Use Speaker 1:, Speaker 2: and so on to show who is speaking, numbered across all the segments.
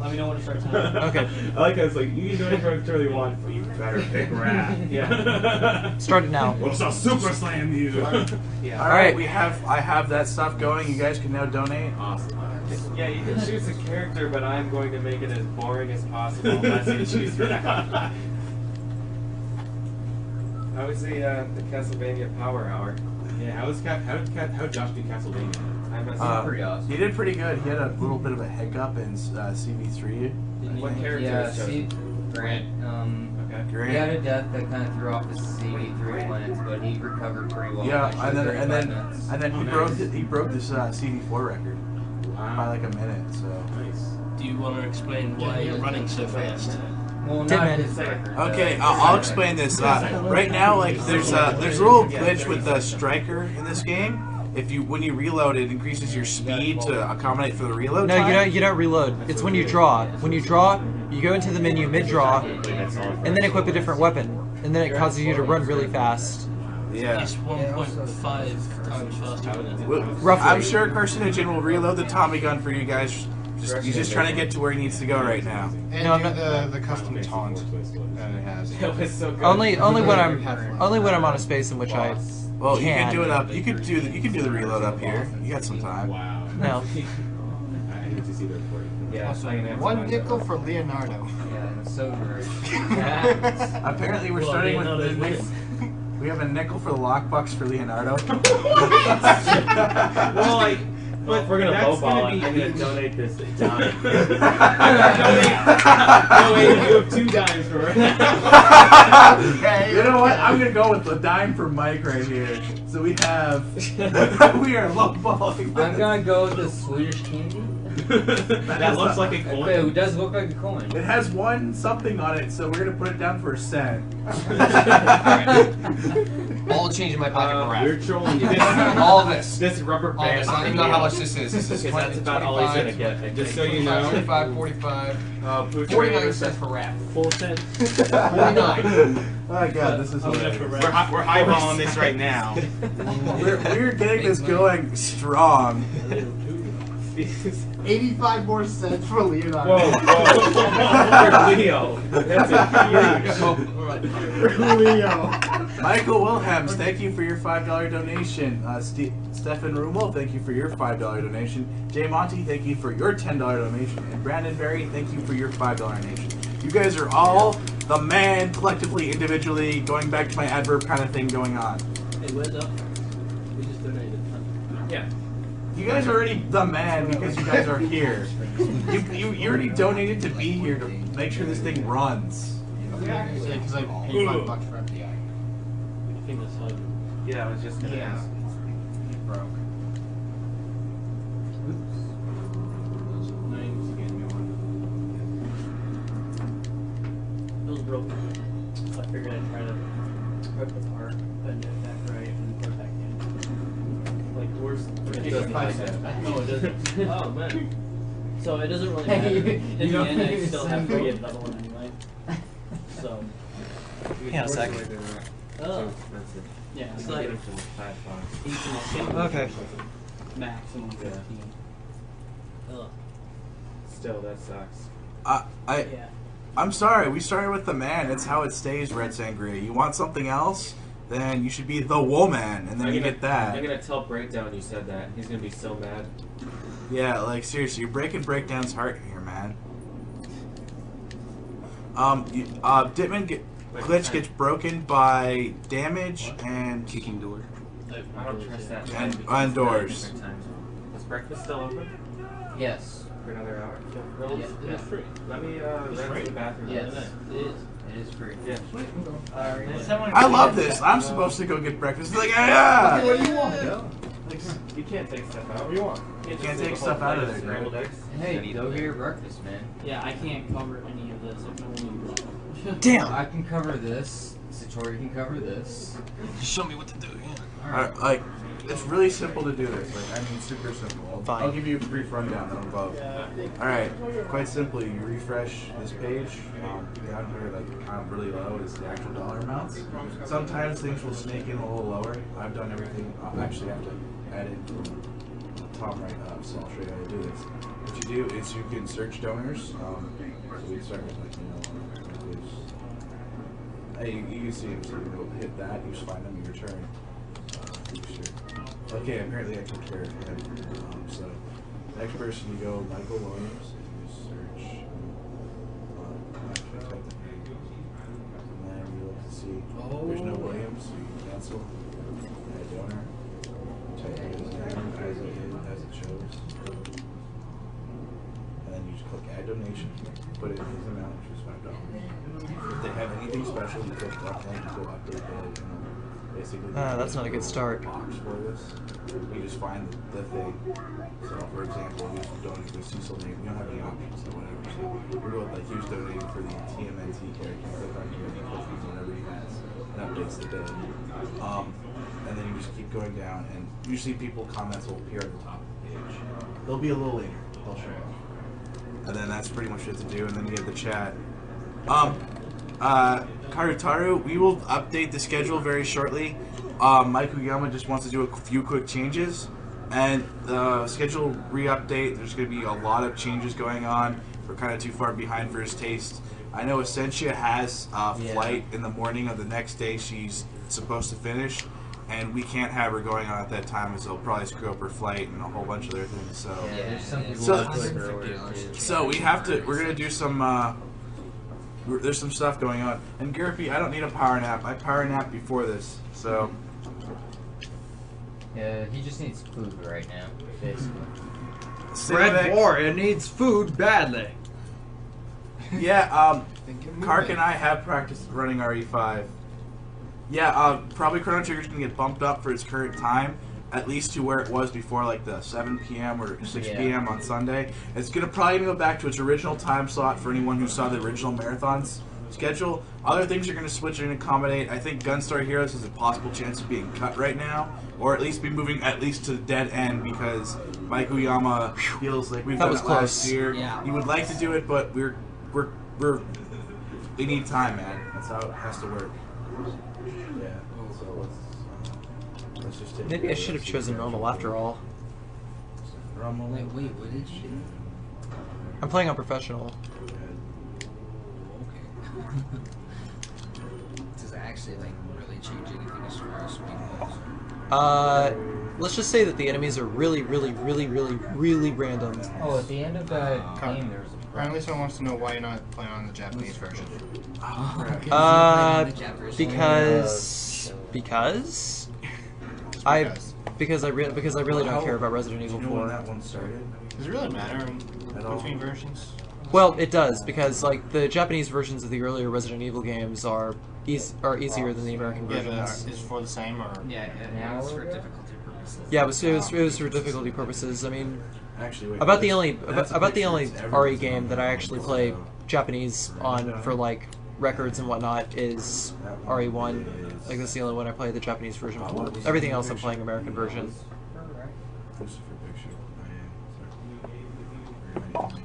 Speaker 1: Let me know when to start time.
Speaker 2: Okay.
Speaker 3: I like that. It's like, you can donate for turly one, but you better pick rat.
Speaker 1: Yeah.
Speaker 2: Start it now.
Speaker 3: We'll super slam you.
Speaker 4: Yeah. All right, I have that stuff going. You guys can now donate.
Speaker 3: Awesome.
Speaker 5: Yeah, you can choose a character, but I'm going to make it as boring as possible unless you choose rat. How was the Castlevania Power Hour?
Speaker 3: Yeah, how did Josh do Castlevania?
Speaker 5: I messed up pretty awesome.
Speaker 4: He did pretty good. He had a little bit of a hiccup in CV3.
Speaker 5: What character
Speaker 6: Yeah,
Speaker 5: is chosen?
Speaker 6: Grant.
Speaker 5: Okay.
Speaker 4: Grant.
Speaker 6: He had a death that kind of threw off his CV3 plans, but he recovered pretty well.
Speaker 4: Yeah,
Speaker 6: Actually,
Speaker 4: and
Speaker 6: 35 minutes.
Speaker 4: then he broke this CV4 record by like a minute. So
Speaker 3: Nice.
Speaker 1: Do you want to explain why you're running so fast?
Speaker 6: Well,
Speaker 2: Tin
Speaker 6: not
Speaker 2: Man.
Speaker 6: his record.
Speaker 4: okay, I'll explain this. Right now, like there's a little glitch with the striker in this game. When you reload, it increases your speed to accommodate for the reload
Speaker 2: No,
Speaker 4: time.
Speaker 2: you don't reload. It's when you draw. When you draw, you go into the menu mid-draw, and then equip a different weapon. And then it causes you to run really fast.
Speaker 4: Yeah.
Speaker 1: It's 1.5 times faster than it.
Speaker 2: Roughly.
Speaker 4: I'm sure Carcinogen will reload the Tommy gun for you guys. He's just trying to get to where he needs to go right now.
Speaker 7: And
Speaker 2: No, I'm
Speaker 7: do
Speaker 2: not-
Speaker 7: the custom taunt that it has.
Speaker 5: That was so good.
Speaker 2: Only when I'm on a space in which I
Speaker 4: Well, you
Speaker 2: can.
Speaker 4: can do it up. You can do the reload up here. You got some time.
Speaker 3: Wow.
Speaker 2: No.
Speaker 3: I need to see the recording.
Speaker 5: Yeah, so I'm gonna have to
Speaker 7: One
Speaker 5: find
Speaker 7: nickel
Speaker 5: out.
Speaker 7: for Leonardo.
Speaker 6: Yeah, it's so great.
Speaker 4: Apparently, we're starting with the nickel. We have a nickel for the lockbox for Leonardo.
Speaker 5: Well, like, but
Speaker 3: If we're gonna
Speaker 5: that's
Speaker 3: lowball it,
Speaker 5: be
Speaker 3: I'm gonna donate this dime.
Speaker 5: No, wait, you have 2 dimes for it.
Speaker 4: You know what? I'm gonna go with the dime for Mike right here. So we have. We are lowballing.
Speaker 6: I'm gonna go with the Swedish candy.
Speaker 3: That looks like a
Speaker 6: Okay,
Speaker 3: coin.
Speaker 6: it does look like a coin.
Speaker 4: It has one something on it, so we're gonna put it down for a cent.
Speaker 8: All the change in my pocket for
Speaker 3: You're
Speaker 8: rap.
Speaker 3: trolling.
Speaker 8: All of this.
Speaker 3: This rubber
Speaker 8: All
Speaker 3: band.
Speaker 8: this. I don't even know how much this is. This is
Speaker 3: Because that's about all he's gonna get. Just so you know.
Speaker 8: 45, 45.
Speaker 3: Pooch
Speaker 8: 49 cents for rap.
Speaker 1: Full cent.
Speaker 8: 49.
Speaker 4: Oh god, this is hilarious.
Speaker 3: We're highballing this right now.
Speaker 4: We're getting this going strong.
Speaker 7: 85 more cents for Leonardo.
Speaker 3: Whoa. For Leo. That's a huge.
Speaker 7: Leo.
Speaker 4: Michael Wilhelms, thank you for your $5 donation. Stefan Rummel, thank you for your $5 donation. Jay Monty, thank you for your $10 donation. And Brandon Berry, thank you for your $5 donation. You guys are all the man, collectively, individually, going back to my adverb kind of thing going on.
Speaker 1: Hey, where's up? We just donated.
Speaker 5: Yeah.
Speaker 4: You guys are already the man because you guys are here. You already donated to be here to make sure this thing runs.
Speaker 7: Yeah, because I paid $5 for FDI.
Speaker 1: I think that's like.
Speaker 5: Yeah, I was just gonna ask.
Speaker 7: Broke.
Speaker 1: It was broken. So I figured I'd try to rip it apart, bend it back right, and put it back in. Like, worse.
Speaker 5: It doesn't like that.
Speaker 1: No, it doesn't. Oh, man. So it doesn't really
Speaker 6: Hey,
Speaker 1: matter.
Speaker 6: you
Speaker 1: In the
Speaker 6: don't
Speaker 1: end, I
Speaker 6: think it's
Speaker 1: still have to
Speaker 6: simple?
Speaker 1: get another one anyway. So,
Speaker 2: Hang on a sec.
Speaker 1: oh, yeah, it's like
Speaker 2: Okay.
Speaker 1: maximum 15. Ugh.
Speaker 5: Still, that sucks.
Speaker 1: Yeah.
Speaker 4: I'm sorry, we started with the man. It's how it stays, Red Sangria. You want something else? Then you should be the woman, and then you get that.
Speaker 5: I'm gonna tell Breakdown you said that. He's gonna be so mad.
Speaker 4: Yeah, like seriously, you're breaking Breakdown's heart here, man. Ditman glitch gets broken by damage and
Speaker 8: Kicking door.
Speaker 5: I don't trust that.
Speaker 4: And doors.
Speaker 5: Is breakfast still open
Speaker 6: Yes.
Speaker 5: for another hour?
Speaker 1: Really?
Speaker 6: Yeah.
Speaker 1: It is free.
Speaker 5: Let me run to the bathroom.
Speaker 6: Yes.
Speaker 1: It is.
Speaker 6: It is free.
Speaker 5: Yeah.
Speaker 4: I love this. I'm supposed to go get breakfast. Like, yeah.
Speaker 5: What do you want? Like, you can't take stuff out. What do you want? You
Speaker 4: Can't take stuff out of there,
Speaker 5: Scrambled
Speaker 4: dude.
Speaker 5: eggs.
Speaker 6: Hey, go get your breakfast, man.
Speaker 1: Yeah, I can't cover any of this. I can only
Speaker 2: Damn.
Speaker 6: I can cover this. Satori can cover this.
Speaker 8: Just show me what to do. Yeah.
Speaker 6: Alright.
Speaker 4: Like, it's really simple to do this. Like, I mean, super simple.
Speaker 2: Fine.
Speaker 4: I'll give you a brief rundown on above. Alright, quite simply, you refresh this page. Down here, like, really low is the actual dollar amounts. Sometimes things will snake in a little lower. I've done everything. I'll actually have to edit Tom right up, so I'll show you how to do this. What you do is you can search donors. So we start with you can see them. So you hit that. You just find them. You return. Okay, apparently I took care of him. So next person you go Michael Williams. You search. Actually type the name. And then you look to see. There's no Williams, so you cancel. Add donor. Type his name as it shows. And then you just click add donation. Put in his amount, which is $5. If they have anything special, you click that thing to go update the basically.
Speaker 2: That's not a good start.
Speaker 4: Box for this. You just find the thing. So, for example, we donate to a Cecil name. We don't have any options or whatever. So we go with like huge donating for the TMNT character. Click on here, he clicks whatever he has, and updates the day. And then you just keep going down, and usually people comments will appear at the top of the page. They'll be a little later. They'll show up. And then that's pretty much it to do. And then you have the chat. Karutaru, we will update the schedule very shortly. Mike Uyama just wants to do a few quick changes. And the schedule re-update, there's going to be a lot of changes going on. We're kind of too far behind for his taste. I know Essentia has a flight in the morning of the next day she's supposed to finish. And we can't have her going on at that time, as it'll probably screw up her flight and a whole bunch of other things. So,
Speaker 6: Yeah, there's some people
Speaker 4: So-
Speaker 6: who do it earlier, too.
Speaker 4: so we have to. We're gonna do some. There's some stuff going on. And Gerpy, I don't need a power nap. I power nap before this. So
Speaker 6: Yeah, he just needs food right now, basically.
Speaker 2: Red Warrior needs food badly.
Speaker 4: Yeah. Kark and I have practiced running RE5. Yeah. Probably Chrono Trigger's gonna get bumped up for its current time, at least to where it was before, like the 7 p.m. or 6 p.m. on Sunday. It's gonna probably go back to its original time slot for anyone who saw the original marathons schedule. Other things are gonna switch and accommodate. I think Gunstar Heroes has a possible chance of being cut right now, or at least be moving at least to the dead end, because Mike Uyama feels like we've done it last year.
Speaker 8: Yeah.
Speaker 4: He would like to do it, but we need time, man. That's how it has to work. Yeah. So let's just take
Speaker 2: Maybe I should have chosen normal after all.
Speaker 8: Wait, what did you do?
Speaker 2: I'm playing on professional.
Speaker 8: Okay. Does it actually like really change anything as far as speed goes?
Speaker 2: Let's just say that the enemies are really random.
Speaker 6: Oh, at the end of the game, there's a
Speaker 7: Apparently someone wants to know why you're not playing on the Japanese version.
Speaker 2: Because I really don't care about Resident Evil
Speaker 4: Do you know when
Speaker 2: 4.
Speaker 4: that one started?
Speaker 7: Does it really matter
Speaker 4: At all?
Speaker 7: between versions?
Speaker 2: Well, it does, because like the Japanese versions of the earlier Resident Evil games are easier than the American
Speaker 7: Yeah,
Speaker 2: versions.
Speaker 7: but is it for the same or?
Speaker 8: Yeah, it was for difficulty purposes.
Speaker 2: Yeah, it was for difficulty purposes. I mean,
Speaker 4: Actually, wait.
Speaker 2: about the only
Speaker 4: that's a
Speaker 2: about the
Speaker 4: picture
Speaker 2: only
Speaker 4: that's ever
Speaker 2: RE
Speaker 4: been
Speaker 2: game that I actually play
Speaker 4: so-
Speaker 2: Japanese on for like records and whatnot is RE1. Like that's the only one I play the Japanese version for. Everything else I'm playing American version.
Speaker 4: Lucifer picture. Oh, yeah.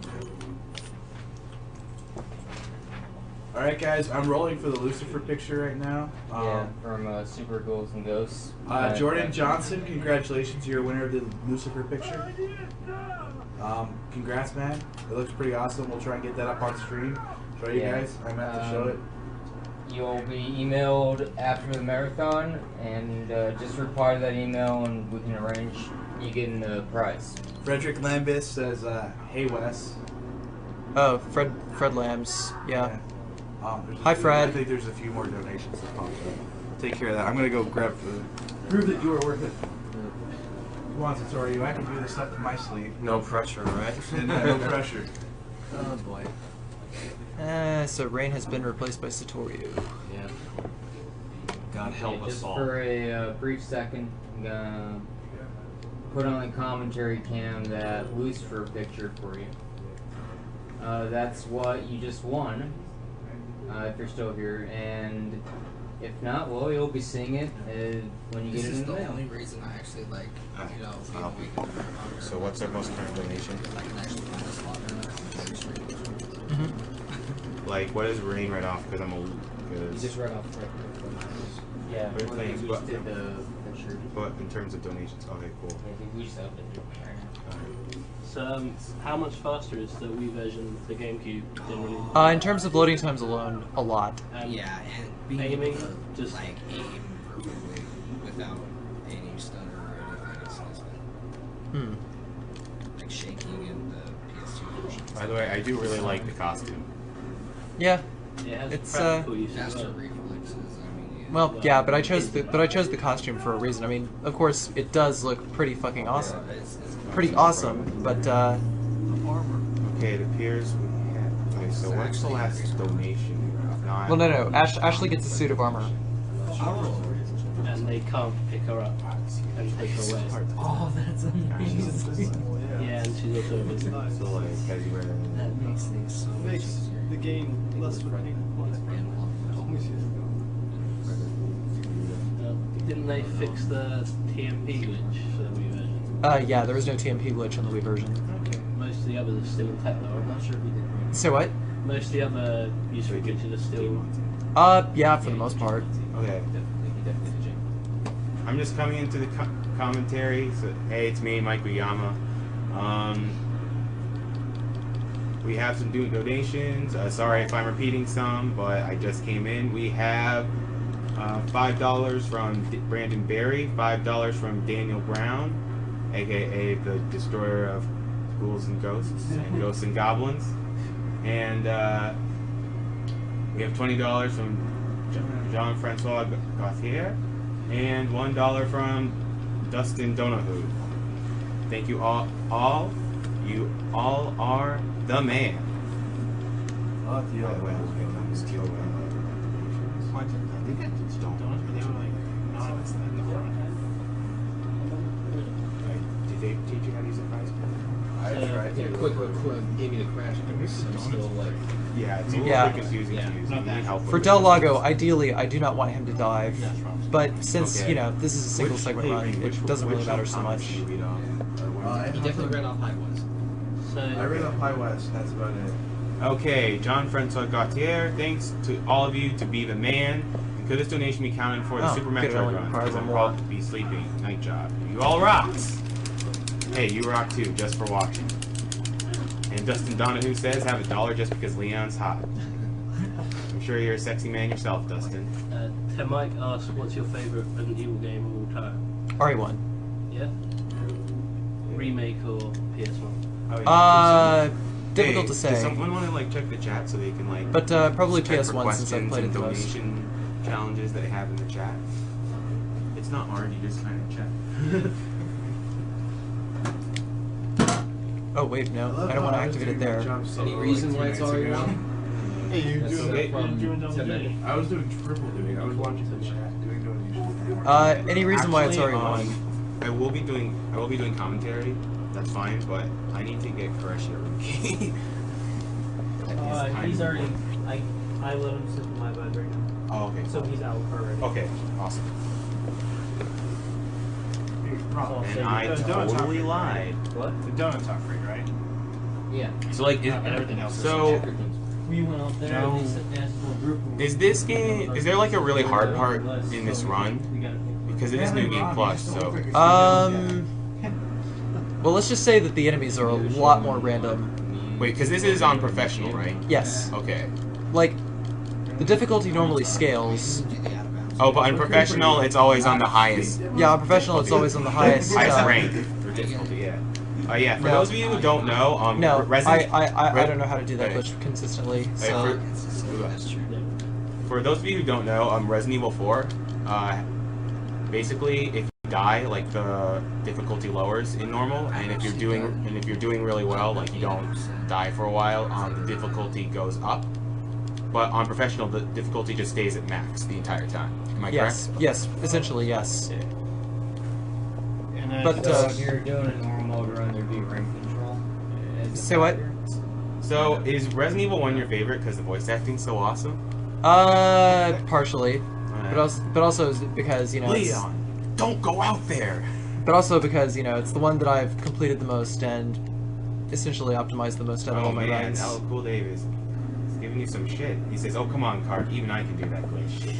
Speaker 4: Alright guys, I'm rolling for the Lucifer picture right now.
Speaker 6: from Super Ghouls and Ghosts.
Speaker 4: Jordan Johnson, congratulations, you're a winner of the Lucifer picture. Congrats, man. It looks pretty awesome. We'll try and get that up on stream. Show you guys. I meant to show it.
Speaker 6: You'll be emailed after the marathon, and just reply to that email, and we can arrange you getting the prize.
Speaker 4: Frederick Lambis says, hey Wes.
Speaker 2: Oh, Fred Lambs. Yeah.
Speaker 4: There's a
Speaker 2: Hi,
Speaker 4: few-
Speaker 2: Fred.
Speaker 4: I think there's a few more donations that popped up. Take care of that. I'm gonna go grab food. Prove that you are worth it. Who wants it, sorry? I can do this up to my sleeve.
Speaker 5: No pressure, right?
Speaker 4: And, no pressure.
Speaker 8: Oh boy.
Speaker 2: So Rain has been replaced by Satoru.
Speaker 5: Yeah. God help us
Speaker 6: Just
Speaker 5: all.
Speaker 6: for a brief second, I'm gonna put on the commentary cam that Lucifer picture for you. That's what you just won, if you're still here, and if not, well, you'll be seeing it when you
Speaker 8: This
Speaker 6: get it
Speaker 8: is
Speaker 6: in the
Speaker 8: the
Speaker 6: mail.
Speaker 8: only reason I actually like, you know, being a week in the marathon.
Speaker 9: So what's our most current donation?
Speaker 8: I can actually find a slot in it.
Speaker 2: Mm-hmm.
Speaker 9: Like, what is Rain right off? Because I'm a...
Speaker 6: You just read off right. Yeah,
Speaker 9: We're
Speaker 6: when
Speaker 9: playing
Speaker 6: we
Speaker 9: what?
Speaker 6: did the
Speaker 9: But in terms of donations, okay, cool.
Speaker 6: I think we just opened it right now.
Speaker 1: So, how much faster is the Wii version of the GameCube generally?
Speaker 2: In terms of loading times alone, a lot.
Speaker 1: And
Speaker 8: Yeah, and being
Speaker 1: aiming,
Speaker 8: able to,
Speaker 1: just
Speaker 8: like aim perfectly without any stutter or anything. It's been like shaking in the PS2 version.
Speaker 9: By the way, I do really like the costume.
Speaker 2: Yeah.
Speaker 1: it has
Speaker 2: It's,
Speaker 1: practical use as
Speaker 8: Faster
Speaker 1: well.
Speaker 8: reflexes. I mean, yeah.
Speaker 2: Well, yeah, but I chose the costume for a reason. I mean, of course, it does look pretty fucking awesome.
Speaker 8: It's
Speaker 2: Pretty awesome, but
Speaker 9: Okay, it appears we have. Okay, so what's the last donation? Not.
Speaker 2: well, no. Ashley gets a suit of armor.
Speaker 1: And they can't pick her up and take her away.
Speaker 6: Oh, that's amazing.
Speaker 1: Yeah, and she's also a visitor.
Speaker 9: So like, as you wear it.
Speaker 6: That makes things so much
Speaker 10: Makes
Speaker 6: easier.
Speaker 10: the game less painful.
Speaker 1: Didn't they fix the TMP glitch for the Wii version?
Speaker 2: Yeah, there was no TMP glitch on the Wii version.
Speaker 1: Most of the others are still intact though. I'm not sure if we did.
Speaker 2: So what?
Speaker 1: Most of the other useful glitches are still.
Speaker 2: Yeah, for the most part.
Speaker 9: Okay. I'm just coming into the commentary. So, hey, it's me, Mike Uyama. We have some donations. Sorry if I'm repeating some, but I just came in. We have $5 from Brandon Berry, $5 from Daniel Brown, aka the destroyer of ghouls and ghosts and goblins, and we have $20 from Jean-Francois Gauthier, and $1 from Dustin Donahue. Thank you all. You all are the man.
Speaker 4: Oh, the
Speaker 9: By the way, I was getting on this deal. I think it's Donahue. They were like, no, it's not in the front. Did they teach you how to use a prize pen?
Speaker 4: I tried
Speaker 6: Yeah,
Speaker 4: to.
Speaker 6: quick, gave me the crash. I'm still like.
Speaker 9: Yeah, it's a little
Speaker 2: Yeah.
Speaker 9: bit confusing to use. You need help
Speaker 2: For
Speaker 9: with
Speaker 2: Del
Speaker 9: it.
Speaker 2: Lago, ideally, I do not want him to dive. But since,
Speaker 9: Okay.
Speaker 2: you know, this is a single
Speaker 9: Which-
Speaker 2: segment
Speaker 9: hey,
Speaker 2: run,
Speaker 9: which-
Speaker 2: it doesn't really
Speaker 9: which
Speaker 2: matter so
Speaker 9: comments
Speaker 2: much.
Speaker 9: do you read off?
Speaker 4: I
Speaker 8: He definitely read off High Ones.
Speaker 1: So
Speaker 4: I read up High West. That's about it.
Speaker 9: Okay, Jean-Francois Gauthier, thanks to all of you to be the man. And could this donation be counted for the
Speaker 2: Oh,
Speaker 9: Super
Speaker 2: good, it
Speaker 9: Metroid
Speaker 2: only
Speaker 9: run?
Speaker 2: requires
Speaker 9: Because I'm
Speaker 2: one more.
Speaker 9: about to be sleeping. Night job. You all rocks! Hey, you rock too, just for watching. And Dustin Donahue says, have $1 just because Leon's hot. I'm sure you're a sexy man yourself, Dustin.
Speaker 1: Tim Mike asks, what's your favourite Resident Evil game of all time?
Speaker 2: RE1.
Speaker 1: Yeah? Remake or PS1?
Speaker 9: Oh,
Speaker 2: Difficult to say.
Speaker 9: Does someone want to like check the chat so they can like?
Speaker 2: But probably
Speaker 9: check for
Speaker 2: PS1 since I've
Speaker 9: questions
Speaker 2: played it
Speaker 9: and
Speaker 2: the most.
Speaker 9: donation challenges they have in the chat. It's not hard. You just kind of check.
Speaker 2: Oh wait, no, I don't want to activate it there.
Speaker 6: Any reason why it's already on?
Speaker 4: Hey, you
Speaker 6: That's
Speaker 4: doing that?
Speaker 6: from
Speaker 10: doing double
Speaker 6: today.
Speaker 10: duty.
Speaker 4: I was doing triple duty. I was watching the chat, doing donations.
Speaker 2: Any reason why it's
Speaker 9: Actually,
Speaker 2: RE1?
Speaker 9: I will be doing commentary. That's fine, but I need to get Koreshi a rookie.
Speaker 10: He's already. I let him sit in my bed right now,
Speaker 9: Oh, okay.
Speaker 10: so he's out already.
Speaker 9: Okay, awesome.
Speaker 10: So
Speaker 9: And I totally lied.
Speaker 1: What?
Speaker 3: The donuts are free, right?
Speaker 6: Yeah.
Speaker 9: So like,
Speaker 6: And everything else is
Speaker 9: so
Speaker 6: checker things.
Speaker 10: We went out there.
Speaker 9: No.
Speaker 10: And they asked for a group.
Speaker 9: is this game? Is there like a really hard part in this run? Because it is New Game Plus, so.
Speaker 2: Well, let's just say that the enemies are a lot more random.
Speaker 9: Wait, because this is on professional, right?
Speaker 2: Yes.
Speaker 9: Okay.
Speaker 2: Like, the difficulty normally scales.
Speaker 9: Oh, but on professional, it's always on the highest.
Speaker 2: Yeah, on professional, it's always on the highest.
Speaker 9: Highest rank for difficulty, yeah. Yeah, for
Speaker 2: No.
Speaker 9: those of you who don't know,
Speaker 2: No,
Speaker 9: Resident...
Speaker 2: I don't know how to do that
Speaker 9: Okay.
Speaker 2: glitch consistently.
Speaker 9: Hey,
Speaker 2: So
Speaker 9: for those of you who don't know, Resident Evil 4, basically, if you die, like the difficulty lowers in normal, and if you're doing really well, like you don't die for a while, the difficulty goes up. But on professional, the difficulty just stays at max the entire time. Am I
Speaker 2: yes,
Speaker 9: correct?
Speaker 2: yes, essentially yes.
Speaker 9: Yeah.
Speaker 3: And then
Speaker 2: But
Speaker 6: So if you're doing a normal mode run, there'd be rank control. as a
Speaker 2: Say what?
Speaker 6: factor.
Speaker 9: So, is Resident Evil 1 your favorite because the voice acting's so awesome?
Speaker 2: Partially, but also because you know. It's,
Speaker 9: Leon, don't go out there!
Speaker 2: but also because you know it's the one that I've completed the most and essentially optimized the most out of
Speaker 9: Oh
Speaker 2: all my
Speaker 9: man,
Speaker 2: runs.
Speaker 9: Al Cool Dave is giving you some shit. He says, oh come on, Card, even I can do that glitch.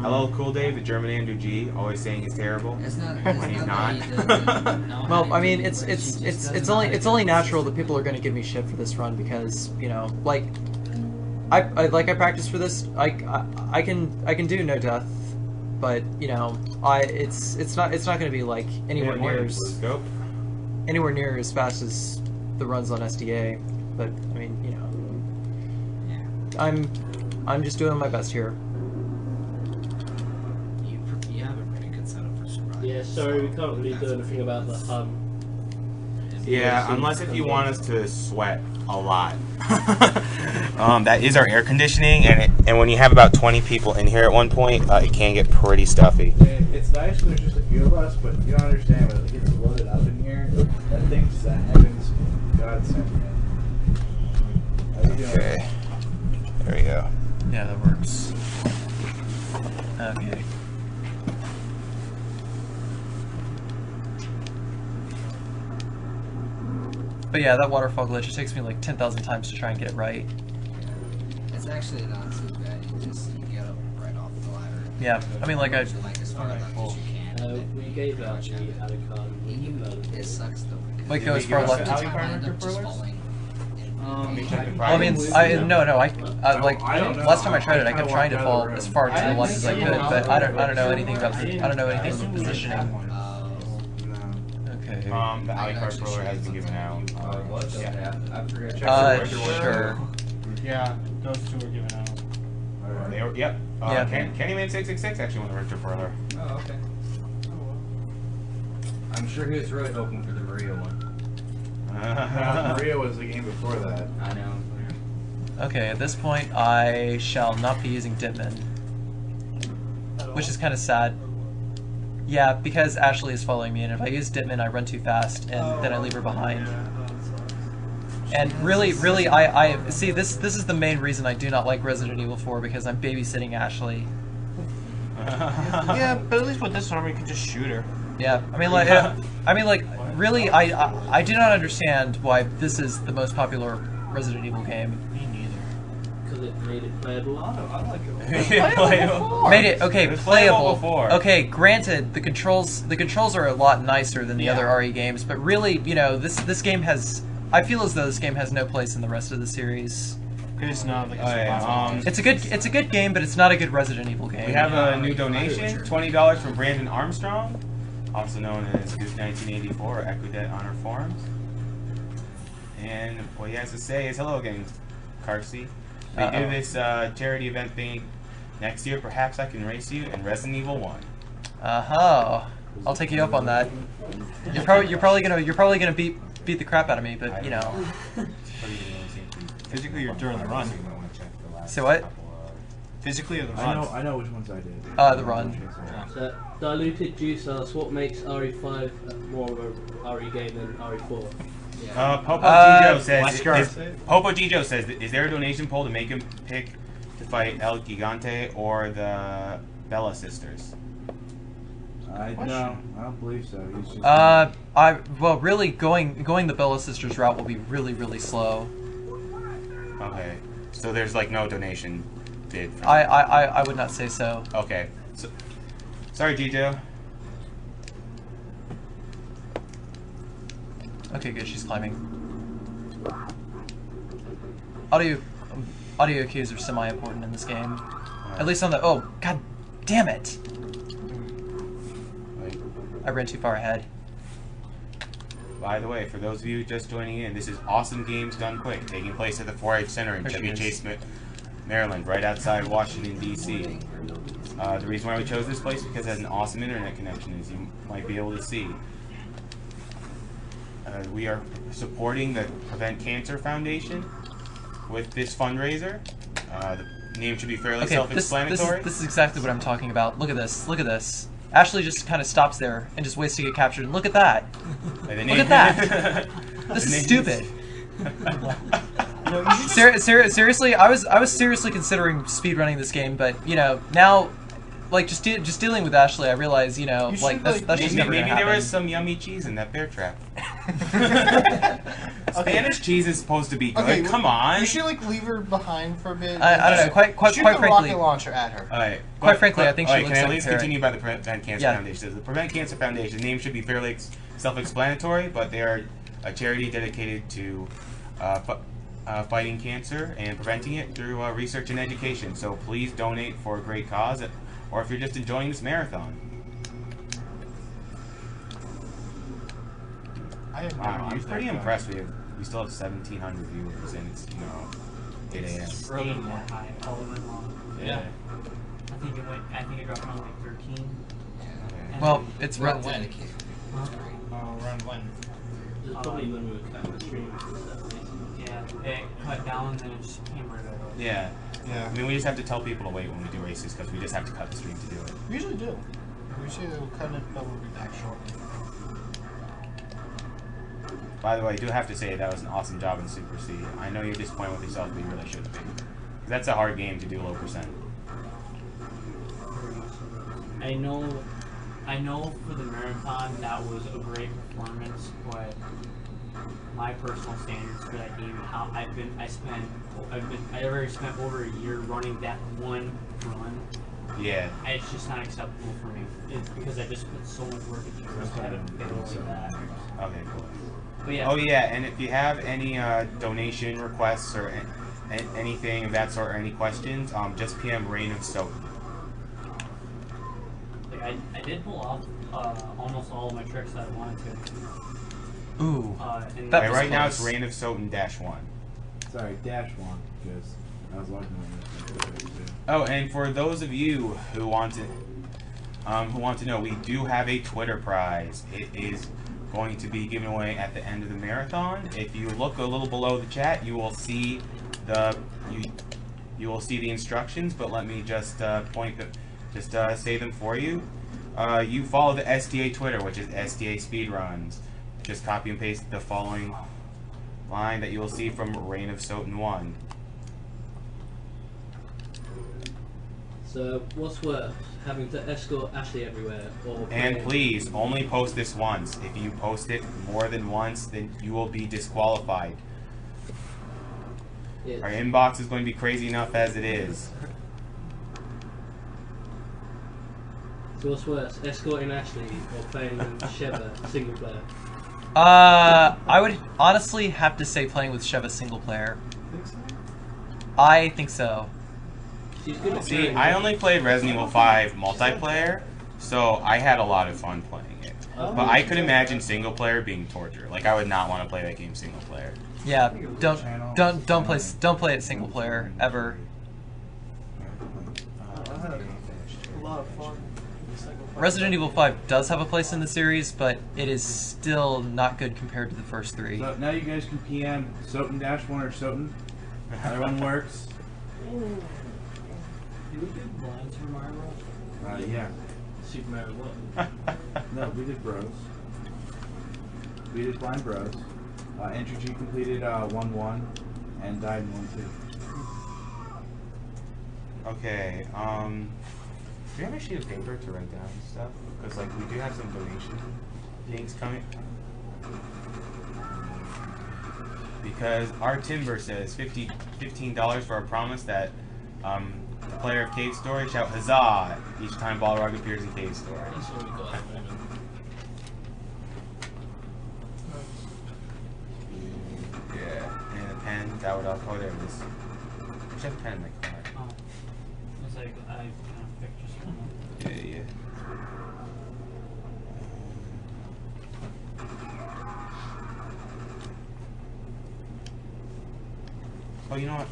Speaker 9: Hello, Cool Dave, the German Andrew G, always saying he's terrible.
Speaker 8: It's not.
Speaker 9: When he's not.
Speaker 2: Well, I mean, it's only natural that people are going to give me shit for this run because like I practice for this. I can do no death, but it's not going to be like anywhere near as fast as the runs on SDA. But I mean, I'm just doing my best here.
Speaker 8: You have a pretty good setup for surprise.
Speaker 10: Yeah, sorry, we can't really do anything about the hum.
Speaker 9: Yeah, unless if you want us to sweat a lot. That is our air conditioning, and when you have about 20 people in here at one point, it can get pretty stuffy.
Speaker 4: It's nice when there's just a few of us, but you don't understand when it gets loaded up in here. That thing's just a heavens godsend, man.
Speaker 9: Okay, there we go.
Speaker 2: Yeah, that works. Okay. But yeah, that waterfall glitch, it takes me like 10,000 times to try and get it right.
Speaker 8: It's actually not too bad. You get up right off the ladder.
Speaker 2: Yeah, I mean, like
Speaker 8: as far left as you can.
Speaker 10: We gave out the Alicon.
Speaker 8: It sucks though.
Speaker 2: Like go as far left.
Speaker 8: I end up just falling.
Speaker 2: Well, I mean, no, like last time I tried it, I kept trying to fall as far to the left as I could, but I don't know anything about positioning. Okay.
Speaker 9: The Alicard roller has been given out.
Speaker 2: Sure.
Speaker 7: Yeah, those two were given out.
Speaker 9: Yep.
Speaker 2: Yeah.
Speaker 9: Candyman 666 actually won the Richter Furler.
Speaker 6: Oh, okay. I'm sure he was really hoping for the Maria one.
Speaker 4: Maria was the game before that.
Speaker 6: I know.
Speaker 2: Okay, at this point, I shall not be using Ditman, which is kind of sad. Yeah, because Ashley is following me, and if I use Ditman, I run too fast, and then I leave her behind. And really, I see this is the main reason I do not like Resident Evil 4, because I'm babysitting Ashley.
Speaker 7: Yeah, but at least with this one, we can just shoot her.
Speaker 2: Yeah, I mean, like, really, I do not understand why this is the most popular Resident Evil game.
Speaker 7: Me neither.
Speaker 10: Because it made it playable. I like it.
Speaker 2: Made it okay,
Speaker 9: It was
Speaker 2: playable.
Speaker 9: before.
Speaker 2: Okay, granted, the controls are a lot nicer than the other RE games, but really, this game has. I feel as though this game has no place in the rest of the series.
Speaker 7: Because it's not like a
Speaker 2: It's a good game, but it's not a good Resident Evil game.
Speaker 9: We have a new donation, $20 from Brandon Armstrong, also known as Goose 1984 or Equidet on our forums. And what he has to say is, hello again, Carcy. We do this charity event thing next year. Perhaps I can race you in Resident Evil 1.
Speaker 2: I'll take you up on that. You're probably gonna beat the crap out of me, but
Speaker 7: physically or during the run.
Speaker 2: Say what?
Speaker 7: Physically or the run?
Speaker 4: I know which ones I did.
Speaker 2: The run.
Speaker 10: So, Diluted Juice asks, what makes RE5 more of a RE game than RE4?
Speaker 9: Popo Gijo says, is there a donation poll to make him pick to fight El Gigante or the Bella sisters?
Speaker 4: I don't believe so. He's just
Speaker 2: well, really, going the Bella Sisters route will be really, really slow.
Speaker 9: Okay, so there's like no donation bid.
Speaker 2: I would not say so.
Speaker 9: Okay, so, sorry, Gijo.
Speaker 2: Okay, good. She's climbing. Audio cues are semi-important in this game. At least on the. Oh, god damn it! I ran too far ahead.
Speaker 9: By the way, for those of you just joining in, this is Awesome Games Done Quick, taking place at the 4-H Center in Chevy Chase, Maryland, right outside Washington, D.C. The reason why we chose this place is because it has an awesome internet connection, as you might be able to see. We are supporting the Prevent Cancer Foundation with this fundraiser. The name should be fairly self-explanatory.
Speaker 2: This is exactly what I'm talking about. Look at this. Look at this. Ashley just kind of stops there and just waits to get captured. And look at that. Look at that. This is stupid. Seriously, I was seriously considering speedrunning this game, but now, like just dealing with Ashley, I realize that's just never gonna happen.
Speaker 9: Maybe there was some yummy cheese in that bear trap. Spanish cheese is supposed to be good.
Speaker 11: Okay,
Speaker 9: Come on.
Speaker 11: You should like leave her behind for a bit.
Speaker 2: I don't know. Quite
Speaker 11: Shoot the
Speaker 2: frankly,
Speaker 11: rocket launcher at her.
Speaker 9: All right.
Speaker 2: Quite frankly, I think she
Speaker 9: All right,
Speaker 2: looks
Speaker 9: can I
Speaker 2: like
Speaker 9: at
Speaker 2: a
Speaker 9: least
Speaker 2: parrot.
Speaker 9: continue by the Prevent Cancer
Speaker 2: Yeah.
Speaker 9: Foundation? The Prevent Cancer Foundation name should be fairly self-explanatory, but they are a charity dedicated to fighting cancer and preventing it through research and education. So please donate for a great cause, or if you're just enjoying this marathon.
Speaker 11: I have
Speaker 9: Wow,
Speaker 11: never
Speaker 9: I'm
Speaker 11: used
Speaker 9: pretty
Speaker 11: that
Speaker 9: impressed. We still have 1,700 viewers, and it's 8 a.m.
Speaker 1: Staying that high all the way long.
Speaker 7: Yeah.
Speaker 1: I think it dropped down to like 13. And
Speaker 2: Well,
Speaker 1: then-
Speaker 2: it's
Speaker 8: Well,
Speaker 2: run.
Speaker 8: dedicated. That's great.
Speaker 7: Around when?
Speaker 10: There's probably limited kind of streams and stuff. Basically.
Speaker 1: Yeah, it cut down and then it just came right up.
Speaker 9: Yeah.
Speaker 11: Yeah.
Speaker 9: I mean, we just have to tell people to wait when we do races because we just have to cut the stream to do it.
Speaker 11: We usually do. We usually will cut it, but we'll be back shortly.
Speaker 9: By the way, I do have to say that was an awesome job in Super C. I know you're disappointed with yourself, but you really shouldn't be. 'Cause that's a hard game to do low percent.
Speaker 1: I know for the marathon that was a great performance, but my personal standards for that game, how I already spent over a year running that one run.
Speaker 9: Yeah.
Speaker 1: It's just not acceptable for me. It's because I just put so much work into it to have it fail like that.
Speaker 9: Okay, cool.
Speaker 1: But yeah.
Speaker 9: Oh yeah, and if you have any donation requests or anything of that sort, or any questions, just PM Reign of Soap.
Speaker 1: Like I did pull off almost all of my tricks that I wanted to.
Speaker 2: Ooh.
Speaker 1: And
Speaker 2: That
Speaker 9: Right,
Speaker 2: was
Speaker 9: right now
Speaker 2: close.
Speaker 9: it's Reign of Soten -1.
Speaker 4: Sorry, -1, because I was logging on this.
Speaker 9: Oh, and for those of you who want to know, we do have a Twitter prize. It is going to be given away at the end of the marathon. If you look a little below the chat, you will see you will see the instructions. But let me just say them for you. You follow the STA Twitter, which is STA Speedruns. Just copy and paste the following line that you will see from Reign of Soten 1.
Speaker 10: So, what's worse, having to escort Ashley everywhere, or
Speaker 9: And please, only post this once. If you post it more than once, then you will be disqualified.
Speaker 10: Yes.
Speaker 9: Our inbox is going to be crazy enough as it is.
Speaker 10: So what's worse, escorting Ashley or playing Sheva single player?
Speaker 2: I would honestly have to say playing with Sheva single player. I think so.
Speaker 10: She's good at
Speaker 9: See,
Speaker 10: playing.
Speaker 9: I only played Resident Evil 5 multiplayer, so I had a lot of fun playing it. But I could imagine single player being torture. Like, I would not want to play that game single player.
Speaker 2: Yeah, don't play it single player ever.
Speaker 3: A lot of fun.
Speaker 2: Resident Evil 5 does have a place in the series, but it is still not good compared to the first three.
Speaker 4: So now you guys can PM Soten -1 or Soten. Either one works.
Speaker 1: Did we do blinds for Mario?
Speaker 4: Yeah.
Speaker 10: Super Mario what?
Speaker 4: No, we did Bros. We did Blind Bros. Entry G completed 1-1 and died in 1-2.
Speaker 9: Okay, do you have a sheet of paper to write down stuff? Because, like, we do have some donation things coming. Because our Timber says $15 for a promise that the player of Cave Story shout huzzah each time Balrog appears in Cave Story.
Speaker 10: That's what we got at the moment.
Speaker 9: Yeah, and a pen, that would oh, there it is. I should have a pen in my car.
Speaker 1: Oh. It's like I kind of picked just one.
Speaker 9: Yeah. Oh, you know what?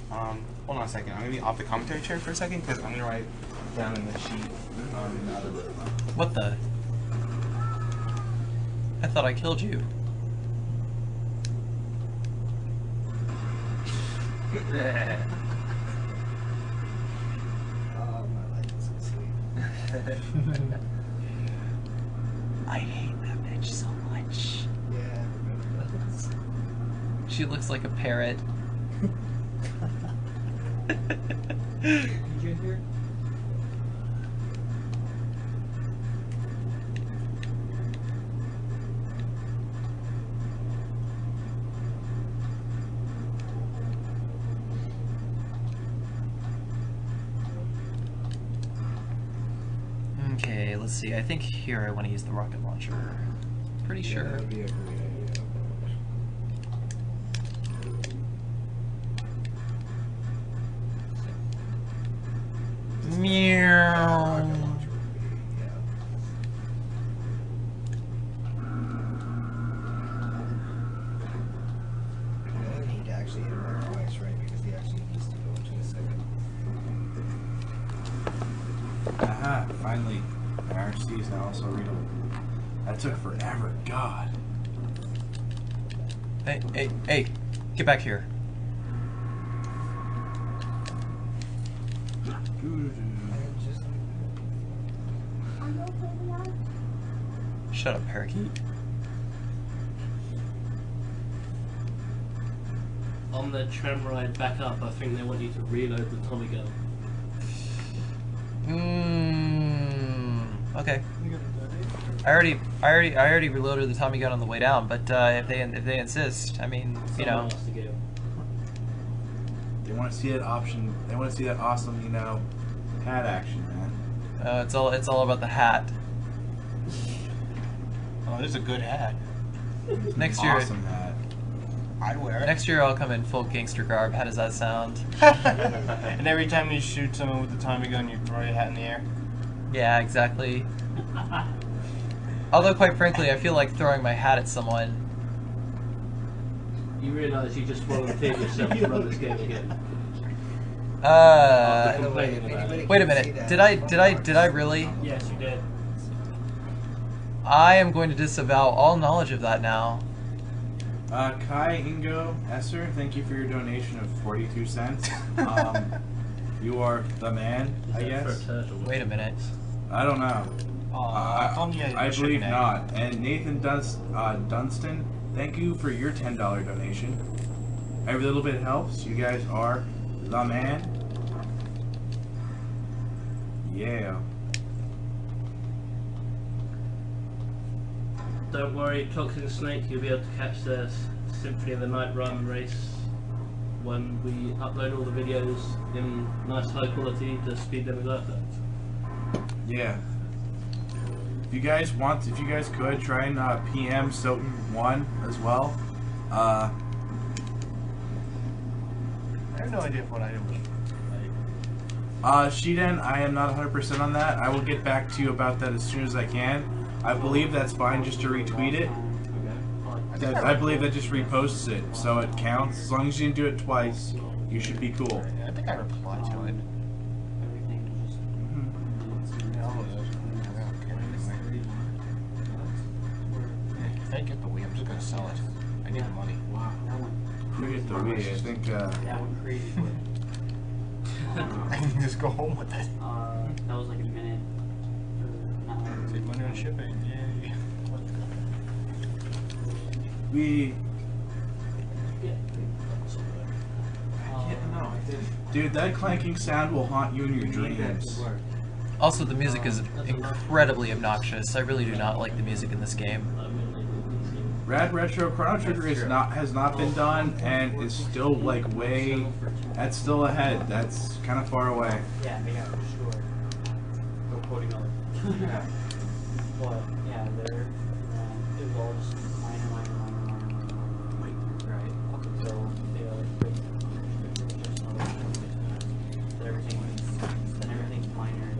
Speaker 9: Hold on a second. I'm gonna be off the commentary chair for a second because I'm gonna write down in the sheet. In the other room.
Speaker 2: What the? I thought I killed you.
Speaker 8: Oh, my life is asleep.
Speaker 2: I hate that bitch so much.
Speaker 8: Yeah,
Speaker 2: She looks like a parrot.
Speaker 1: Did you hear?
Speaker 2: Okay, let's see. I think here I want to use the rocket launcher. Pretty sure.
Speaker 4: That'd be a great idea.
Speaker 2: Meow.
Speaker 11: I need to actually hit him twice, right? Because he actually needs to go into a second.
Speaker 4: Aha, finally. My RC is now also readable. That took forever. God.
Speaker 2: Hey, hey, hey! Get back here. Shut up, parakeet.
Speaker 10: On the tram ride back up, I think they want you to reload the Tommy gun.
Speaker 2: Okay. I already reloaded the Tommy gun on the way down, but if they insist, I mean, you know.
Speaker 10: Someone else to go.
Speaker 4: They want to see that option. They want to see that awesome, you know, hat action, man.
Speaker 2: It's all about the hat.
Speaker 7: Oh, this is a good hat.
Speaker 2: Next year,
Speaker 4: Awesome hat.
Speaker 7: I'd wear it.
Speaker 2: next year I'll come in full gangster garb. How does that sound?
Speaker 7: And every time you shoot someone with the Tommy gun, you throw your hat in the air.
Speaker 2: Yeah, exactly. Although, quite frankly, I feel like throwing my hat at someone.
Speaker 10: You realise you just volunteered yourself to run this game again.
Speaker 11: By the way, if anybody
Speaker 2: Wait a
Speaker 11: can see
Speaker 2: minute.
Speaker 11: that-
Speaker 2: Did I really?
Speaker 1: Yes, you did.
Speaker 2: I am going to disavow all knowledge of that now.
Speaker 4: Kai Ingo Esser, thank you for your donation of 42 cents. You are the man, I
Speaker 10: For a
Speaker 4: guess.
Speaker 10: turtle.
Speaker 2: Wait a minute.
Speaker 4: I don't know.
Speaker 7: Yeah,
Speaker 4: I
Speaker 7: you should
Speaker 4: believe
Speaker 7: name.
Speaker 4: not. And Nathan Dunstan, thank you for your $10 donation. Every little bit helps. You guys are the man. Yeah.
Speaker 10: Don't worry, Toxin Snake, you'll be able to catch the Symphony of the Night run race when we upload all the videos in nice high quality to speed them up.
Speaker 4: Yeah. If you guys could try and PM Soten1 as well.
Speaker 7: I have no idea if what I did was
Speaker 4: Shiden, I am not 100% on that. I will get back to you about that as soon as I can. I believe that's fine just to retweet it. I believe that just reposts it, so it counts. As long as you didn't do it twice, you should be cool.
Speaker 7: I think I replied to it. If I get the Wii, I'm just gonna sell it. I need the money.
Speaker 1: Wow, that one.
Speaker 4: You get the Wii, I think,
Speaker 1: That one crazy quick.
Speaker 7: I can just go home with it.
Speaker 1: That was like a minute.
Speaker 7: Save money on shipping. Yay.
Speaker 4: we... Dude, that clanking sound will haunt you in your dreams.
Speaker 2: Also, the music is incredibly obnoxious. I really do not like the music in this game.
Speaker 4: Rad Retro Chrono Trigger has not been done and is still like way. That's still ahead. That's kind of far away.
Speaker 1: Yeah, they got destroyed. No quoting on it. But yeah, they're it was all just minor. Right. Up until they like everything's minor.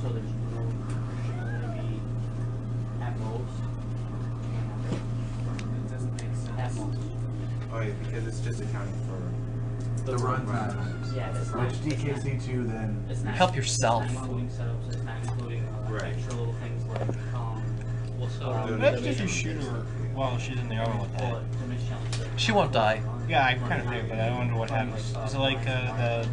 Speaker 1: So there's no going to be at most.
Speaker 5: It doesn't make sense.
Speaker 1: At most.
Speaker 9: Oh yeah, because it's just accounting for
Speaker 4: The run times.
Speaker 1: Yeah, that's not.
Speaker 4: Which DKC2 then.
Speaker 1: It's not,
Speaker 2: Help yourself.
Speaker 1: It's not including setups. It's not including
Speaker 9: Right.
Speaker 1: extra little things like what's
Speaker 7: That's just a shooter while she's in the armor with that.
Speaker 2: She won't die.
Speaker 7: Yeah, I kind of think, but I wonder what happens. Is it like the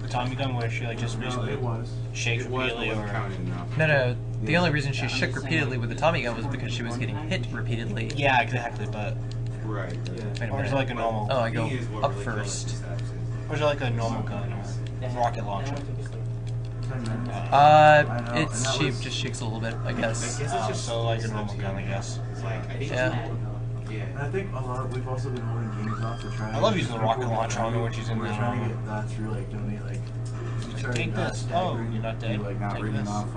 Speaker 7: Tommy gun where she like just basically
Speaker 4: It was.
Speaker 7: shakes
Speaker 9: it was
Speaker 7: repeatedly or?
Speaker 9: counted enough.
Speaker 2: No. The only reason she shook repeatedly with the Tommy gun was because she was getting hit repeatedly.
Speaker 7: Yeah, exactly. But
Speaker 9: Right.
Speaker 2: Wait a
Speaker 7: or is
Speaker 2: minute.
Speaker 7: it like a normal?
Speaker 2: Oh, I go
Speaker 9: Thing is what
Speaker 2: up
Speaker 9: really killed
Speaker 2: first.
Speaker 9: us is
Speaker 7: Or is it like a normal gun or rocket launcher?
Speaker 2: She just shakes a little bit, I guess.
Speaker 9: I guess it's just
Speaker 7: So like a normal gun, I guess.
Speaker 9: It's like I think
Speaker 2: Yeah.
Speaker 4: And I think a lot. We've also been holding games off to try.
Speaker 7: I love using the rocket launcher on her when she's in
Speaker 4: We're
Speaker 7: the
Speaker 4: trying to
Speaker 7: armor.
Speaker 4: get that through like donate like. started
Speaker 7: Take this.
Speaker 4: staggering,
Speaker 7: Oh, you're not dead.
Speaker 4: and, like not
Speaker 7: Take
Speaker 4: reading
Speaker 7: this.
Speaker 4: off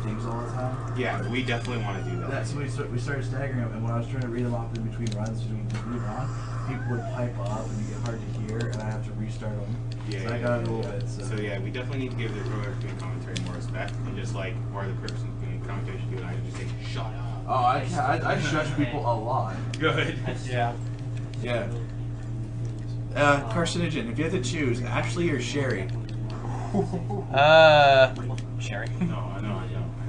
Speaker 4: things all the time.
Speaker 9: Yeah, we definitely want to do that.
Speaker 4: That's when we started staggering them, and when I was trying to read them off in between runs, just move on, people would pipe up and you get hard to hear, and I have to restart them.
Speaker 9: Yeah,
Speaker 4: so I got it a little bit.
Speaker 9: So yeah, we definitely need to give the whoever doing commentary more respect, and just like where the person doing commentary should do it, I just say shut up.
Speaker 4: Oh, I shush people a lot.
Speaker 9: Good.
Speaker 7: Yeah.
Speaker 4: Yeah. Carcinogen, if you had to choose, Ashley or Sherry?
Speaker 2: Sherry.
Speaker 9: No, I know.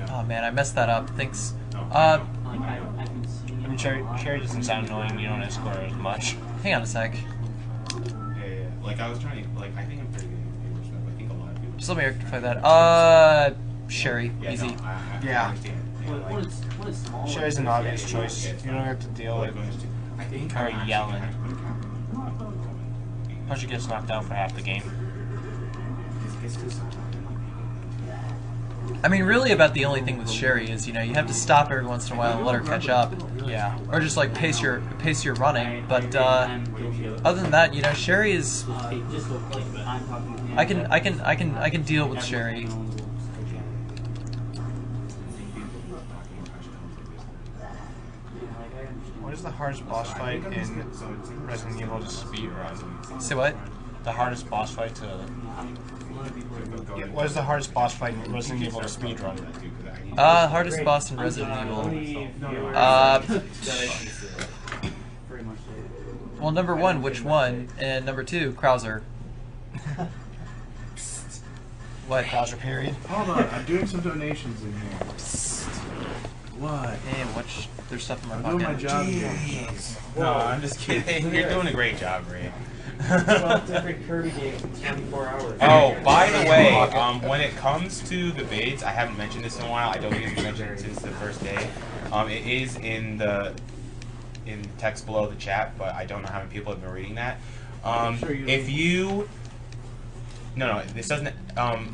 Speaker 2: Oh man, I messed that up. Thanks.
Speaker 1: I can see.
Speaker 7: I mean, Sherry doesn't sound annoying. You don't escort her as much.
Speaker 2: Hang on a sec.
Speaker 9: Yeah. Like I was trying to, like I think I'm pretty good at people stuff. I think a lot of people.
Speaker 2: Just let me rectify that. Sherry.
Speaker 9: Yeah,
Speaker 2: Easy.
Speaker 9: No, I
Speaker 7: Yeah.
Speaker 9: understand. Yeah, like,
Speaker 1: When it's small.
Speaker 7: Sherry's an obvious choice.
Speaker 9: yeah, it's
Speaker 7: You don't have to deal
Speaker 9: like
Speaker 7: with
Speaker 9: I think
Speaker 7: her
Speaker 9: I'm actually
Speaker 7: yelling.
Speaker 9: kind of put a camera.
Speaker 7: how she gets knocked out for half the game.
Speaker 9: It's just
Speaker 2: I mean, really, about the only thing with Sherry is, you know, you have to stop every once in a while and let her catch up.
Speaker 7: Yeah.
Speaker 2: Or just like pace your running. But other than that, you know, Sherry is. I can deal with Sherry.
Speaker 7: What is the hardest boss fight in Resident Evil to speedrun?
Speaker 2: Say what?
Speaker 7: The hardest boss fight to. What is the hardest boss fight in Resident Evil to speedrun?
Speaker 2: Hardest boss in Resident Evil. Well, number one, which one? And number two, Krauser. What?
Speaker 7: Krauser period.
Speaker 4: Hold on, I'm doing some donations in here. What?
Speaker 2: Hey, watch. There's stuff in my
Speaker 4: I'm doing my
Speaker 2: pocket.
Speaker 4: job here.
Speaker 9: No, I'm just kidding. You're doing a great job, Ray.
Speaker 5: 12 different Kirby games in 24 hours.
Speaker 9: Oh, by the way, when it comes to the vids, I haven't mentioned this in a while. I don't think it's mentioned it since the first day. It is in text below the chat, but I don't know how many people have been reading that. If you no, this doesn't.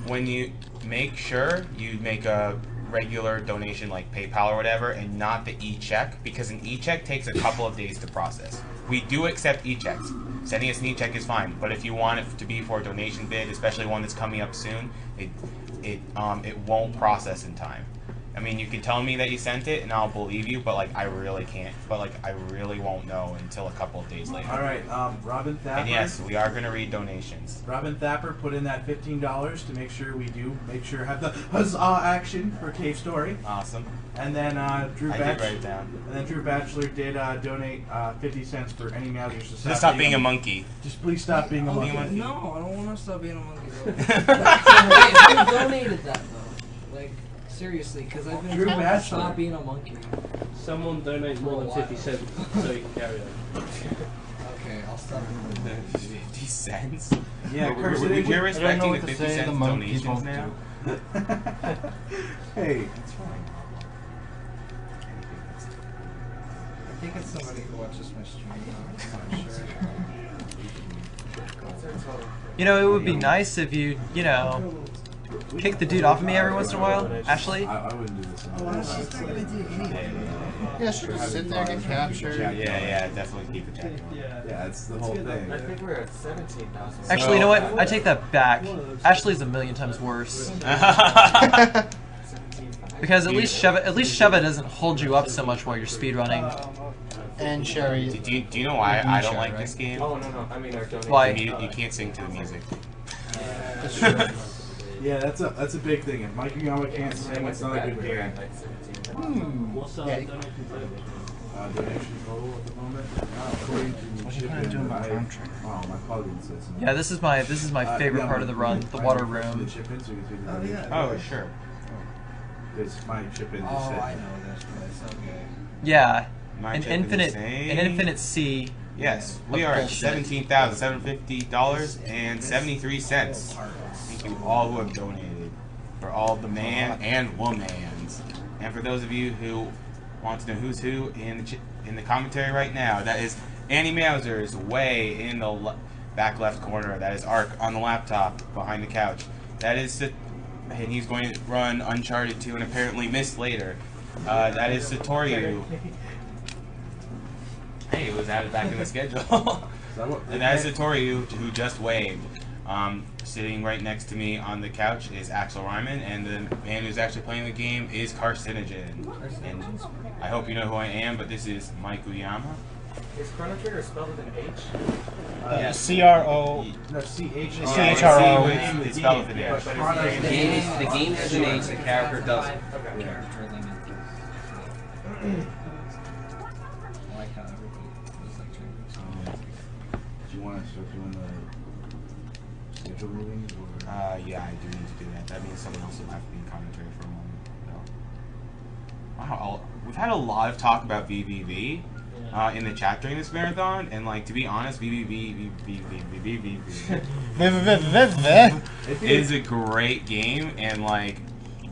Speaker 9: When you make sure you make a regular donation like PayPal or whatever, and not the e-check, because an e-check takes a couple of days to process. We do accept e-checks. Sending us an e-check is fine, but if you want it to be for a donation bid, especially one that's coming up soon, it won't process in time. I mean, you can tell me that you sent it, and I'll believe you, but like I really can't. But like I really won't know until a couple of days later.
Speaker 4: All right, Robin Thapper.
Speaker 9: And yes, we are gonna read donations.
Speaker 4: Robin Thapper put in that $15 to make sure have the huzzah action for Cave Story.
Speaker 9: Awesome.
Speaker 4: And then Drew
Speaker 9: I did write it down.
Speaker 4: And then Drew Batchelor did donate 50 cents for any Mousers to
Speaker 9: Just stop being a monkey.
Speaker 4: Just please stop being a monkey.
Speaker 12: No, I don't want to stop being a monkey. Who donated that though? Like seriously, because I've been
Speaker 4: Drew
Speaker 12: told to
Speaker 4: Batchelor.
Speaker 12: stop being a monkey.
Speaker 10: Someone donates more than 50 cents so you can carry on.
Speaker 12: Okay, I'll stop.
Speaker 9: 50 cents?
Speaker 4: Yeah,
Speaker 9: we're respecting the 50 cents
Speaker 7: the monkeys
Speaker 9: donations
Speaker 7: won't
Speaker 9: now.
Speaker 4: Hey, that's fine.
Speaker 12: I think it's somebody who watches my stream. I'm not sure.
Speaker 2: You know, it would be nice if you know, kick the dude off of me every once in a while. Ashley?
Speaker 4: I wouldn't do this.
Speaker 12: She's not gonna do anything.
Speaker 11: Yeah, she just sit there, get captured.
Speaker 9: Yeah, definitely keep it that.
Speaker 4: Yeah, that's the whole thing.
Speaker 5: I think we're at 17,000.
Speaker 2: Actually, you know what? I take that back. Ashley's a million times worse. Because at least Sheva doesn't hold you up so much while you're speedrunning.
Speaker 11: And Sherry.
Speaker 9: Do you know why I don't like this game?
Speaker 5: Oh, no. I mean, our donation.
Speaker 2: Why?
Speaker 9: You can't sing to the music.
Speaker 11: That's true.
Speaker 4: Yeah, that's a big thing. If Mike Yama can't sing, it's not a good game.
Speaker 10: What's our donation total?
Speaker 4: Donation total at the moment. According to
Speaker 7: What are you gonna do in my contract?
Speaker 4: Oh, my plugin says something.
Speaker 2: Yeah, this is my favorite part of the run, the water room.
Speaker 4: The chip-in, so you can see the
Speaker 12: Oh, yeah.
Speaker 9: Oh, sure.
Speaker 4: Because my chip-in just
Speaker 12: Oh,
Speaker 4: said.
Speaker 12: I know this place. Okay.
Speaker 2: Yeah,
Speaker 9: My
Speaker 2: an
Speaker 9: chip is the
Speaker 2: infinite
Speaker 9: same.
Speaker 2: C.
Speaker 9: Yes, we are at $17,750.73. Thank you all who have donated, for all the man and womans, and for those of you who want to know who's who in the commentary right now. That is Annie Mausers way in the back left corner. That is Ark on the laptop behind the couch. That is and he's going to run Uncharted 2 and apparently miss later. That is Satoriu. Hey, it was added back in the schedule. And that is Satoriu, who just waved. Sitting right next to me on the couch is Axel Ryman, and the man who's actually playing the game is Carcinogen. And I hope you know who I am, but this is Mike Uyama.
Speaker 5: Is Chrono Trigger spelled with an H?
Speaker 7: C-R-O.
Speaker 4: No, C-H.
Speaker 7: C-H-R-O.
Speaker 9: It's spelled with an H.
Speaker 8: The game has an H, the character doesn't.
Speaker 5: Okay.
Speaker 12: I like how everybody was like trying to
Speaker 4: Do you want to start doing the schedule moving? Or?
Speaker 9: Yeah, I do need to do that. That means someone else will have to be in commentary for a moment. No. Wow, we've had a lot of talk about VVV in the chat during this marathon, and like to be honest, VVV is a great game, and like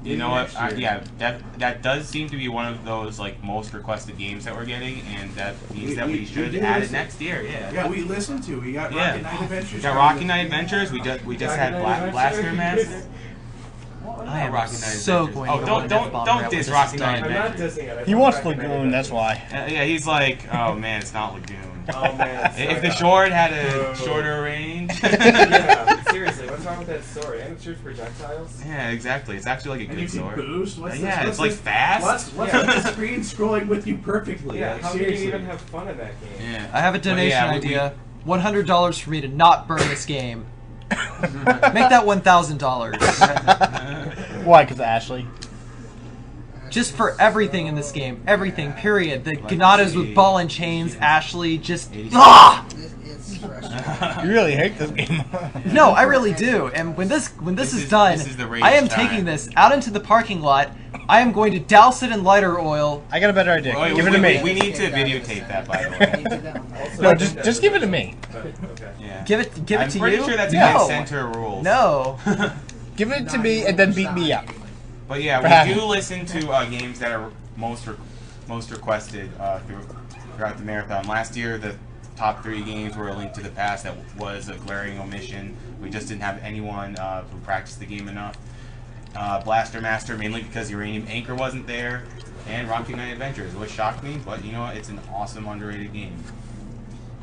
Speaker 9: you know what? Yeah, that does seem to be one of those like most requested games that we're getting, and that means that we should add it next year. Yeah.
Speaker 4: Yeah, we listened to. We got Rocky Night Adventures.
Speaker 9: We got Rocky Night Adventures. We just had Blaster Master.
Speaker 2: I am
Speaker 9: Rocky Night
Speaker 2: so
Speaker 9: Adventures.
Speaker 2: going
Speaker 9: Oh,
Speaker 2: to go
Speaker 9: don't diss Rocky Night
Speaker 5: I'm not
Speaker 9: Adventures.
Speaker 5: dissing it.
Speaker 7: He wants Lagoon, that's why.
Speaker 9: Yeah, he's like, oh man, it's not Lagoon.
Speaker 5: Oh man.
Speaker 9: If the short had a shorter range.
Speaker 5: Yeah, seriously, what's wrong with that sword? And it shoots projectiles?
Speaker 9: Yeah, exactly. It's actually like a
Speaker 4: And
Speaker 9: good
Speaker 4: you can
Speaker 9: sword.
Speaker 4: boost.
Speaker 9: Yeah, it's like fast.
Speaker 4: What's the screen scrolling with you perfectly?
Speaker 5: Yeah,
Speaker 4: like,
Speaker 5: how do you
Speaker 4: seriously.
Speaker 5: even have fun in that game?
Speaker 9: Yeah.
Speaker 2: I have a donation idea. $100 for me to not burn this game. Make that $1,000.
Speaker 7: Why? Because Ashley.
Speaker 2: Just for everything in this game. Everything, period. The Ganados with ball and chains, Ashley, just... Ah!
Speaker 12: It's frustrating.
Speaker 7: You really hate this game.
Speaker 2: No, I really do. And when this is done,
Speaker 9: this is the rage
Speaker 2: I am
Speaker 9: time.
Speaker 2: taking this out into the parking lot. I am going to douse it in lighter oil.
Speaker 7: I got a better idea.
Speaker 9: Wait,
Speaker 7: give it to me.
Speaker 9: We need to videotape that, by the way.
Speaker 7: No, just give it to me.
Speaker 5: Okay.
Speaker 9: Yeah.
Speaker 2: Give it to you?
Speaker 9: I'm pretty sure that's
Speaker 2: No.
Speaker 9: against center rules.
Speaker 2: No.
Speaker 7: Give it to me and then beat me up.
Speaker 9: But yeah, we do listen to games that are most requested throughout the marathon. Last year, the top 3 games were A Link to the Past. That was a glaring omission. We just didn't have anyone who practiced the game enough. Blaster Master, mainly because Uranium Anchor wasn't there, and Rocky Night Adventures, which shocked me, but you know what? It's an awesome, underrated game.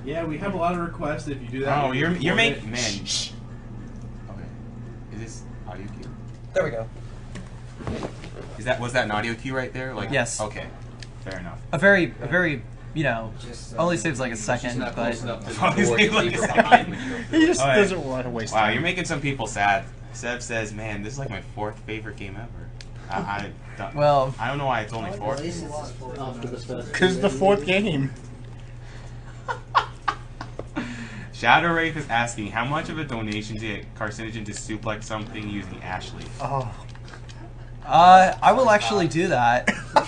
Speaker 4: Yeah, we have a lot of requests. If you do that,
Speaker 9: Oh, you're making man. Shh. Okay, is this audio cue?
Speaker 2: There we go.
Speaker 9: Was that an audio cue right there? Like
Speaker 2: Yes.
Speaker 9: Okay, fair enough.
Speaker 2: A very, you know, only saves like a second,
Speaker 8: Not
Speaker 2: but
Speaker 8: close enough to
Speaker 9: Only
Speaker 8: the board
Speaker 9: saves
Speaker 8: to
Speaker 9: like
Speaker 8: leave
Speaker 9: a
Speaker 8: her
Speaker 9: second.
Speaker 8: behind when you
Speaker 7: He just
Speaker 9: Alright.
Speaker 7: doesn't want to waste
Speaker 9: Wow,
Speaker 7: time.
Speaker 9: you're making some people sad. Seb says, "Man, this is like my 4th favorite game ever." I don't know why it's only 4th.
Speaker 10: After the first.
Speaker 7: Because the 4th game.
Speaker 9: Shadow Wraith is asking, how much of a donation to get Carcinogen to suplex something using Ashley?
Speaker 7: Oh.
Speaker 2: I will actually do that.
Speaker 10: I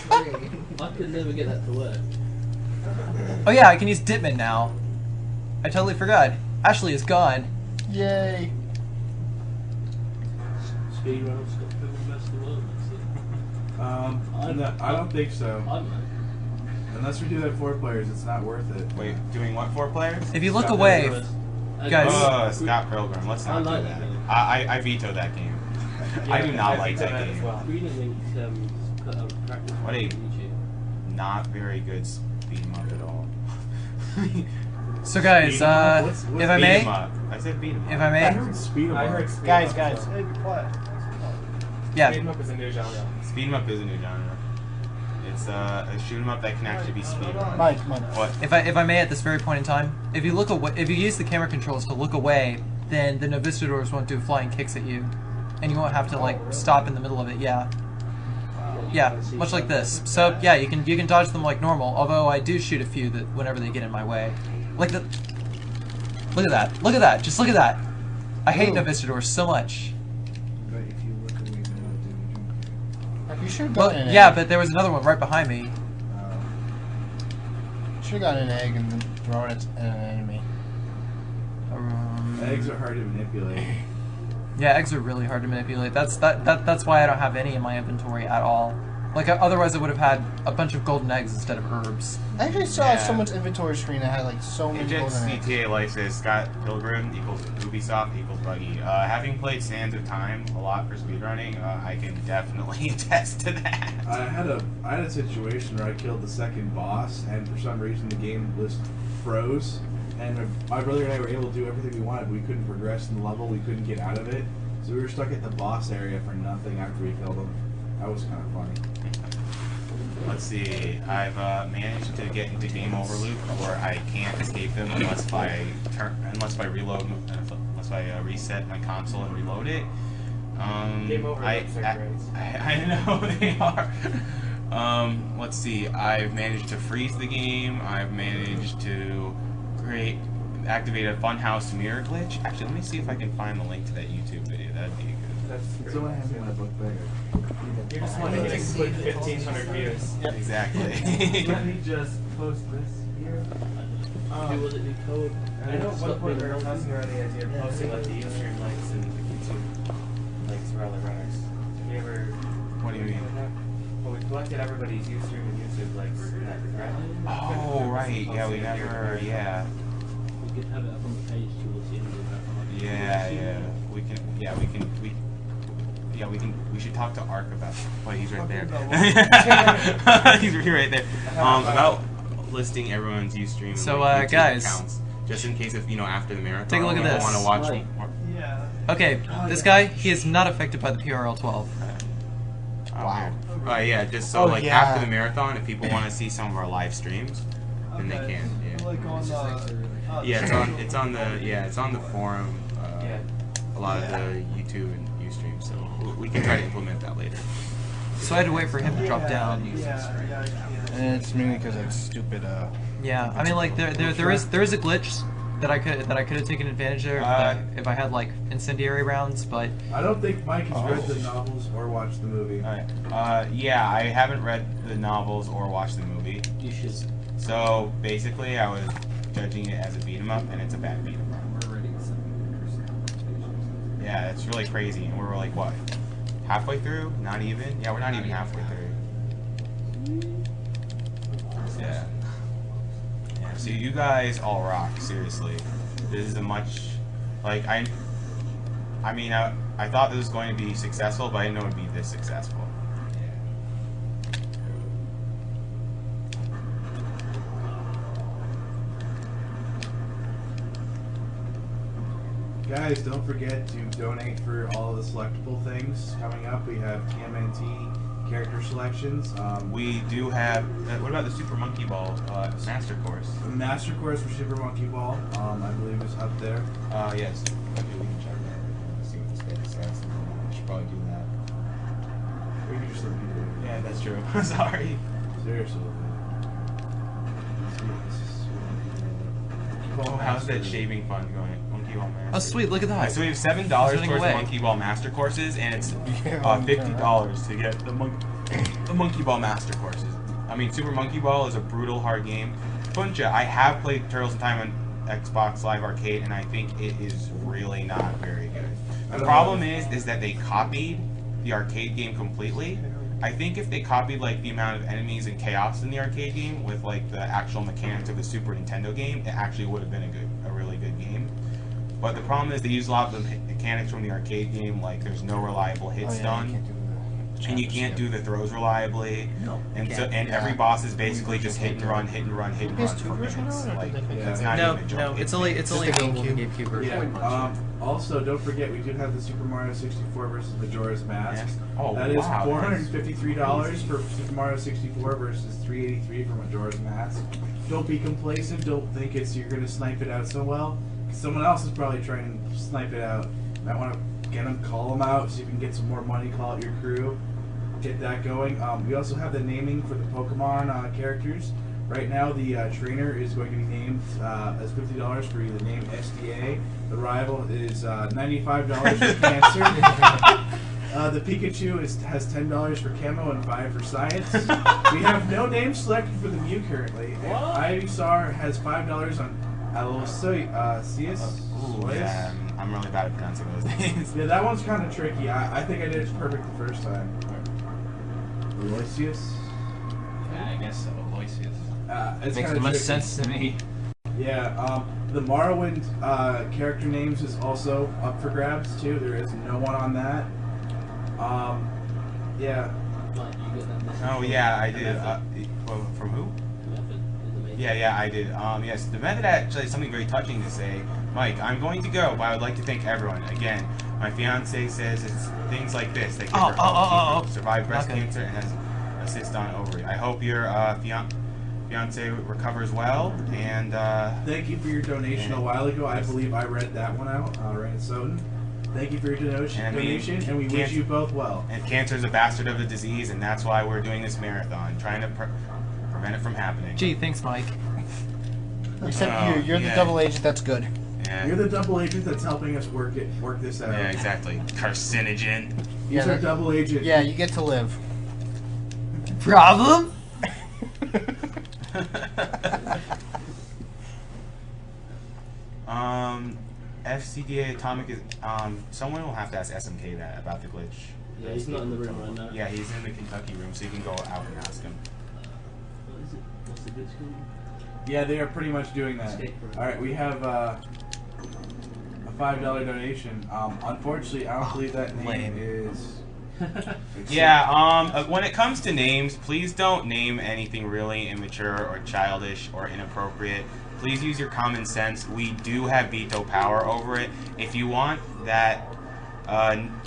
Speaker 10: could never get that to work.
Speaker 2: Oh yeah, I can use Ditman now. I totally forgot. Ashley is gone.
Speaker 7: Yay.
Speaker 10: Speedrun Scott Pilgrim Best of the World. That's it.
Speaker 4: I don't think so.
Speaker 10: I don't know.
Speaker 4: Unless we do that 4 players, it's not worth it.
Speaker 9: Wait, doing what 4 players?
Speaker 2: If you look away, guys.
Speaker 9: Oh, Scott Pilgrim. Let's not do that. I veto that game. I do not like that game. What a not very good beat 'em up at all.
Speaker 2: So guys, if I may,
Speaker 9: Beat 'em up. I said beat 'em up.
Speaker 2: if I
Speaker 4: I
Speaker 2: may,
Speaker 4: heard speed 'em
Speaker 5: I
Speaker 4: up.
Speaker 5: heard speed
Speaker 7: Guys,
Speaker 5: up.
Speaker 7: guys. Hey, be quiet.
Speaker 2: yeah.
Speaker 5: Speed 'em up is a new genre.
Speaker 9: Speed 'em up is a new genre. It's a shoot 'em up that can actually be speed run.
Speaker 7: Mike.
Speaker 9: What?
Speaker 2: If I may, at this very point in time, if you look away, if you use the camera controls to look away, then the Novistadors won't do flying kicks at you, and you won't have to like stop in the middle of it. Yeah. Yeah, much like this. So yeah, you can dodge them like normal. Although I do shoot a few that whenever they get in my way, like the. Look at that! Look at that! Just look at that! I hate Novistadors so much.
Speaker 12: But if you look away, then what do
Speaker 7: You should have
Speaker 2: Well,
Speaker 7: gotten an
Speaker 2: yeah,
Speaker 7: egg.
Speaker 2: but there was another one right behind me.
Speaker 7: Should have gotten an egg and then thrown it at an enemy.
Speaker 4: Eggs are hard to manipulate.
Speaker 2: Yeah, eggs are really hard to manipulate. That's why I don't have any in my inventory at all. Like otherwise, I would have had a bunch of golden eggs instead of herbs.
Speaker 7: I actually saw someone's inventory screen that had like so many
Speaker 9: Agent
Speaker 7: golden eggs.
Speaker 9: CTA Life says Scott Pilgrim equals Ubisoft equals Buggy. Having played Sands of Time a lot for speedrunning, I can definitely attest to that.
Speaker 4: I had a situation where I killed the second boss, and for some reason the game just froze, and my brother and I were able to do everything we wanted. We couldn't progress in the level. We couldn't get out of it. So we were stuck at the boss area for nothing after we killed him. That was kind of funny.
Speaker 9: Let's see. I've managed to get into game over loop where I can't escape them unless I reload, unless I reset my console and reload it.
Speaker 5: Game over loops are great.
Speaker 9: I know they are. Let's see. I've managed to freeze the game. I've managed to activate a funhouse mirror glitch. Actually, let me see if I can find the link to that YouTube video. That'd be good.
Speaker 4: That's someone has my book bag.
Speaker 5: You just want to get 1,500 views.
Speaker 9: Exactly.
Speaker 5: Let me just post this here.
Speaker 10: Who was it who code?
Speaker 5: I know at one point we were tossing around the idea of posting like the Ustream links and the YouTube links for all the runners. Have you ever?
Speaker 9: What do you mean?
Speaker 5: Well, we collected everybody's Ustream and YouTube links in that thread.
Speaker 9: Oh, right. Yeah, we never. Yeah.
Speaker 10: We could have it up on the page towards the end of that.
Speaker 9: Yeah. We can. Yeah, we can. We should talk to Ark about. Oh, he's right there. He's right there. About listing everyone's Ustream.
Speaker 2: So,
Speaker 9: YouTube
Speaker 2: guys,
Speaker 9: accounts, just in case if after the marathon,
Speaker 2: take a look at this.
Speaker 9: Want to watch.
Speaker 11: Yeah.
Speaker 2: Okay, this guy, he is not affected by the PRL 12.
Speaker 9: Wow. Yeah, just so after the marathon, if people want to see some of our live streams, then they can. Yeah.
Speaker 11: Like on
Speaker 9: Yeah, it's on the forum. A lot of the YouTube and Ustream, so we can try to implement that later.
Speaker 2: So I had to wait for him to drop down.
Speaker 11: And it's mainly because of stupid.
Speaker 2: Yeah, I mean, like there is a glitch that I could have taken advantage of if I had like incendiary rounds, but
Speaker 4: I don't think Mike has read the novels or watched the movie.
Speaker 9: Yeah, I haven't read the novels or watched the movie.
Speaker 10: You should.
Speaker 9: So basically, I was judging it as a beat 'em up, and it's a bad beat 'em up. Yeah, it's really crazy, and we're like what, halfway through? Not even? Yeah, we're not even halfway through. Yeah. So you guys all rock, seriously. This is a much, like, I thought this was going to be successful, but I didn't know it would be this successful.
Speaker 4: Guys, don't forget to donate for all the selectable things coming up. We have TMNT character selections.
Speaker 9: We do have. What about the Super Monkey Ball Master Course?
Speaker 4: The Master Course for Super Monkey Ball, I believe, is up there.
Speaker 9: Yes. Okay, we can check that. Let's see what this guy says. We should probably do that.
Speaker 4: Or you can just let me do it.
Speaker 9: Yeah, that's true. Sorry.
Speaker 4: Seriously.
Speaker 9: Oh, how's that shaving fun going? Monkey Ball Master.
Speaker 2: oh sweet, look at that.
Speaker 9: So we have $7
Speaker 2: Running
Speaker 9: towards
Speaker 2: away.
Speaker 9: the Monkey Ball Master courses, and it's $50 to get the Monkey Ball Master courses. I mean, Super Monkey Ball is a brutal hard game. Funcha, I have played Turtles in Time on Xbox Live Arcade, and I think it is really not very good. The problem is that they copied the arcade game completely. I think if they copied like the amount of enemies and chaos in the arcade game with like the actual mechanics of the Super Nintendo game, it actually would have been a really good game. But the problem is they use a lot of the mechanics from the arcade game, like there's no reliable hit stun, and you can't do the throws reliably, and every boss is basically just hit and run for minutes. Like that's not even a joke.
Speaker 2: No, it's only available in the GameCube version.
Speaker 4: Yeah. Also, don't forget we do have the Super Mario 64 versus Majora's Mask.
Speaker 9: Yes. Oh,
Speaker 4: that is
Speaker 9: wow,
Speaker 4: $453 for Super Mario 64 versus $383 for Majora's Mask. Don't be complacent. Don't think you're gonna snipe it out so well. Someone else is probably trying to snipe it out. Might want to get them, call them out, so you can get some more money. Call out your crew, get that going. We also have the naming for the Pokemon characters. Right now, the trainer is going to be named as $50 for the name SDA. The rival is $95 for Cancer. The Pikachu has $10 for Camo and $5 for Science. We have no name selected for the Mew currently. Ivysaur has $5 on Aloysius.
Speaker 9: Yeah, I'm really bad at pronouncing those names.
Speaker 4: Yeah, that one's kind of tricky. I think I did it perfect the first time. Aloysius?
Speaker 12: Yeah, I guess so. Aloysius.
Speaker 4: It's
Speaker 12: makes the most sense to me.
Speaker 4: Yeah, the Morrowind character names is also up for grabs too. There is no one on that. Yeah.
Speaker 10: Like, you get that message
Speaker 9: Oh yeah, I did. From who? Yeah, I did. Yes, the event had actually something very touching to say. Mike, I'm going to go, but I would like to thank everyone. Again, my fiance says it's things like this that give her hope. She survived breast cancer and has a cyst on ovary. I hope your fiance recovers well, and
Speaker 4: thank you for your donation a while ago. I believe I read that one out, Rain Soden. Thank you for your donation, and we wish you both well.
Speaker 9: And cancer is a bastard of the disease, and that's why we're doing this marathon, trying to prevent it from happening.
Speaker 2: Gee, thanks, Mike.
Speaker 11: Except you're the double agent that's good.
Speaker 9: Yeah.
Speaker 4: You're the double agent that's helping us work this out.
Speaker 9: Yeah, exactly. Carcinogen.
Speaker 4: He's our double agent.
Speaker 11: Yeah, you get to live.
Speaker 2: Problem?
Speaker 9: FCDA Atomic is someone will have to ask SMK that about the glitch.
Speaker 10: Yeah, he's not in the room right now.
Speaker 9: Yeah, he's in the Kentucky room, so you can go out and ask him.
Speaker 10: What is it? What's the glitch called?
Speaker 4: Yeah, they are pretty much doing that. Alright, we have a $5 donation. Unfortunately, I don't believe that name is...
Speaker 9: Yeah, when it comes to names, please don't name anything really immature or childish or inappropriate. Please use your common sense. We do have veto power over it. If you want that,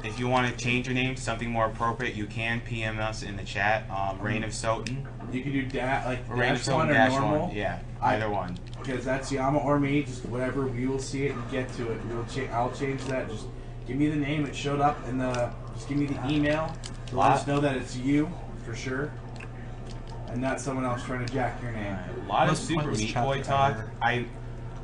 Speaker 9: if you want to change your name to something more appropriate, you can PM us in the chat. Reign of Soten.
Speaker 4: You can do like
Speaker 9: Reign of
Speaker 4: -1 or
Speaker 9: Soten
Speaker 4: normal.
Speaker 9: -1. Yeah, either one.
Speaker 4: Because that's Yama or me, just whatever. We will see it and get to it. I'll change that. Just give me the name. It showed up in the. Just give me the email to let us know that it's you for sure, and not someone else trying to jack your name.
Speaker 9: A lot of Super Meat Boy talk. I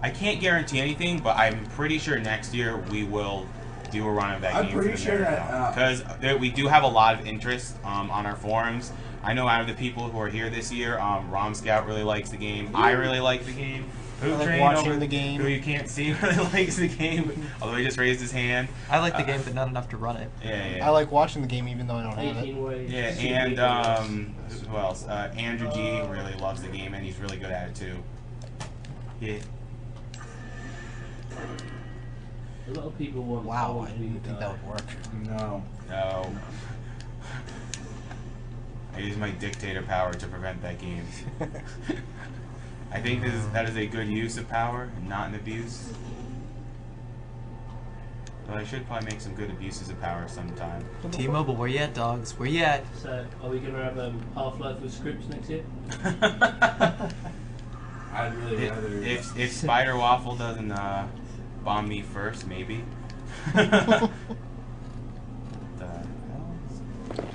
Speaker 9: can't guarantee anything, but I'm pretty sure next year we will do a run of that game.
Speaker 4: I'm pretty sure that
Speaker 9: because we do have a lot of interest on our forums. I know out of the people who are here this year, Rom Scout really likes the game. I really like the game. Who
Speaker 11: like watching the game.
Speaker 9: Who you can't see really likes the game, although he just raised his hand.
Speaker 2: I like the game, but not enough to run it.
Speaker 9: Yeah.
Speaker 11: I like watching the game even though I don't have it.
Speaker 9: Yeah, and who else? Andrew G really loves the game, and he's really good at it too. Yeah.
Speaker 10: A lot of people want.
Speaker 11: Wow, I didn't think that would work.
Speaker 4: No.
Speaker 9: I use my dictator power to prevent that game. I think that is a good use of power and not an abuse. But I should probably make some good abuses of power sometime.
Speaker 2: T-Mobile, where you at, dogs? Where you at?
Speaker 10: So, are we going to have Half-Life with scripts next year?
Speaker 4: I'd really rather.
Speaker 9: If Spider Waffle doesn't bomb me first, maybe.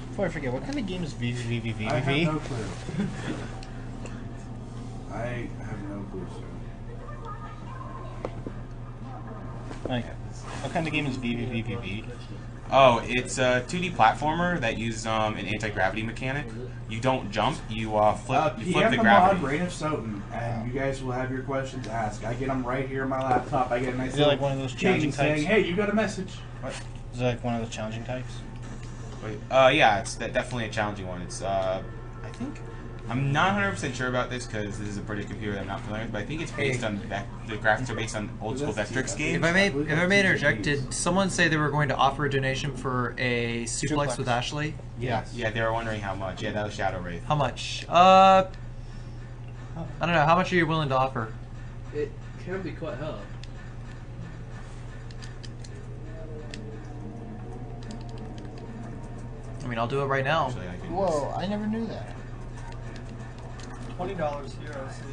Speaker 11: Before I forget, what kind of game is VVVVVV?
Speaker 4: I have no clue. I have no clue, sir.
Speaker 11: Like, what kind of game is VVVVV?
Speaker 9: Oh, it's a 2D platformer that uses an anti-gravity mechanic. You don't jump, you flip the
Speaker 4: PM
Speaker 9: gravity.
Speaker 4: Mod, Reign of Soten, and you guys will have your questions asked. I get them right here on my laptop. I get a nice
Speaker 11: Is it like one of those challenging types?
Speaker 4: saying, "Hey, you got a message."
Speaker 11: What? Is it like one of those challenging types?
Speaker 9: Wait, yeah, it's definitely a challenging one. It's I think I'm not 100% sure about this because this is a British computer that I'm not familiar with, but I think it's based on the graphics are based on old school Vectrix games.
Speaker 2: If I may interject, did someone say they were going to offer a donation for a suplex with Ashley?
Speaker 11: Yes.
Speaker 9: Yeah, they were wondering how much. Yeah, that was Shadow Wraith.
Speaker 2: How much? I don't know. How much are you willing to offer?
Speaker 10: It can be quite hard.
Speaker 2: I mean, I'll do it right now.
Speaker 9: Actually, I can
Speaker 11: Whoa, I never knew that.
Speaker 13: $20 here, I see.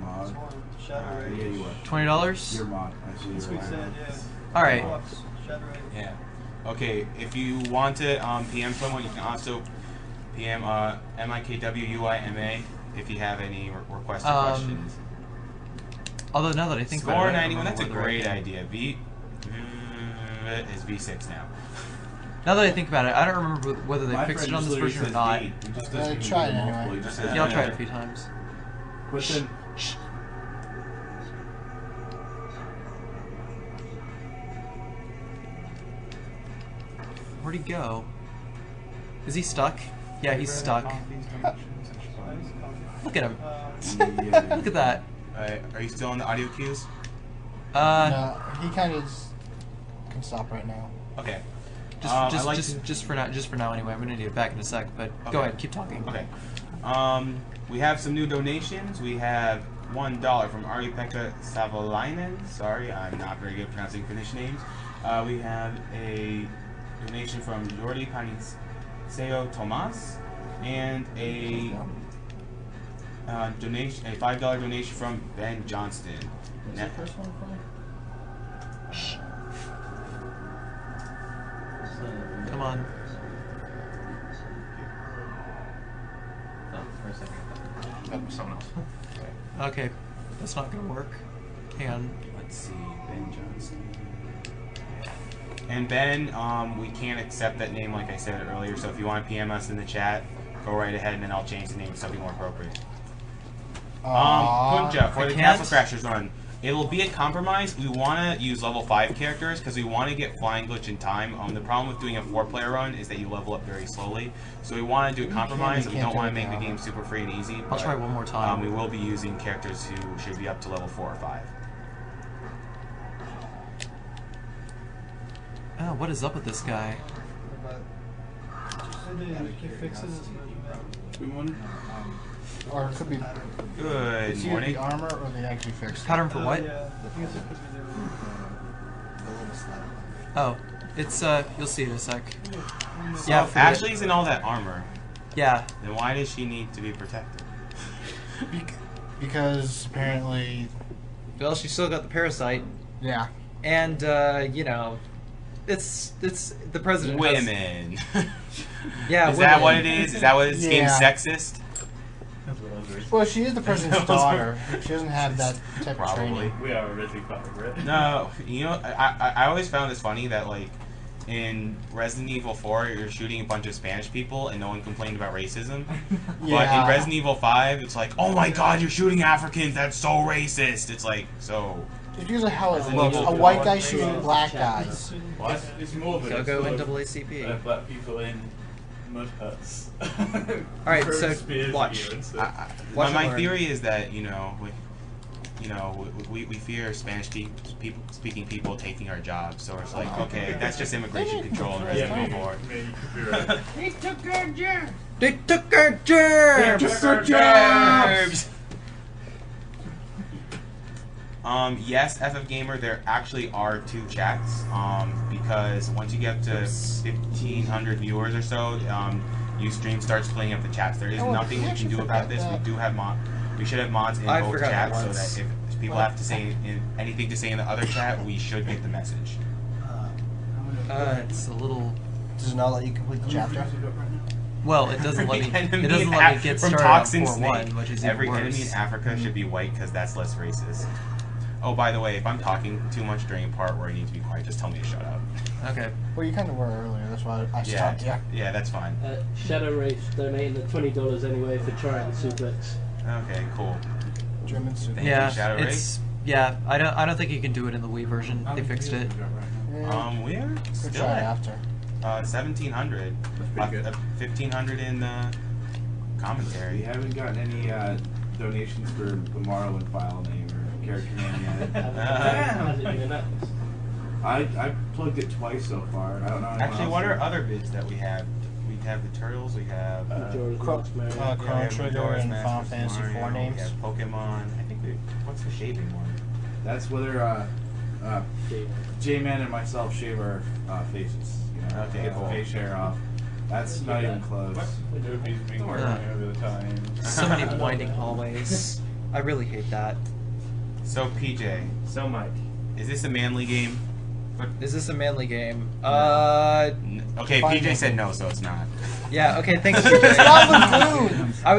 Speaker 4: Mod.
Speaker 13: Shadow Raid.
Speaker 4: Yeah, you are.
Speaker 2: $20?
Speaker 4: Your mod. I see.
Speaker 13: That's what we said, yeah.
Speaker 2: All right.
Speaker 13: Shadow Raid.
Speaker 9: Yeah. Okay, if you want to PM someone, you can also PM MIKWUIMA if you have any requests or questions.
Speaker 2: Although now that I think about
Speaker 9: Score
Speaker 2: it, I don't
Speaker 9: 91, that's a
Speaker 2: remember
Speaker 9: great
Speaker 2: whether
Speaker 9: idea. Is V6 now.
Speaker 2: Now that I think about it, I don't remember whether they
Speaker 4: My
Speaker 2: fixed it
Speaker 4: friend
Speaker 2: on this
Speaker 4: just
Speaker 2: version or
Speaker 4: literally
Speaker 2: not.
Speaker 4: says V. He just doesn't
Speaker 11: try it
Speaker 4: do
Speaker 11: anyway.
Speaker 4: multiple, he just says
Speaker 2: Yeah, I'll try it a
Speaker 4: V.
Speaker 2: few times.
Speaker 4: But then,
Speaker 2: Where'd he go? Is he stuck? Yeah, he's stuck. Look at him. Look at that.
Speaker 9: Are you still on the audio cues?
Speaker 11: No, he kind of can stop right now.
Speaker 9: Okay.
Speaker 2: Just for now anyway. I'm gonna need it back in a sec, but go ahead, keep talking.
Speaker 9: Okay. We have some new donations. We have $1 from Ari-Pekka Savolainen. Sorry, I'm not very good at pronouncing Finnish names. We have a donation from Jordi Paniseo Tomas, and a donation, a $5 donation from Ben Johnston.
Speaker 11: Where's the first one from?
Speaker 2: Come on.
Speaker 12: That was someone else.
Speaker 2: Okay, that's not gonna work. Hang on.
Speaker 9: Let's see, Ben Johnston. And Ben, we can't accept that name like I said earlier, so if you want to PM us in the chat, go right ahead and then I'll change the name to something more appropriate. Punja, for the Castle Crashers run, it'll be a compromise. We want to use level 5 characters because we want to get Flying Glitch in time. The problem with doing a 4-player run is that you level up very slowly. So we want to do a compromise, and we don't want to make the game super free and easy.
Speaker 2: I'll try one more time.
Speaker 9: We will be using characters who should be up to level 4 or 5.
Speaker 2: Oh, what is up with this guy?
Speaker 11: Or it could be.
Speaker 9: Good
Speaker 11: it's
Speaker 9: morning.
Speaker 11: Either the armor or they actually fixed it.
Speaker 2: Pattern for what?
Speaker 13: Yeah, I guess it could be
Speaker 2: Oh, it's you'll see in a sec.
Speaker 9: Yeah, Ashley's in all that armor.
Speaker 2: Yeah.
Speaker 9: Then why does she need to be protected?
Speaker 11: Because apparently.
Speaker 2: Well, she's still got the parasite.
Speaker 11: Yeah.
Speaker 2: And you know, it's the president.
Speaker 9: Women.
Speaker 2: Yeah.
Speaker 9: Is that what it is? Is that what it's game sexist?
Speaker 11: Well, she is the president's daughter. She doesn't have that type of training.
Speaker 5: We are originally probably
Speaker 9: No, you know, I always found this funny that like in Resident Evil 4 you're shooting a bunch of Spanish people and no one complained about racism. But in Resident Evil 5 it's like, oh my god, you're shooting Africans, that's so racist. It's like, so.
Speaker 11: It's usually how it looks. A white guy shooting black guys.
Speaker 5: What? It's more than
Speaker 2: Go NAACP.
Speaker 5: black people in mud huts.
Speaker 2: Alright, so watch.
Speaker 9: My theory is that, we fear Spanish speaking people taking our jobs, so it's like, okay, that's just immigration control in Resident Evil 4.
Speaker 2: They took our jobs! They took our jobs!
Speaker 9: They took our jobs! Yes, FF Gamer, there actually are 2 chats, because once you get to 1,500 viewers or so, Ustream starts splitting up the chats. There is nothing we can do about this. We do have we should have mods in both chats so that if people have to say anything to say in the other chat, we should get the message.
Speaker 2: It's a little.
Speaker 11: Does it not let you complete the chapter?
Speaker 2: Well, it doesn't let me. It doesn't let me get started on 4-1, which is
Speaker 9: every
Speaker 2: even worse.
Speaker 9: enemy in Africa should be white because that's less racist. Oh, by the way, if I'm talking too much during a part where I need to be quiet, just tell me to shut up.
Speaker 2: Okay.
Speaker 11: Well, you kind of were earlier. That's why I stopped. Yeah.
Speaker 9: Yeah, that's fine.
Speaker 10: Shadow Race donating the $20 anyway for trying the suplex.
Speaker 9: Okay, cool.
Speaker 11: German suplex.
Speaker 2: Yeah,
Speaker 9: Shadow
Speaker 2: it's
Speaker 9: Race?
Speaker 2: yeah. I don't think you can do it in the Wii version. They fixed it.
Speaker 9: We're still
Speaker 11: try
Speaker 9: at
Speaker 11: after.
Speaker 9: 1,700. 1,500 in the commentary.
Speaker 4: We haven't gotten any donations for the Morrowind file name or character name yet. I plugged it twice so far. I don't know.
Speaker 9: Actually, what are other bids that we have? We have the Turtles, we have
Speaker 11: Chrono Trigger and Final Fantasy 4 names.
Speaker 9: We have Pokemon. I think what's the shaving one?
Speaker 4: That's whether J-Man and myself shave our faces. You know,
Speaker 9: Okay,
Speaker 4: get
Speaker 9: cool.
Speaker 4: the face hair off. That's not even close.
Speaker 2: So many winding hallways. I really hate that.
Speaker 9: So PJ.
Speaker 5: So Mike.
Speaker 9: Is this a manly game?
Speaker 2: Is this a manly game?
Speaker 9: Okay, PJ said no, so it's not.
Speaker 2: Yeah. Okay. Thanks,
Speaker 11: It's
Speaker 2: PJ.
Speaker 11: not Lagoon.
Speaker 2: I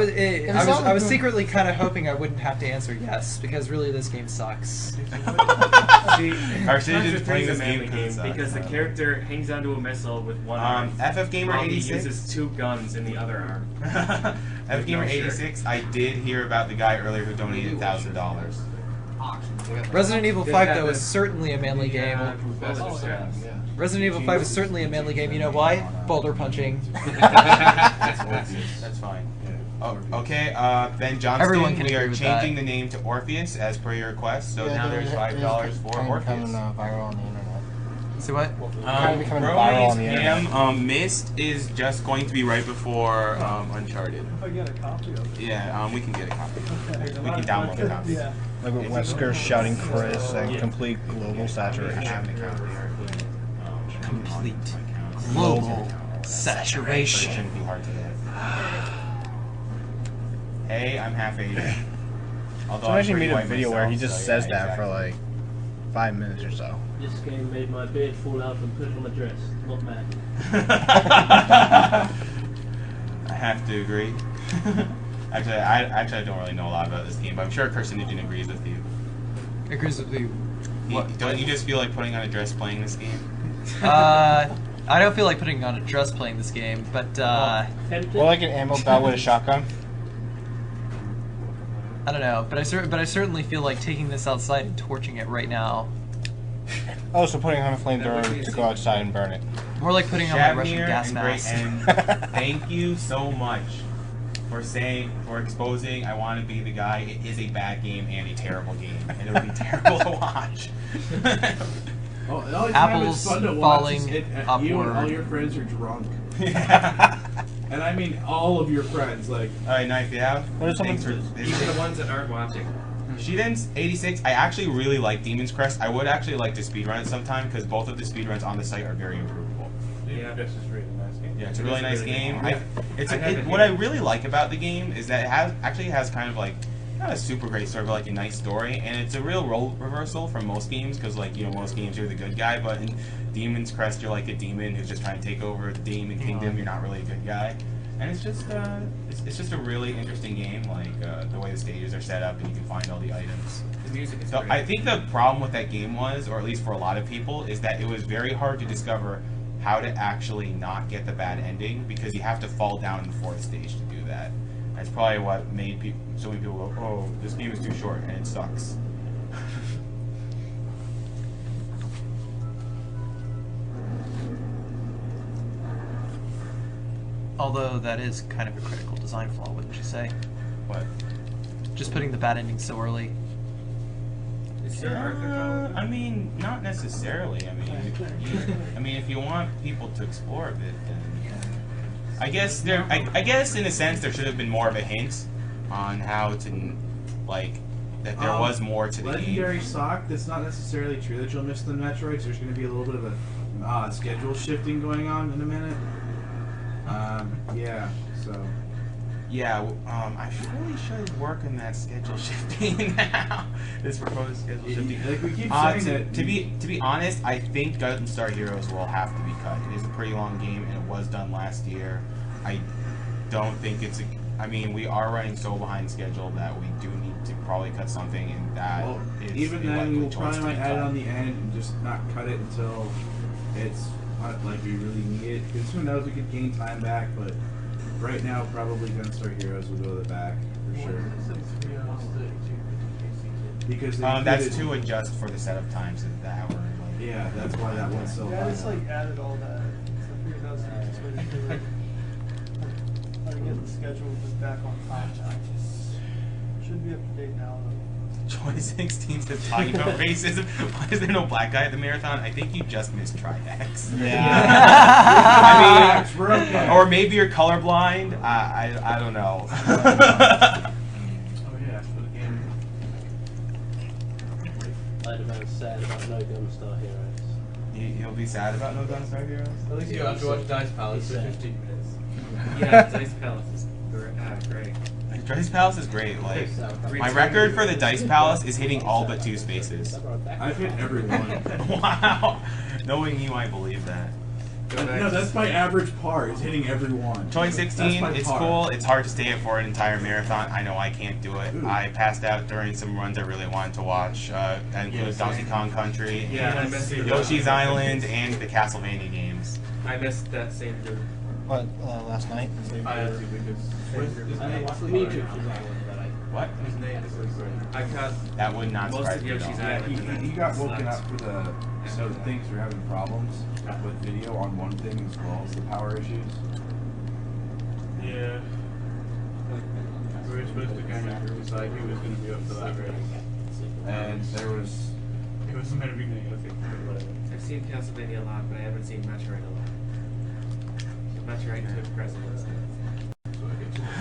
Speaker 2: was secretly kind of hoping I wouldn't have to answer yes because really this game sucks.
Speaker 9: Our citizens playing this game
Speaker 5: because the character hangs onto a missile with one arm.
Speaker 9: FF Gamer
Speaker 5: while he
Speaker 9: 86
Speaker 5: uses 2 guns in the other arm.
Speaker 9: FF Gamer 86. I did hear about the guy earlier who donated $1,000.
Speaker 2: Resident Evil 5 though is certainly a manly game. Resident Evil 5 is certainly a manly game. You know why? Boulder punching.
Speaker 9: That's fine. Oh, okay, Ben Johnston,
Speaker 2: Everyone can
Speaker 9: we are
Speaker 2: agree with
Speaker 9: changing
Speaker 2: that.
Speaker 9: the name to Orpheus as per your request, so
Speaker 11: Yeah,
Speaker 9: now there's $5 for
Speaker 11: kind of
Speaker 9: Orpheus.
Speaker 11: becoming viral on the internet.
Speaker 2: See what?
Speaker 11: Kind of becoming viral on the internet.
Speaker 9: Mist is just going to be right before Uncharted.
Speaker 13: If I get a copy of it.
Speaker 9: Yeah, we can get a copy.
Speaker 13: Okay.
Speaker 9: We can download a copy.
Speaker 13: Yeah.
Speaker 11: Like with Wesker shouting Chris and complete global saturation.
Speaker 2: Complete global saturation.
Speaker 9: Shouldn't be hard to get. Hey, I'm half Asian. Although
Speaker 11: So I actually made a
Speaker 9: white
Speaker 11: video where he
Speaker 9: myself,
Speaker 11: just
Speaker 9: so
Speaker 11: says
Speaker 9: yeah,
Speaker 11: that for
Speaker 9: exactly.
Speaker 11: like 5 minutes or so.
Speaker 10: This game made my beard fall out and put on my dress. Not mad.
Speaker 9: I have to agree. Actually, I don't really know a lot about this game, but I'm sure Carcinogen agrees with you.
Speaker 2: Agrees with you.
Speaker 9: Don't you just feel like putting on a dress playing this game?
Speaker 2: I don't feel like putting on a dress playing this game, but
Speaker 11: Or like an ammo belt with a shotgun.
Speaker 2: I don't know. But I certainly feel like taking this outside and torching it right now.
Speaker 11: Oh, so putting on a flamethrower to go outside and burn it.
Speaker 2: More like putting on my Russian
Speaker 9: Shavnir
Speaker 2: gas
Speaker 9: and
Speaker 2: mask.
Speaker 9: and thank you so much for exposing I Want to Be the Guy. It is a bad game and a terrible game, and it'll be terrible to watch.
Speaker 4: Oh, the only time
Speaker 2: Apples
Speaker 4: it's fun to watch
Speaker 2: falling
Speaker 4: is you and
Speaker 2: upward.
Speaker 4: all your friends are drunk.
Speaker 9: Yeah.
Speaker 4: And I mean all of your friends. Like,
Speaker 9: Alright, Knife, you have?
Speaker 11: What is
Speaker 9: Thanks
Speaker 11: someone-
Speaker 9: for
Speaker 5: Even the ones that aren't watching.
Speaker 9: Shedens 86. I actually really like Demon's Crest. I would actually like to speedrun it sometime because both of the speedruns on the site are very improvable.
Speaker 5: Yeah.
Speaker 3: This is really nice game.
Speaker 9: Yeah, it's a really nice game.
Speaker 5: Yeah.
Speaker 9: What I really like about the game is that it has kind of like not a super great story, but like a nice story, and it's a real role reversal from most games because like most games you're the good guy, but in Demon's Crest you're like a demon who's just trying to take over the demon kingdom. You're not really a good guy, and it's just a really interesting game. Like the way the stages are set up, and you can find all the items.
Speaker 5: The music is
Speaker 9: So
Speaker 5: great.
Speaker 9: I think the problem with that game was, or at least for a lot of people, is that it was very hard to discover how to actually not get the bad ending because you have to fall down in the 4th stage to do that. That's probably what made so many people go, "Oh, this game is too short and it sucks."
Speaker 2: Although that is kind of a critical design flaw, wouldn't you say?
Speaker 9: What?
Speaker 2: Just putting the bad ending so early.
Speaker 5: Is there Arthur?
Speaker 9: I mean, not necessarily. I mean, if you want people to explore a bit, then I guess I guess in a sense there should have been more of a hint on how to like that there was more to the
Speaker 4: Legendary
Speaker 9: game.
Speaker 4: Sock, that's not necessarily true that you'll miss the Metroids. There's going to be a little bit of a schedule shifting going on in a minute. Yeah, so.
Speaker 9: Yeah, I really should work on that schedule shifting now. This proposed schedule shifting.
Speaker 4: Like we keep saying that.
Speaker 9: To be honest, I think Gunstar Heroes will have to be cut. It is a pretty long game, and it was done last year. I don't think it's a. I mean, we are running so behind schedule that we do need to probably cut something, and that
Speaker 4: Well,
Speaker 9: is
Speaker 4: even
Speaker 9: a
Speaker 4: then,
Speaker 9: likely
Speaker 4: we'll
Speaker 9: choice
Speaker 4: probably
Speaker 9: to
Speaker 4: might
Speaker 9: be
Speaker 4: add it
Speaker 9: cut.
Speaker 4: on the end and just not cut it until it's like we really need it. Because who knows, we could gain time back, but right now, probably Gunstar Heroes will go to the back for sure. Because they
Speaker 9: That's
Speaker 4: included-
Speaker 9: to adjust for the setup times of the hour.
Speaker 4: Yeah, that's why that one's so
Speaker 13: Yeah,
Speaker 4: high.
Speaker 13: I just like added all that. So I figured that was the easiest way to do it. How to get the schedule just back on time now. Should be up to date now though.
Speaker 9: Joy 16 says talking about racism. Why is there no black guy at the marathon? I think you just missed Triax.
Speaker 11: Yeah.
Speaker 9: I mean, or maybe you're colorblind. I don't know.
Speaker 3: Oh yeah, for the game.
Speaker 10: I'd have been sad about no Gunstar Heroes.
Speaker 9: You'll be sad about no Gunstar Heroes?
Speaker 5: At least you don't have to watch Dice Palace for
Speaker 10: Yeah.
Speaker 5: 15 minutes. Yeah, Dice Palace is great.
Speaker 9: Dice Palace is great. Like my record for the Dice Palace is hitting all but 2 spaces.
Speaker 4: I've hit every one.
Speaker 9: Wow. Knowing you, I believe that.
Speaker 4: No, that's my average par, is hitting every one.
Speaker 9: Toy
Speaker 4: That's
Speaker 9: 16,
Speaker 4: my
Speaker 9: it's
Speaker 4: par.
Speaker 9: cool. It's hard to stay up for an entire marathon. I know I can't do it.
Speaker 4: Ooh.
Speaker 9: I passed out during some runs I really wanted to watch. That included Donkey Kong Country,
Speaker 5: Yeah, I missed it.
Speaker 9: Yoshi's Island, and the Castlevania games.
Speaker 5: I missed that same group.
Speaker 11: What, last night?
Speaker 3: I had to because his name is
Speaker 10: Me
Speaker 3: like-
Speaker 10: too.
Speaker 9: What?
Speaker 3: His name is like
Speaker 5: I caught
Speaker 9: That would not
Speaker 5: most
Speaker 9: surprise
Speaker 5: of
Speaker 9: me at all.
Speaker 5: Yoshi's
Speaker 4: Yeah,
Speaker 5: Island.
Speaker 4: he got woken up for the things were having problems with video on one thing as well as the power issues.
Speaker 3: Yeah. We were supposed to kind of decide who was going to be up for that race.
Speaker 4: And there was
Speaker 3: It was meant to be negative, but whatever.
Speaker 5: seen Castlevania a lot, but I haven't seen Metroid a lot. So Metroid took precedence.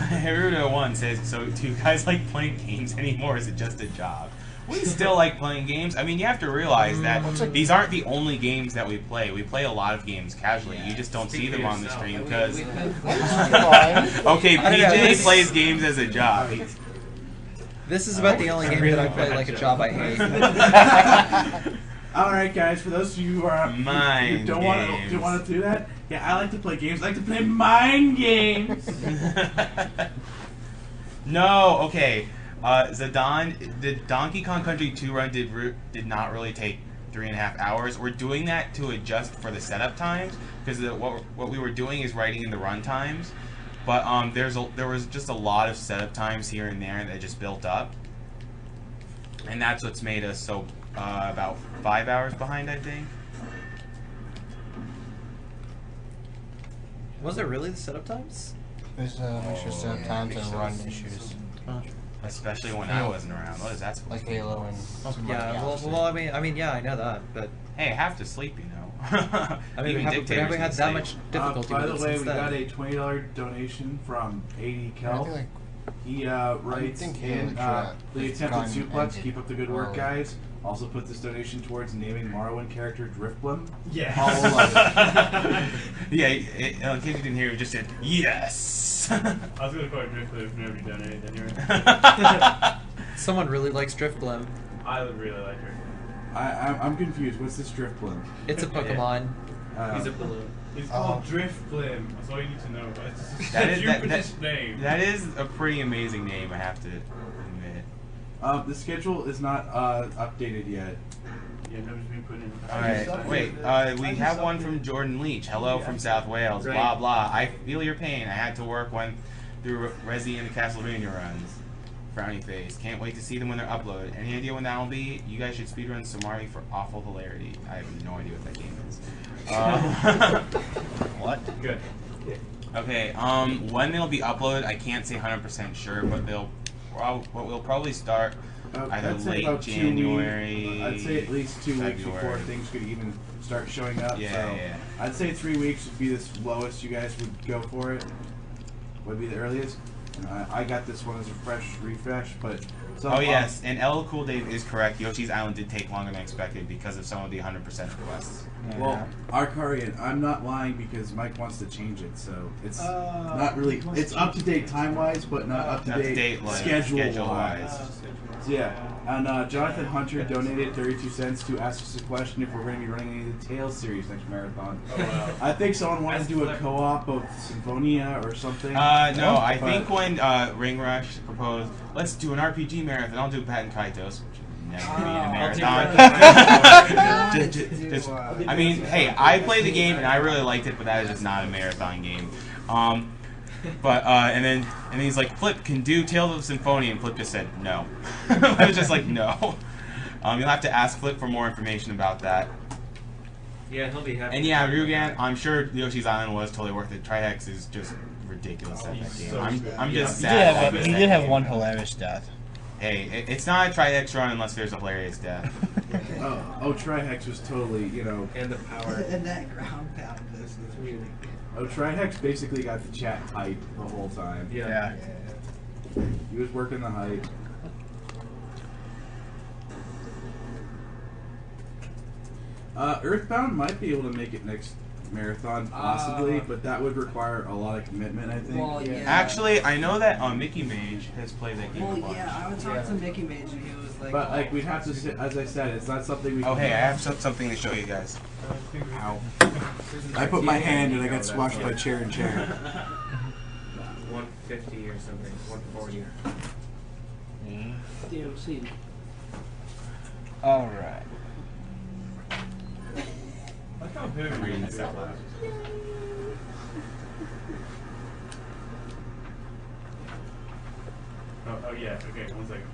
Speaker 9: Haruto1 says, so do you guys like playing games anymore? Is it just a job? We still like playing games. I mean, you have to realize that these aren't the only games that we play. We play a lot of games casually. You just don't see them on the stream because... Okay, PJ plays games as a job.
Speaker 2: This is about the only game that I play like a job I hate.
Speaker 4: Alright guys, for those of you who are who don't want to do that, yeah, I like to play games. I like to play mind games.
Speaker 9: No, okay. Zidane, the Donkey Kong Country 2 run did not really take 3.5 hours. We're doing that to adjust for the setup times because what we were doing is writing in the run times, but there was just a lot of setup times here and there that just built up, and that's what's made us so about 5 hours behind, I think.
Speaker 2: Was it really the setup times?
Speaker 11: There's extra setup times and run issues.
Speaker 9: Especially when I wasn't around. What is that supposed
Speaker 11: like
Speaker 9: to be?
Speaker 11: Halo and
Speaker 2: yeah. Well, I mean, yeah, I know that, but
Speaker 9: hey, I have to sleep, you know.
Speaker 2: I mean, we haven't had that much difficulty.
Speaker 4: By
Speaker 2: with
Speaker 4: the way,
Speaker 2: it
Speaker 4: we
Speaker 2: since
Speaker 4: got
Speaker 2: then.
Speaker 4: a $20 donation from AGDQ. He writes in the attempted suplex. Keep up the good work, guys. Also put this donation towards naming Morrowind character Driftblim.
Speaker 5: Yeah.
Speaker 4: Paul will love it.
Speaker 9: Yeah, in case you didn't hear, it just said yes.
Speaker 3: I was gonna call it Driftblim if nobody donated anyway.
Speaker 2: Someone really likes Driftblim.
Speaker 3: I would really like her.
Speaker 4: I'm confused. What's this Driftblim?
Speaker 2: It's a Pokemon.
Speaker 3: He's a balloon. It's called Driftblim. That's all you need to know. It's
Speaker 9: That
Speaker 3: stupidest name.
Speaker 9: That is a pretty amazing name, I have to admit.
Speaker 4: The schedule is not updated yet.
Speaker 3: Yeah, nobody's been put in.
Speaker 9: Alright, wait, we have one from Jordan Leach. Hello from South Wales, blah blah. I feel your pain. I had to work through Resi and the Castlevania runs. Frowny face. Can't wait to see them when they're uploaded. Any idea when that'll be? You guys should speedrun Samari for awful hilarity. I have no idea what that game is. What?
Speaker 3: Good.
Speaker 9: Okay, when they'll be uploaded, I can't say 100% sure, but we'll probably start either
Speaker 4: I'd say
Speaker 9: late
Speaker 4: about
Speaker 9: January.
Speaker 4: I'd say at least 2 weeks before
Speaker 9: February.
Speaker 4: things could even start showing up.
Speaker 9: Yeah,
Speaker 4: so
Speaker 9: yeah.
Speaker 4: I'd say 3 weeks would be the lowest you guys would go for it. Would be the earliest. And I got this one as a refresh, but.
Speaker 9: Oh yes, and L Cool Dave is correct. Yoshi's Island did take longer than expected because of some of the 100% requests.
Speaker 4: Well, Arcarian, I'm not lying because Mike wants to change it, so it's not really. It's up to date time wise, but not up to date
Speaker 9: like,
Speaker 4: schedule wise. So yeah, and Jonathan Hunter donated 32 cents to ask us a question if we're going to be running any of the Tales series next marathon.
Speaker 3: Oh, wow.
Speaker 4: I think someone wanted to do a co-op of Symphonia or something.
Speaker 9: No, I think when Ring Rush proposed, let's do an RPG marathon. I'll do Pat and Kaitos, which would never be in a marathon. I mean, hey, I played the game and I really liked it, but that is just not a marathon game. And then he's like, Flip can do Tales of Symphonia, and Flip just said no. I was just like, no. You'll have to ask Flip for more information about that.
Speaker 5: Yeah, he'll be happy.
Speaker 9: And yeah, Rugan, I'm sure Yoshi's Island was totally worth it. Trihex is just ridiculous at that game.
Speaker 3: So
Speaker 9: I'm just sad.
Speaker 14: He did have one hilarious death.
Speaker 9: Hey, it's not a Trihex run unless there's a hilarious death.
Speaker 4: Trihex was totally,
Speaker 5: And the power.
Speaker 12: And that ground pound is really good.
Speaker 4: Trihex basically got the chat tight the whole time.
Speaker 5: Yeah.
Speaker 4: He was working the hype. Earthbound might be able to make it next marathon, possibly, but that would require a lot of commitment, I think.
Speaker 12: Well, yeah.
Speaker 9: Actually, I know that Mickey Mage has played that game a bunch.
Speaker 12: I would talk to Mickey Mage and he was like...
Speaker 4: But, we'd have to, as I said, it's not something we can...
Speaker 9: Oh, hey, I have something to show you guys. Ow.
Speaker 4: I put my hand and I got squashed by chair and chair.
Speaker 5: 150 or something, 140.
Speaker 10: DMC.
Speaker 14: Alright.
Speaker 9: I'm reading this out loud.
Speaker 3: Oh yeah, okay, 1 second.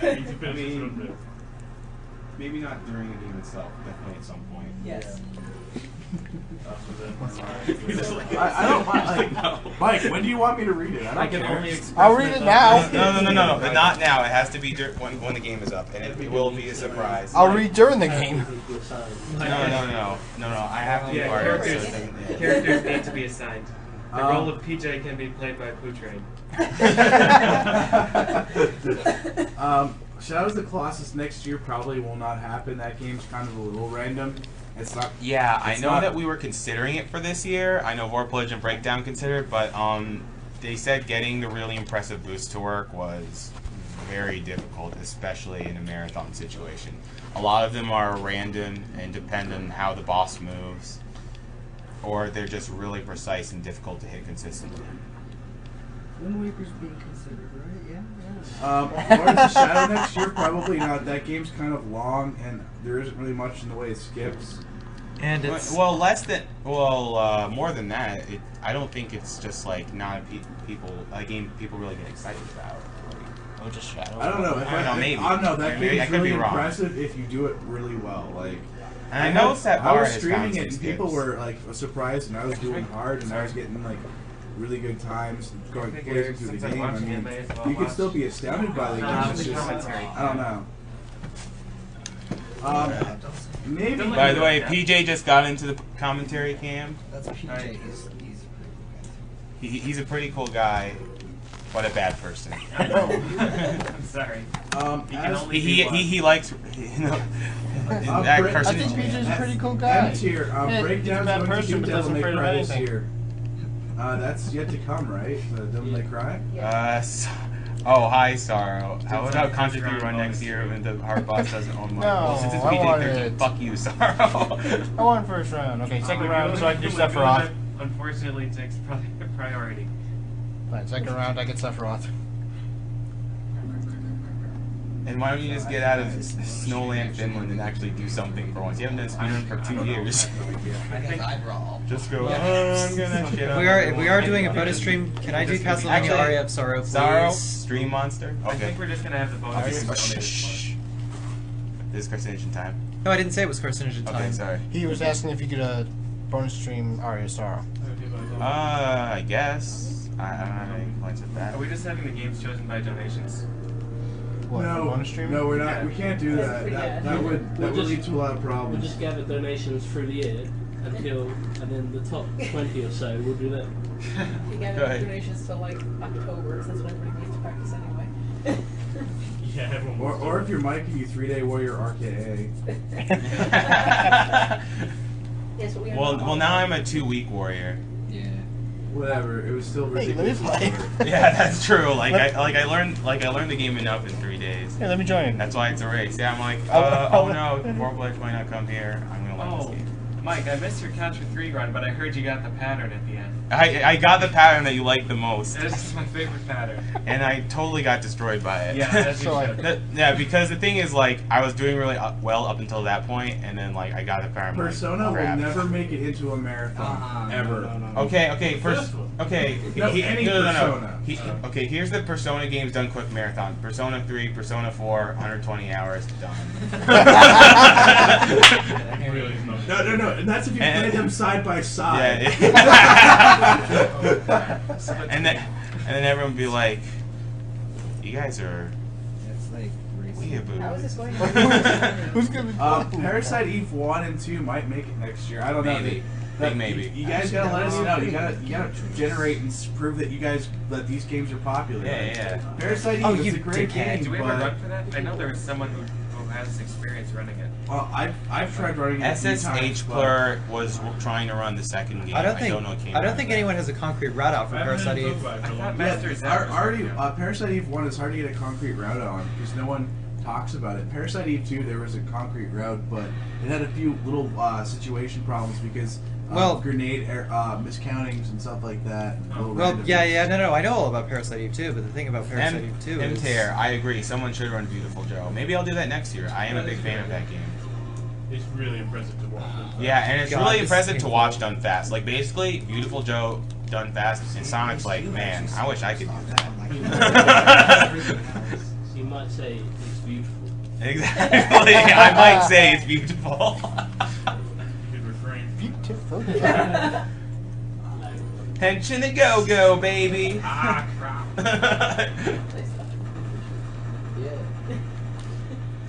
Speaker 3: I need to finish this real quick.
Speaker 9: Maybe not during the game itself, definitely at some point.
Speaker 12: Yes.
Speaker 4: I don't mind. Like, Mike, when do you want me to read it? I don't care.
Speaker 11: I'll read it now.
Speaker 9: No. But not now. It has to be when the game is up, and it will be a surprise.
Speaker 11: I'll read during the game.
Speaker 9: No. I have to be part of it. So it doesn't-
Speaker 5: Characters need to be assigned. The role of PJ can be played by Poutrain.
Speaker 4: Shadows of the Colossus next year probably will not happen. That game's kind of a little random. It's not.
Speaker 9: Yeah, I know
Speaker 4: not,
Speaker 9: that we were considering it for this year. I know Vorpage and Breakdown considered, but they said getting the really impressive boost to work was very difficult, especially in a marathon situation. A lot of them are random and depend on how the boss moves, or they're just really precise and difficult to hit consistently.
Speaker 12: Wind Waker's being considered, right? Yeah.
Speaker 4: Lords of Shadow next year, probably not. That game's kind of long, and there isn't really much in the way of skips.
Speaker 2: And it's
Speaker 9: more than that. I don't think it's just like not a game people really get excited about.
Speaker 14: Oh, just Shadow.
Speaker 4: I don't know.
Speaker 9: Maybe.
Speaker 4: I don't know. That
Speaker 9: Maybe I
Speaker 4: game's
Speaker 9: could be
Speaker 4: really
Speaker 9: wrong.
Speaker 4: impressive if you do it really well. Like,
Speaker 9: And I know that
Speaker 4: I
Speaker 9: bar
Speaker 4: was
Speaker 9: has
Speaker 4: streaming
Speaker 9: found
Speaker 4: it,
Speaker 9: some
Speaker 4: and people
Speaker 9: skips.
Speaker 4: were like surprised, and I was doing hard, and I was getting like really good times going
Speaker 5: figured
Speaker 4: through the
Speaker 5: since I'm
Speaker 4: game. I
Speaker 5: watching
Speaker 4: mean,
Speaker 5: it, may as well
Speaker 4: you could
Speaker 5: watch.
Speaker 4: still be astounded by the game. It's just, I don't know. Maybe.
Speaker 9: By the way, PJ just got into the commentary cam.
Speaker 12: That's PJ.
Speaker 9: He's a pretty cool guy, but a bad person.
Speaker 5: I know. I'm sorry.
Speaker 9: He likes.
Speaker 11: I think PJ's a pretty cool guy.
Speaker 4: Tier,
Speaker 11: Yeah,
Speaker 4: Breakdown's
Speaker 11: he's a bad
Speaker 4: going to
Speaker 11: person,
Speaker 4: do
Speaker 11: but
Speaker 4: Devil
Speaker 11: doesn't
Speaker 4: May
Speaker 11: afraid of
Speaker 4: Cry this
Speaker 11: anything.
Speaker 4: year. That's yet to come, right? The Devil May Cry?
Speaker 9: Hi, Sorrow. How about Contra run next year when the hard boss doesn't own one?
Speaker 11: No,
Speaker 9: Well, since it's
Speaker 11: I
Speaker 9: PJ
Speaker 11: wanted
Speaker 9: 13,
Speaker 11: it.
Speaker 9: fuck you, Sorrow.
Speaker 11: I want first round. Okay, second round, so I can do Sephiroth.
Speaker 5: Unfortunately, takes priority.
Speaker 11: Fine, second round, I get Sephiroth.
Speaker 9: And why don't you just get out of Snowland, Finland, and actually do something for once? You haven't done speedrun for 2 years. Just go. I'm gonna get
Speaker 2: If we are doing a bonus stream, can I do Castlevania Aria of Sorrow, please?
Speaker 9: Sorrow? Stream Monster? Okay.
Speaker 5: I think we're just gonna have the bonus.
Speaker 9: Shh. This is Carcinogen time.
Speaker 2: No, I didn't say it was Carcinogen time.
Speaker 9: Okay, sorry.
Speaker 11: He was asking if you could bonus stream Aria of Sorrow.
Speaker 9: I guess. I don't have any complaints with that.
Speaker 5: Are we just having the games chosen by donations?
Speaker 11: What, bonus stream?
Speaker 4: No, we're not. We can't do that. That would lead to a lot of
Speaker 10: We'll
Speaker 4: problems.
Speaker 10: just gather donations through the year and then the top 20 or so we'll do that.
Speaker 15: You gather donations till like October, so that's when everybody needs to practice anyway.
Speaker 5: Yeah,
Speaker 4: or if you're Mike and you 3-Day Warrior RKA.
Speaker 15: Yes, but we have
Speaker 9: Well, now I'm a 2-week warrior.
Speaker 8: Yeah.
Speaker 4: Whatever. It was still ridiculous.
Speaker 9: Yeah, that's true. I learned the game enough in 3 days.
Speaker 11: Yeah, let me join.
Speaker 9: That's why it's a race. Yeah, I'm like, oh no, Vorpage might not come here. I'm gonna learn this game.
Speaker 5: Mike, I missed your Contra 3 run, but I heard you got the pattern at the end.
Speaker 9: I got the pattern that you like the most.
Speaker 5: This is my favorite pattern.
Speaker 9: And I totally got destroyed by it.
Speaker 5: Yeah, as you should.
Speaker 9: Yeah, because the thing is, like, I was doing really well up until that point, and then, like, I got the pattern.
Speaker 4: Persona will
Speaker 9: crap.
Speaker 4: never make it into a marathon. Ever.
Speaker 9: Okay, first. Okay,
Speaker 4: any
Speaker 9: no.
Speaker 4: Persona.
Speaker 9: Okay, here's the Persona games done quick marathon. Persona 3, Persona 4, 120 hours, done.
Speaker 4: No, and that's if you play them side by side.
Speaker 9: Yeah. and then everyone would be like, "You guys are
Speaker 8: It's like
Speaker 9: weeaboo."
Speaker 15: How is this going?
Speaker 11: Who's gonna be
Speaker 4: Parasite Eve 1 and 2 might make it next year. I don't know.
Speaker 9: Maybe.
Speaker 4: You guys gotta let us know. You gotta generate and prove that that these games are popular.
Speaker 9: Yeah.
Speaker 4: Parasite Eve is a great game.
Speaker 5: Do we have a run for that? I know there was someone who has experience running it.
Speaker 4: Well, I've tried running it a few times,
Speaker 9: SSH Plur was trying to run the second game.
Speaker 2: I don't think anyone has a concrete route out for Parasite Eve.
Speaker 5: I thought Master Zap was
Speaker 4: Parasite Eve 1 is hard to get a concrete route on because no one talks about it. Parasite Eve 2, there was a concrete route, but it had a few little situation problems because grenade miscountings and stuff like that.
Speaker 2: No, I know all about Parasite Eve 2, but the thing about Parasite Eve 2 is...
Speaker 9: MTR, I agree. Someone should run Beautiful Joe. Maybe I'll do that next year. I am a big fan of that game.
Speaker 3: It's really impressive to watch.
Speaker 9: Yeah, and it's really impressive to watch done fast. Like, basically, Beautiful Joe done fast, and Sonic's like, man, I wish I could do that.
Speaker 10: You might say it's beautiful.
Speaker 9: Exactly. I might say it's beautiful.
Speaker 3: Good refrain.
Speaker 11: Beautiful.
Speaker 9: Pension a go-go, baby.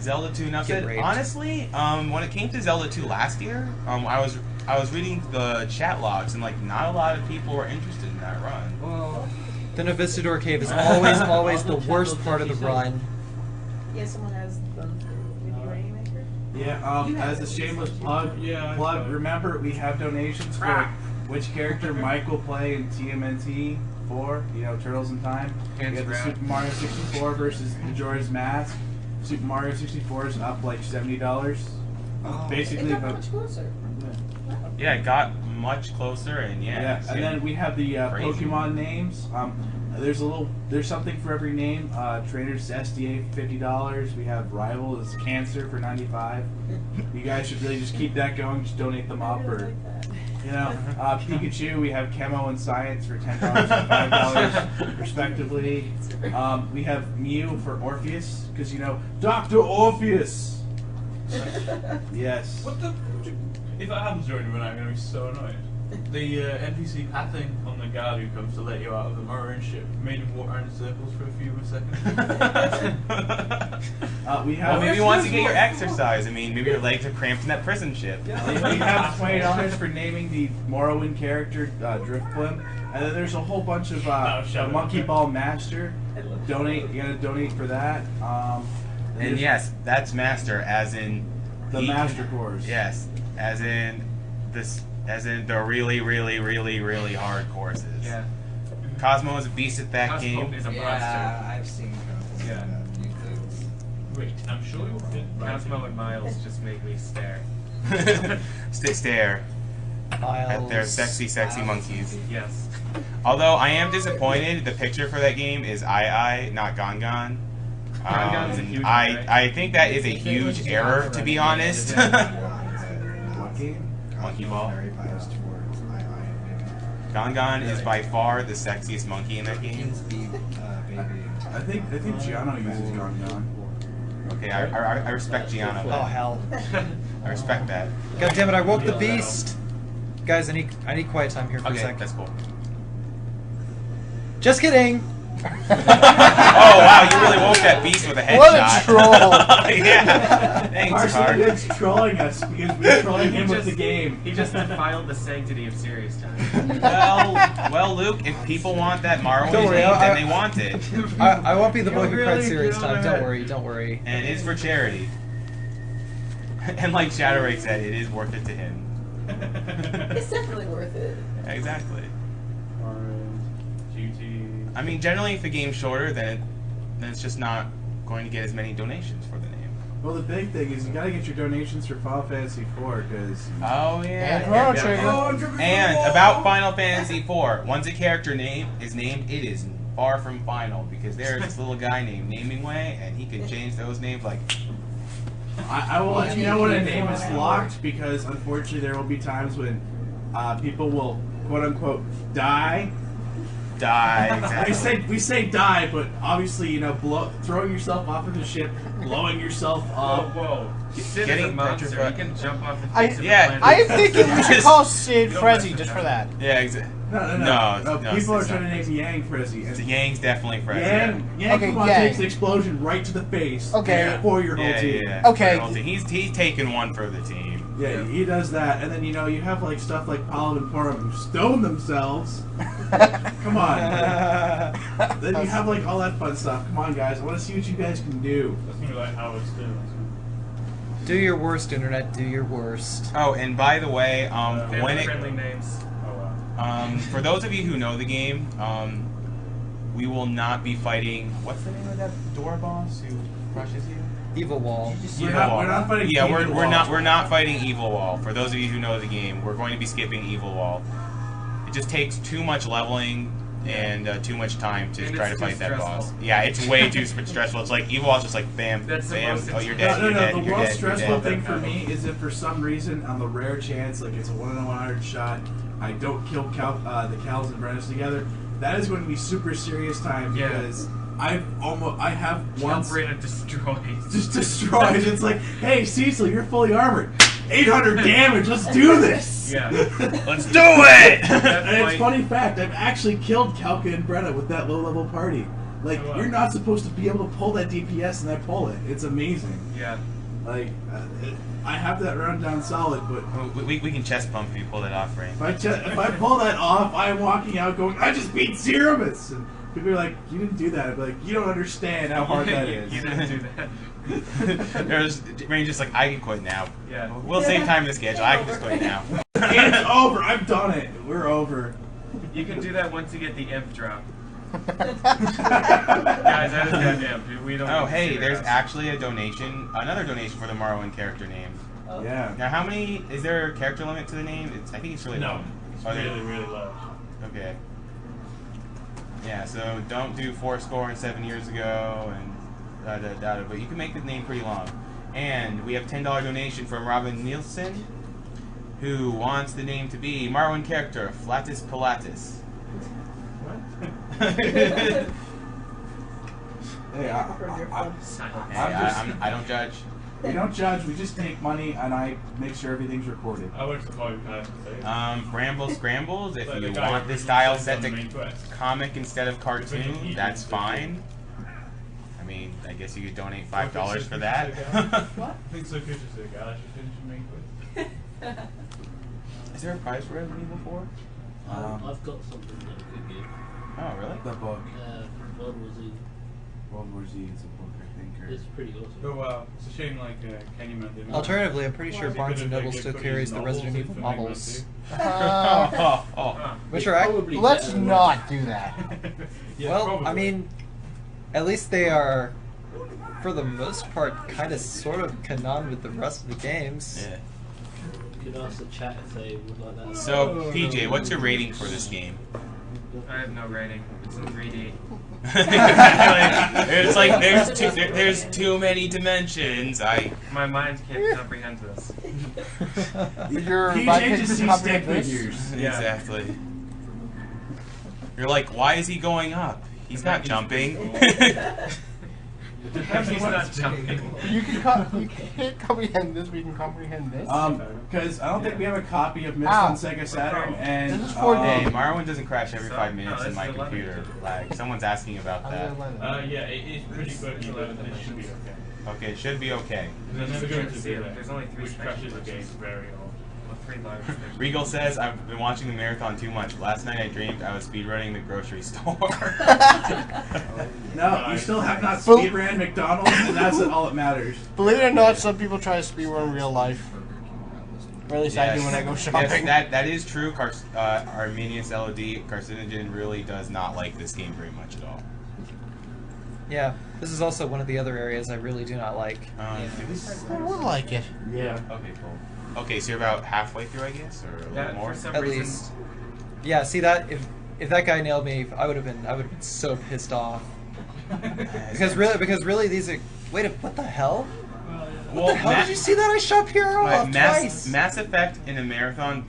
Speaker 9: Zelda 2. Now, said, honestly, when it came to Zelda 2 last year, I was reading the chat logs, and like not a lot of people were interested in that run.
Speaker 2: Well, the Novistador Cave is always the worst part of the run.
Speaker 15: Yeah, someone has the Rainmaker.
Speaker 4: Yeah, as a shameless plug, remember we have donations for which character Mike will play in TMNT 4, Turtles in Time. We got the Super Mario 64 versus Majora's Mask. Super Mario 64 is up like $70. Basically,
Speaker 15: it got much closer.
Speaker 9: Yeah, it got much closer, and
Speaker 4: and then we have the Pokemon names. There's something for every name. Trainers SDA $50. We have Rival is Cancer for $95. You guys should really just keep that going. Just donate them up, or Pikachu. We have Chemo and Science for $10 and $5 respectively. We have Mew for Orpheus because Dr. Orpheus. Yes.
Speaker 16: What the? If that happens during the run, I'm going to be so annoyed. The NPC pathing on the guard who comes to let you out of the mirroring ship made him walk around in circles for a few seconds.
Speaker 9: Well, maybe he wants to get your exercise. I mean, maybe your legs are cramped in that prison ship.
Speaker 4: We have $20 for naming the Morrowind character Driftblim, and then there's a whole bunch of Monkey Ball Master. You gotta donate for that.
Speaker 9: And yes, that's Master, as in
Speaker 4: the Master course.
Speaker 9: Yes, as in the really, really, really, really hard courses.
Speaker 5: Yeah.
Speaker 9: Cosmo is a beast at that game.
Speaker 5: Is a
Speaker 12: yeah, I've seen Cosmo.
Speaker 5: Yeah.
Speaker 16: Wait, I'm sure you'll fit.
Speaker 5: Cosmo and Miles just make me stare.
Speaker 9: Stare
Speaker 2: Miles,
Speaker 9: at their sexy monkeys.
Speaker 5: Yes.
Speaker 9: Although I am disappointed, the picture for that game is I, not Gon.
Speaker 5: Gon's a huge
Speaker 9: I think that is a huge error, to be honest.
Speaker 4: What game?
Speaker 9: Monkey Ball. Gon is by far the sexiest monkey in that game.
Speaker 4: I think Giano uses Gon.
Speaker 9: Okay, I respect Giano.
Speaker 2: Oh hell!
Speaker 9: I respect that.
Speaker 2: God damn it! I woke the beast. Guys, I need quiet time here for a
Speaker 9: Okay,
Speaker 2: sec.
Speaker 9: that's cool.
Speaker 2: Just kidding.
Speaker 9: Oh wow, you really woke that beast with a headshot.
Speaker 2: What a troll!
Speaker 9: Yeah. Thanks, Carl.
Speaker 4: It's trolling us because we're trolling him with the game.
Speaker 5: He just defiled the sanctity of serious time.
Speaker 9: Well, Luke, if people want that Morrowind
Speaker 2: Don't worry,
Speaker 9: game, then they want it.
Speaker 2: I won't be the boy who cried serious time. Don't worry.
Speaker 9: And it is for charity. And like Shadowrake said, it is worth it to him.
Speaker 15: It's definitely worth it.
Speaker 9: Exactly.
Speaker 16: GT.
Speaker 9: I mean, generally, if the game's shorter, then it's just not going to get as many donations for the name.
Speaker 4: Well, the big thing is you gotta get your donations for Final Fantasy IV because.
Speaker 9: Oh yeah.
Speaker 11: And Chrono Trigger.
Speaker 9: And about Final Fantasy IV, once a character name is named, it is far from final because there's this little guy named Namingway, and he can change those names like.
Speaker 4: I will let you know when a name is locked because unfortunately there will be times when people will quote unquote die.
Speaker 9: Exactly.
Speaker 4: We say die, but obviously throwing yourself off of the ship, blowing yourself up.
Speaker 5: Whoa. Sid is a monster. He can jump off the face of the planet.
Speaker 11: I am thinking we should call Sid Frezzy just for that.
Speaker 9: Yeah, exactly.
Speaker 4: No. People are trying to name Yang Frezzy.
Speaker 9: Yang's definitely Frezzy.
Speaker 4: Yang takes the explosion right to the face.
Speaker 11: Okay.
Speaker 4: For your whole team.
Speaker 9: Yeah.
Speaker 11: Okay.
Speaker 9: He's taking one for the team.
Speaker 4: Yeah, he does that, and then you have like stuff like Paladin and Porum who stone themselves. Come on. Then you have like all that fun stuff. Come on, guys. I want to see what you guys can do.
Speaker 16: That's gonna be like how it's doing.
Speaker 2: Do your worst, internet. Do your worst.
Speaker 9: Oh, and by the way, when
Speaker 5: friendly names.
Speaker 9: For those of you who know the game, we will not be fighting. What's the name of that door boss who crushes you?
Speaker 2: Evil Wall.
Speaker 4: We're not fighting.
Speaker 9: Yeah,
Speaker 4: Evil
Speaker 9: we're
Speaker 4: Wall.
Speaker 9: not fighting Evil Wall. For those of you who know the game, we're going to be skipping Evil Wall. It just takes too much leveling and too much time to try to fight that boss. Yeah, it's way too stressful. It's like Evil Wall's just like bam, bam. Oh, you're dead. You're dead.
Speaker 4: The
Speaker 9: You're
Speaker 4: most
Speaker 9: dead.
Speaker 4: stressful thing for me is if for some reason, on the rare chance, like it's a 1 in 100 shot, I don't kill the Cals and Brennus together. That is going to be super serious time because I have once just destroyed. It's like, hey Cecil, you're fully armored, 800 damage. Let's do this.
Speaker 2: this.
Speaker 7: Yeah.
Speaker 2: Let's do it!
Speaker 4: And it's funny fact, I've actually killed Kalka and Brenna with that low-level party. Like, you're not supposed to be able to pull that DPS, and I pull it. It's amazing.
Speaker 5: Yeah.
Speaker 4: Like, I have that round down solid, but...
Speaker 9: We can chest bump if you pull that off, right?
Speaker 4: If I pull that off, I'm walking out going, I just beat Ceremus! And people are like, you didn't do that. I'd be like, you don't understand how hard that is.
Speaker 5: You didn't do that.
Speaker 9: There's Ranger's like, I can quit now.
Speaker 5: Yeah.
Speaker 9: We'll save time in the schedule. I can just quit now.
Speaker 4: It's over. I've done it. We're over.
Speaker 5: You can do that once you get the imp drop. Guys, that is goddamn. We don't.
Speaker 9: Oh, hey, there's actually a donation, another donation for the Morrowind character name.
Speaker 4: Oh. Yeah.
Speaker 9: Now, how many? Is there a character limit to the name? I think it's really low.
Speaker 16: It's really low.
Speaker 9: Okay. Yeah, so don't do 4 and 7 years ago and but you can make the name pretty long. And we have $10 donation from Robin Nielsen, who wants the name to be Morrowind character Flatus Pilatus.
Speaker 4: Hey,
Speaker 9: I don't judge.
Speaker 4: We don't judge. We just take money, and I make sure everything's recorded.
Speaker 16: I went to the
Speaker 9: Bramble Scrambles. If
Speaker 16: Like
Speaker 9: you
Speaker 16: the guy
Speaker 9: want
Speaker 16: who
Speaker 9: this style
Speaker 16: says
Speaker 9: set
Speaker 16: on the
Speaker 9: to
Speaker 16: main quest.
Speaker 9: comic instead of cartoon, that's fine. I mean, I guess you could donate $5 for that.
Speaker 16: What? I think so. Good to say, guys. I should finish your main quest.
Speaker 9: Is there a prize for Resident Evil 4?
Speaker 10: I've got something that I could give.
Speaker 9: Oh, really?
Speaker 4: The book.
Speaker 10: World War Z.
Speaker 4: World War Z is a book, I think.
Speaker 10: It's pretty awesome.
Speaker 16: Oh wow, it's a shame like Candyman didn't.
Speaker 2: Alternatively, I'm pretty sure Barnes & Noble still carries the Resident Evil novels. Which are
Speaker 11: Let's not do that.
Speaker 16: Yeah,
Speaker 2: well,
Speaker 16: probably.
Speaker 2: I mean, at least they are, for the most part, kind of sort of canon with the rest of the games.
Speaker 9: Yeah.
Speaker 10: You could ask the chat if they would like that.
Speaker 9: So, PJ, what's your rating for this game?
Speaker 5: I have no rating. It's in 3D.
Speaker 9: It's like there's too many dimensions.
Speaker 5: My mind can't comprehend this.
Speaker 11: Your
Speaker 4: PJ just sees stick figures.
Speaker 5: Yeah.
Speaker 9: Exactly. You're like, why is he going up? He's not jumping.
Speaker 5: He's not jumping.
Speaker 11: You can't comprehend this, but you can comprehend this.
Speaker 4: Because I don't think we have a copy of Myst on Sega Saturn, and
Speaker 11: This is 4D.
Speaker 9: Hey, Morrowind doesn't crash every 5 minutes in
Speaker 5: it's
Speaker 9: my
Speaker 5: 11.
Speaker 9: computer. Like, someone's asking about that.
Speaker 16: Yeah, it is pretty quick. It should be okay.
Speaker 9: Okay, it should be okay.
Speaker 16: They're never going to
Speaker 5: See
Speaker 16: do
Speaker 5: it.
Speaker 16: that.
Speaker 5: There's only 3
Speaker 16: Which crashes the game very often.
Speaker 5: Well, 3 large things.
Speaker 9: Regal says, I've been watching the marathon too much. Last night I dreamed I was speedrunning the grocery store.
Speaker 4: No, you still have not speedran McDonald's, and that's all that matters.
Speaker 11: Believe it or not, some people try to speedrun in real life. Or at least I do when I go shopping.
Speaker 9: Yes, that is true. Arminius LOD, Carcinogen really does not like this game very much at all.
Speaker 2: Yeah, this is also one of the other areas I really do not like.
Speaker 11: I would like it.
Speaker 4: Yeah.
Speaker 9: Okay, cool. Okay, so you're about halfway through, I guess, or a little more.
Speaker 5: For some
Speaker 2: At
Speaker 5: reason,
Speaker 2: least. Yeah, see that if that guy nailed me, I would have been so pissed off. because really these are what the hell? What the hell did you see that? I shot Piero off twice.
Speaker 9: Mass Effect in a marathon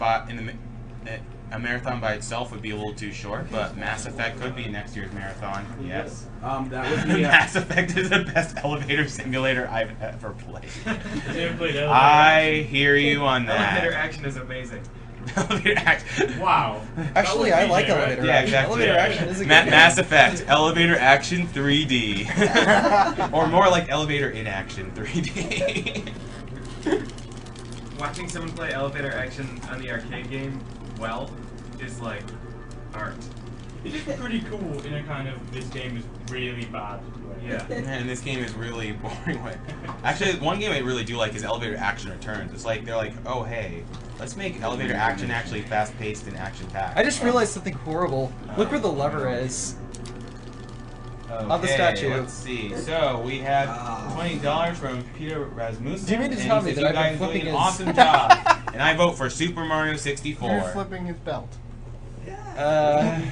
Speaker 9: a marathon by itself would be a little too short, but Mass Effect could be next year's marathon. Yes.
Speaker 4: That would be
Speaker 9: Mass Effect is the best elevator simulator I've ever played.
Speaker 16: Elevator
Speaker 9: I hear you on that.
Speaker 5: elevator action is amazing.
Speaker 9: Elevator action.
Speaker 16: Wow.
Speaker 2: Actually, I like elevator
Speaker 9: Yeah,
Speaker 2: action.
Speaker 9: exactly.
Speaker 2: Elevator action is a good game.
Speaker 9: Mass Effect, elevator action 3D. Or more like elevator in action 3D.
Speaker 5: Watching someone play elevator action on the arcade game is like art.
Speaker 16: It is pretty cool in a kind of this game is really bad way.
Speaker 5: Yeah.
Speaker 9: And this game is really boring way. Actually, one game I really do like is Elevator Action Returns. It's like, they're like, oh hey, let's make elevator action actually fast-paced and action-packed.
Speaker 2: I just realized something horrible. Look where the lever is. On the
Speaker 9: Okay,
Speaker 2: statue.
Speaker 9: Let's see. So we have $20 from Peter Rasmussen.
Speaker 2: Do you mean to
Speaker 9: and
Speaker 2: tell
Speaker 9: he
Speaker 2: me
Speaker 9: says,
Speaker 2: that
Speaker 9: you
Speaker 2: I've been
Speaker 9: guys doing
Speaker 2: flipping
Speaker 9: an
Speaker 2: his-
Speaker 9: awesome job. And I vote for Super Mario 64.
Speaker 11: You're flipping his belt.
Speaker 9: Okay.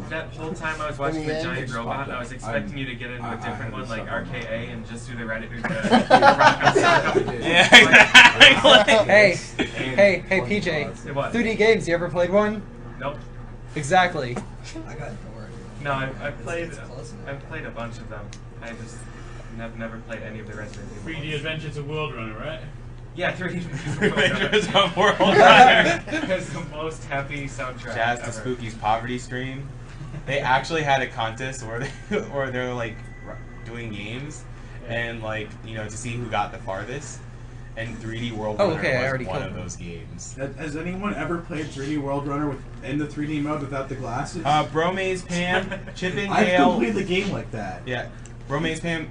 Speaker 5: That whole time I was watching the
Speaker 11: In the end,
Speaker 5: giant
Speaker 11: it's
Speaker 5: robot,
Speaker 11: popped
Speaker 5: I was
Speaker 11: up.
Speaker 5: expecting you to get into a different one like RKA and just do the Reddit.
Speaker 2: Hey, PJ.
Speaker 5: What?
Speaker 2: 3D games, you ever played one?
Speaker 5: Nope.
Speaker 2: Exactly.
Speaker 8: I got bored.
Speaker 5: No, I've played a bunch of them. I just never played any of the Resident Evil.
Speaker 16: 3D Adventures of World Runner, right?
Speaker 5: Yeah, 3D
Speaker 9: Adventures of World
Speaker 5: Runner.
Speaker 9: Runner.
Speaker 5: It's the most happy soundtrack
Speaker 9: Jazz to
Speaker 5: ever.
Speaker 9: Spooky's poverty stream. They actually had a contest where they're like doing games, and like to see who got the farthest. And 3D World Runner was one of those games.
Speaker 4: Has anyone ever played 3D World Runner in the 3D mode without the glasses?
Speaker 9: Bromaze Pam, Chippendale.
Speaker 4: I've completed the game like that.
Speaker 9: Yeah, Bromaze Pam.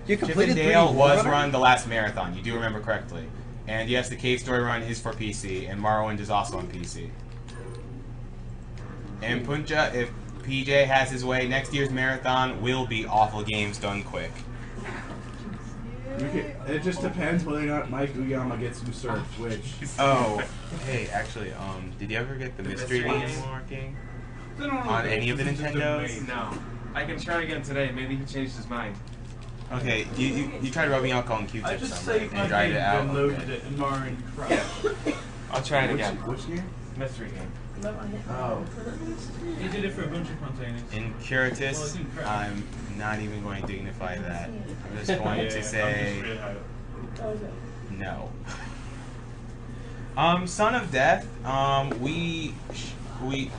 Speaker 4: You completed 3D
Speaker 9: Chippendale
Speaker 4: World
Speaker 9: was
Speaker 4: Runner?
Speaker 9: run the last marathon. You do remember correctly. And yes, the Cave Story run is for PC, and Morrowind is also on PC. And Punja, if PJ has his way, next year's marathon will be awful games done quick.
Speaker 4: It just depends whether or not Mike Uyama gets usurped, which...
Speaker 9: Oh, hey, actually, did you ever get the mystery game working? On any of the Nintendos?
Speaker 5: No. I can try again today. Maybe he changed his mind.
Speaker 9: Okay, you tried rubbing alcohol and
Speaker 16: I
Speaker 9: Q-tips
Speaker 16: just
Speaker 9: on, right?
Speaker 16: saved
Speaker 9: And
Speaker 16: my
Speaker 9: dried
Speaker 16: game
Speaker 9: it out?
Speaker 16: and loaded it in Morrowind crashed.
Speaker 5: I'll try it again.
Speaker 4: Which game?
Speaker 5: Mystery game.
Speaker 4: Oh.
Speaker 16: He did it for a bunch of containers.
Speaker 9: In Curatus, I'm not even going to dignify that. I'm just going to say no. Son of Death. I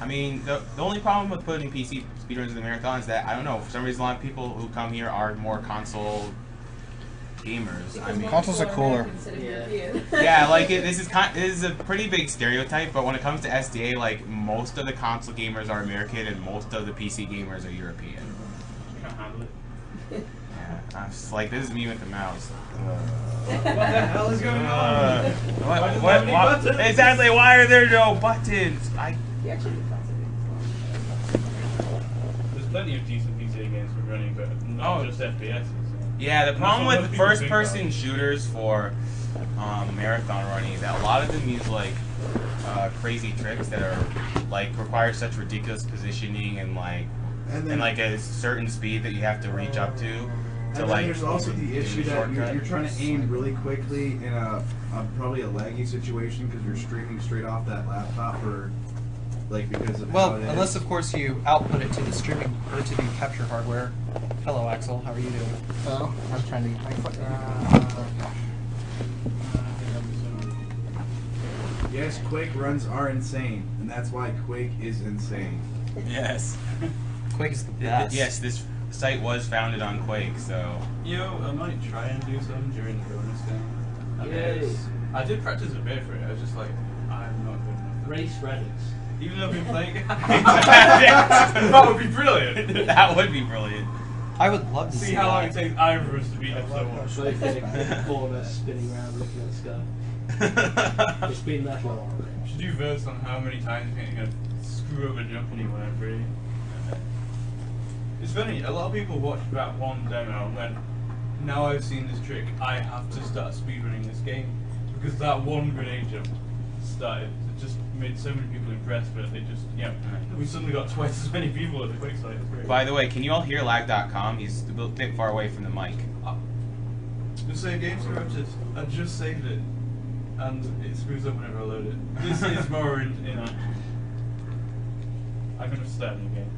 Speaker 9: mean, the only problem with putting PC speedruns in the marathon is that I don't know. For some reason, a lot of people who come here are more console gamers. I mean,
Speaker 11: consoles are cooler.
Speaker 9: Yeah, like this is a pretty big stereotype, but when it comes to SDA, like most of the console gamers are American and most of the PC gamers are European.
Speaker 16: Can't handle it.
Speaker 9: Yeah, I'm just like, this is me with the mouse.
Speaker 16: What the hell is going on?
Speaker 9: What? Exactly, why are there no buttons?
Speaker 16: There's plenty of decent PC games for running, but not just FPS.
Speaker 9: Yeah, the problem with first-person shooters for marathon running is that a lot of them use like crazy tricks that are like require such ridiculous positioning and like a certain speed that you have to reach up to.
Speaker 4: And then
Speaker 9: like,
Speaker 4: there's also the issue that you're trying to aim really quickly in probably a laggy situation because you're streaming straight off that laptop or like because of
Speaker 2: Well,
Speaker 4: how it
Speaker 2: unless
Speaker 4: is.
Speaker 2: of course you output it to the streaming or to the capture hardware. Hello, Axel. How are you doing?
Speaker 11: Oh, I'm trying to eat my
Speaker 4: Yes, Quake runs are insane, and that's why Quake is insane.
Speaker 9: Yes.
Speaker 2: Quake is the best.
Speaker 9: Yes, this site was founded on Quake, so.
Speaker 16: I might try and do some during the bonus game.
Speaker 10: Yay.
Speaker 16: I did practice a bit for it. I was just like, I'm not good enough.
Speaker 10: Race Radix.
Speaker 16: Even though I've been playing it. That would be brilliant.
Speaker 9: That would be brilliant.
Speaker 2: I would love to
Speaker 16: see how long it takes either of us to beat up someone.
Speaker 10: Both in a corner, spinning around, looking at the sky. It's been that long.
Speaker 16: Should do verse on how many times you're going to screw up a jump and you went free. It's funny, a lot of people watched that one demo and went, now I've seen this trick, I have to start speedrunning this game. Because that one grenade jump started, it just made so many people impressed, but they just, we suddenly got twice as many people at the quick site. It's great.
Speaker 9: By the way, can you all hear lag.com? He's a bit far away from the mic.
Speaker 16: Just say games corrupted. I just saved it. And it screws up whenever I load it. This is more in action. I'm gonna start a new game.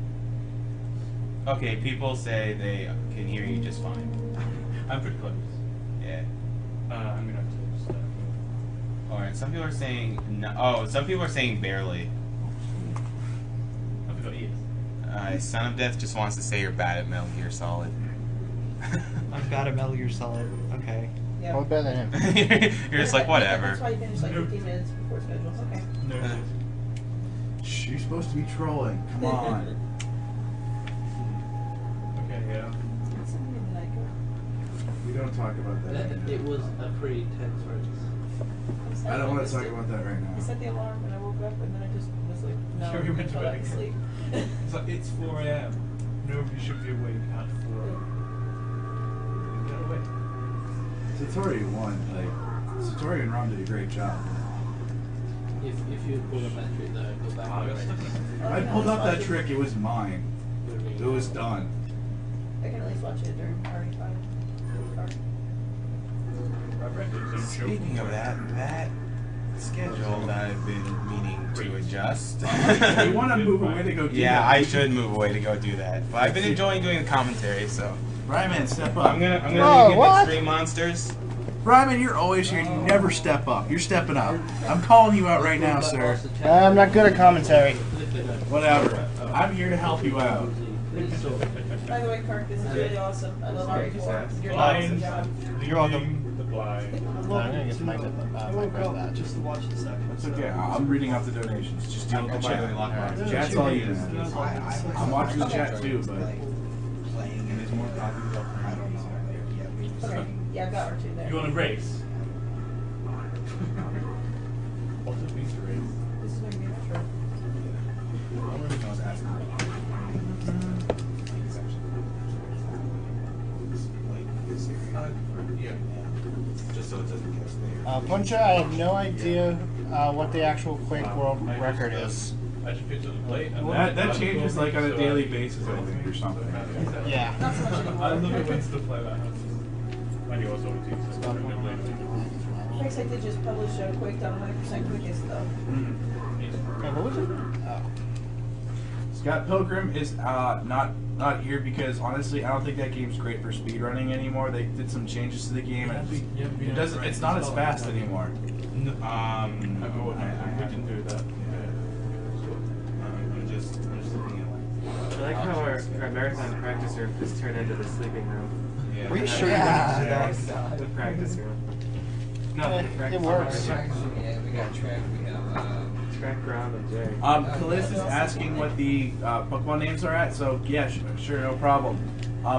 Speaker 9: Okay, people say they can hear you just fine.
Speaker 16: I'm pretty close.
Speaker 9: Yeah.
Speaker 16: I'm gonna have to start.
Speaker 9: Alright, some people are saying no. Oh, some people are saying barely.
Speaker 16: I've got ears.
Speaker 9: Son of Death just wants to say you're bad at Metal Gear Solid.
Speaker 2: I'm bad at Metal Gear Solid. Okay.
Speaker 15: Yeah.
Speaker 11: Well, better than him.
Speaker 9: You're just like, whatever.
Speaker 15: That's why you finished like 15 minutes before schedule. Okay.
Speaker 16: No.
Speaker 4: Shh, you're supposed to be trolling. Come on.
Speaker 16: Okay, yeah.
Speaker 4: We don't talk about that. right now.
Speaker 10: It was a pretty tense race.
Speaker 4: I don't want to talk about that right
Speaker 15: I
Speaker 4: now.
Speaker 15: set the alarm and I woke up and then I just was like, no,
Speaker 16: Sure, you went to
Speaker 15: fell
Speaker 16: bed
Speaker 15: back
Speaker 16: again.
Speaker 15: asleep.
Speaker 16: It's like, it's 4 AM. Nobody should be awake at 4 AM. Get away.
Speaker 4: Satori won. Like, Satori and Rom did a great job.
Speaker 10: If you had pulled up that trick though, go back and
Speaker 4: If I pulled up that trick, it was mine. It was done.
Speaker 15: I can at least watch it during RE5.
Speaker 9: Speaking of that schedule that I've been meaning to adjust.
Speaker 4: You want to move away to go do
Speaker 9: Yeah,
Speaker 4: that?
Speaker 9: I should move away to go do that. But I've been enjoying doing the commentary, so.
Speaker 4: Right, man, step up.
Speaker 9: I'm gonna
Speaker 11: Whoa,
Speaker 9: get
Speaker 11: what?
Speaker 9: Extreme Monsters.
Speaker 4: Ryman, you're always here. You never step up. You're stepping up. I'm calling you out right now, sir.
Speaker 11: I'm not good at commentary.
Speaker 4: Whatever. I'm here to help you out.
Speaker 15: By the way, Clark, this is really awesome. I love how you You're
Speaker 16: Blind.
Speaker 15: job.
Speaker 11: You're welcome.
Speaker 16: The blind.
Speaker 11: I'm gonna get my that.
Speaker 13: Just to watch the second.
Speaker 4: It's okay. I'm reading off the donations. Just deal with the chat. Chat's all you. I'm watching the chat too, but.
Speaker 8: And there's more copies of I don't know.
Speaker 15: Okay. Yeah, I've got R2 there.
Speaker 16: You want to race? What's it mean to race?
Speaker 15: This is my game intro.
Speaker 8: Just so it doesn't get there.
Speaker 11: Puncher, I have no idea what the actual Quake World record is.
Speaker 16: I just picked up the plate. And
Speaker 4: That changes like on a daily basis, I think, or something.
Speaker 11: Yeah.
Speaker 15: Not so much anymore.
Speaker 16: I love it when stuff like that happens. And you also do
Speaker 15: Thanks, I did just publish Quake on 100% quickest though.
Speaker 11: Okay, what was it? Oh.
Speaker 4: Scott Pilgrim is not here because honestly I don't think that game's great for speedrunning anymore. They did some changes to the game and it doesn't. It's not as fast anymore.
Speaker 16: we didn't do that.
Speaker 5: I'm just looking at I like how our marathon practice room just turned into the sleeping room.
Speaker 2: Yeah. Are you sure you didn't do that?
Speaker 5: The practice room. No, the practice
Speaker 11: it works.
Speaker 8: Yeah, we got track. We have.
Speaker 5: Track ground and Jerry.
Speaker 4: Kalis is asking what the Pokemon names are at, so yeah, sure, no problem.